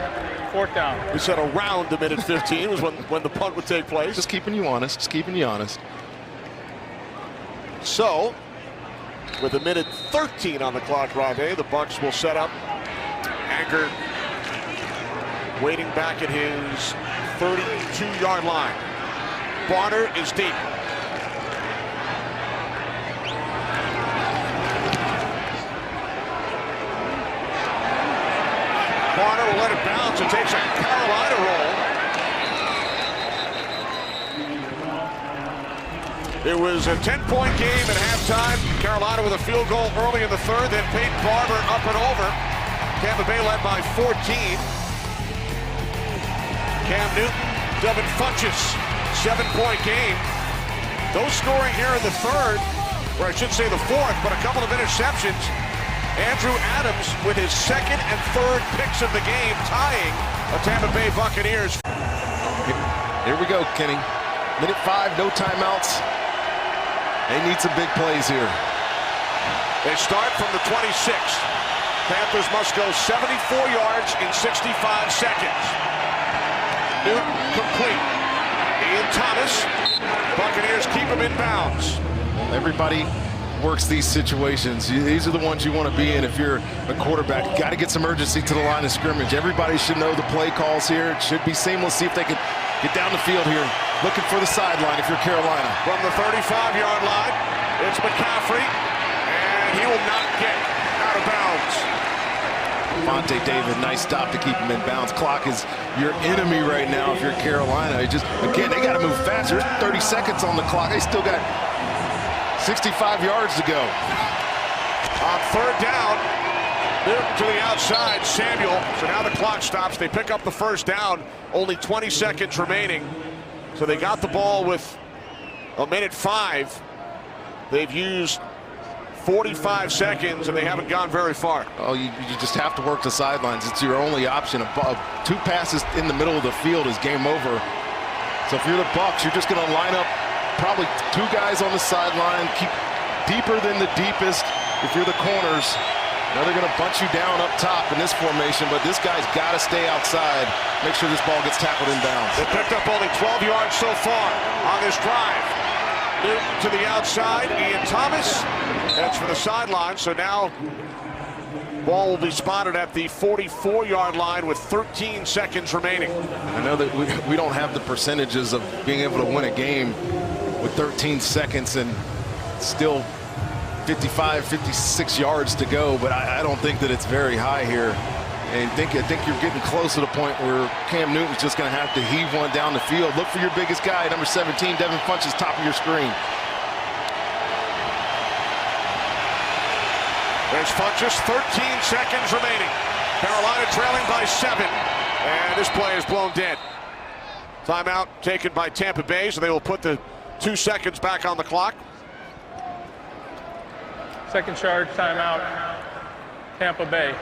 4th down. We said around 1:15 was when the punt would take place. Just keeping you honest. Just keeping you honest. So, with 1:13 on the clock, Rob, the Bucs will set up. Anger waiting back at his 32-yard line. Barner is deep. Barner will let it bounce and takes a Carolina roll. It was a 10-point game at halftime. Carolina with a field goal early in the 3rd. Then Peyton Barber up and over. Tampa Bay led by 14. Cam Newton, Devin Funchess, 7-point game. Those scoring here in the 3rd, or I should say the 4th, but a couple of interceptions. Andrew Adams with his 2nd and 3rd picks of the game, tying the Tampa Bay Buccaneers. Here we go, Kenny. 1:05, no timeouts. They need some big plays here. They start from the 26th. Panthers must go 74 yards in 65 seconds. Newton complete. Ian Thomas. Buccaneers keep him in bounds. Everybody works these situations. These are the ones you want to be in if you're a quarterback. Got to get some urgency to the line of scrimmage. Everybody should know the play calls here. It should be seamless. See if they can get down the field here. Looking for the sideline if you're Carolina. From the 35-yard line, it's McCaffrey, and he will not get out of Vontae David, nice stop to keep him in bounds. Clock is your enemy right now if you're Carolina. Again, they got to move faster. There's 30 seconds on the clock. They still got 65 yards to go. On third down, Newton to the outside, Samuel. So now the clock stops. They pick up the first down. Only 20 seconds remaining. So they got the ball with a minute 5. They've used 45 seconds, and they haven't gone very far. Oh, you just have to work the sidelines. It's your only option. 2 passes in the middle of the field is game over. So if you're the Bucs, you're just going to line up probably 2 guys on the sideline, keep deeper than the deepest. If you're the corners, now they're going to bunch you down up top in this formation, but this guy's got to stay outside, make sure this ball gets tackled in bounds. They picked up only 12 yards so far on this drive. Newton to the outside, Ian Thomas heads for the sideline, so now ball will be spotted at the 44-yard line with 13 seconds remaining. I know that we don't have the percentages of being able to win a game with 13 seconds and still 55, 56 yards to go, but I don't think that it's very high here. And I think you're getting close to the point where Cam Newton's just going to have to heave one down the field. Look for your biggest guy, number 17, Devin Funchess, top of your screen. There's Funchess, 13 seconds remaining. Carolina trailing by 7, and this play is blown dead. Timeout taken by Tampa Bay, so they will put the 2 seconds back on the clock. Second charge, timeout, Tampa Bay.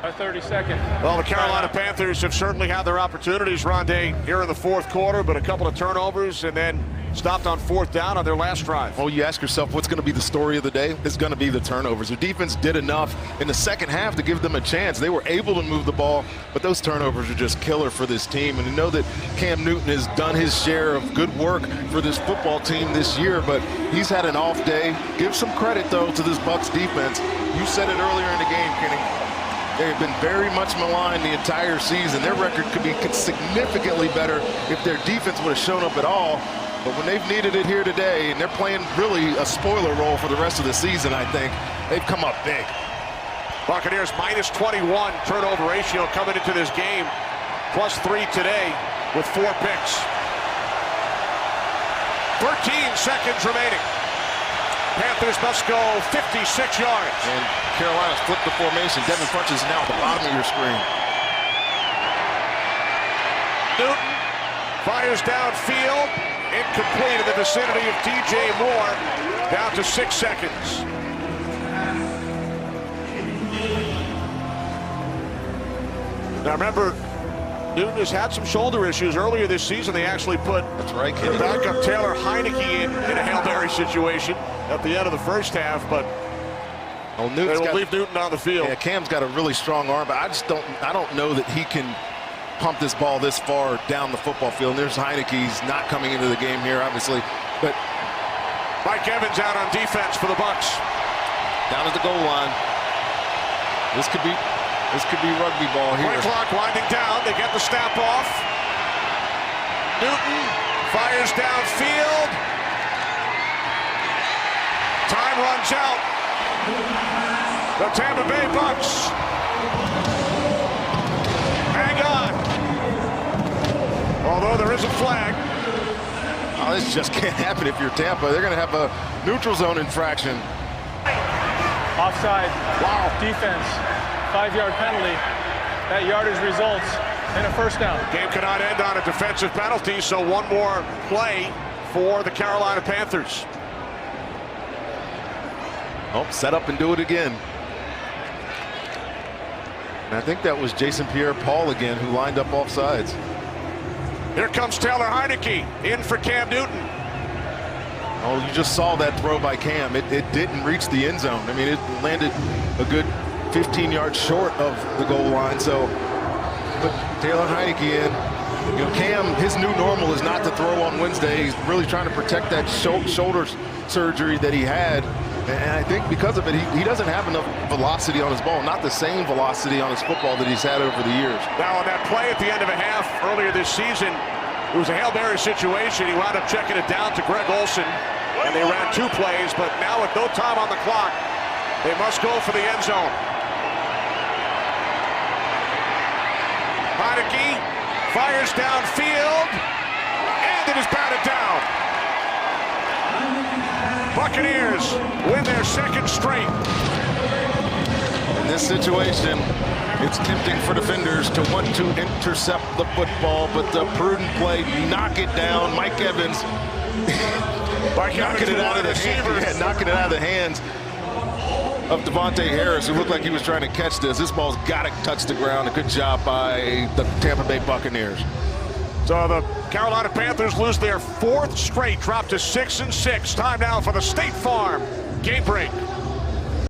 A 30-second. Well, the Carolina Panthers have certainly had their opportunities, Rondé, here in the fourth quarter, but a couple of turnovers and then stopped on 4th down on their last drive. Well, you ask yourself, what's going to be the story of the day? It's going to be the turnovers. Their defense did enough in the second half to give them a chance. They were able to move the ball, but those turnovers are just killer for this team. And to know that Cam Newton has done his share of good work for this football team this year, but he's had an off day. Give some credit, though, to this Bucs defense. You said it earlier in the game, Kenny. They've been very much maligned the entire season. Their record could be significantly better if their defense would have shown up at all. But when they've needed it here today, and they're playing really a spoiler role for the rest of the season, I think, they've come up big. Buccaneers minus 21 turnover ratio coming into this game. +3 today with 4 picks. 13 seconds remaining. Panthers must go 56 yards. And Carolina's flipped the formation. Devin Funchess is now at the bottom of your screen. Newton fires downfield. Incomplete in the vicinity of DJ Moore. Down to 6 seconds. Now remember, Newton has had some shoulder issues earlier this season. They actually put the backup Taylor Heineke in a Hail Mary situation at the end of the first half, but they will leave Newton on the field. Yeah, Cam's got a really strong arm, but I don't know that he can pump this ball this far down the football field. And there's Heineke. He's not coming into the game here, obviously, but Mike Evans out on defense for the Bucs. Down at the goal line. This could be rugby ball here. Play clock winding down. They get the snap off. Newton fires downfield. Time runs out. The Tampa Bay Bucs. Hang on. Although there is a flag. Oh, this just can't happen if you're Tampa. They're going to have a neutral zone infraction. Offside. Wow. Defense. 5-yard penalty. That yardage results in a first down. Game cannot end on a defensive penalty, so one more play for the Carolina Panthers. Oh, set up and do it again. And I think that was Jason Pierre-Paul again who lined up off sides. Here comes Taylor Heineke in for Cam Newton. Oh, you just saw that throw by Cam. It didn't reach the end zone. I mean, it landed a good 15 yards short of the goal line. So put Taylor Heineke in. You know, Cam, his new normal is not to throw on Wednesday. He's really trying to protect that shoulder surgery that he had. And I think because of it, he doesn't have enough velocity on his ball, not the same velocity on his football that he's had over the years. Now on that play at the end of a half earlier this season, it was a Hail Mary situation. He wound up checking it down to Greg Olsen, and they ran 2 plays, but now with no time on the clock, they must go for the end zone. Heineke fires downfield, and it is batted down. Buccaneers win their second straight. In this situation, it's tempting for defenders to want to intercept the football, but the prudent play, knock it down. Mike Evans knocking it out of the hands. Knocking it out of the hands of Devontae Harris, who looked like he was trying to catch this. This ball's got to touch the ground. A good job by the Tampa Bay Buccaneers. So the Carolina Panthers lose their fourth straight, drop to 6-6. Time now for the State Farm Game Break.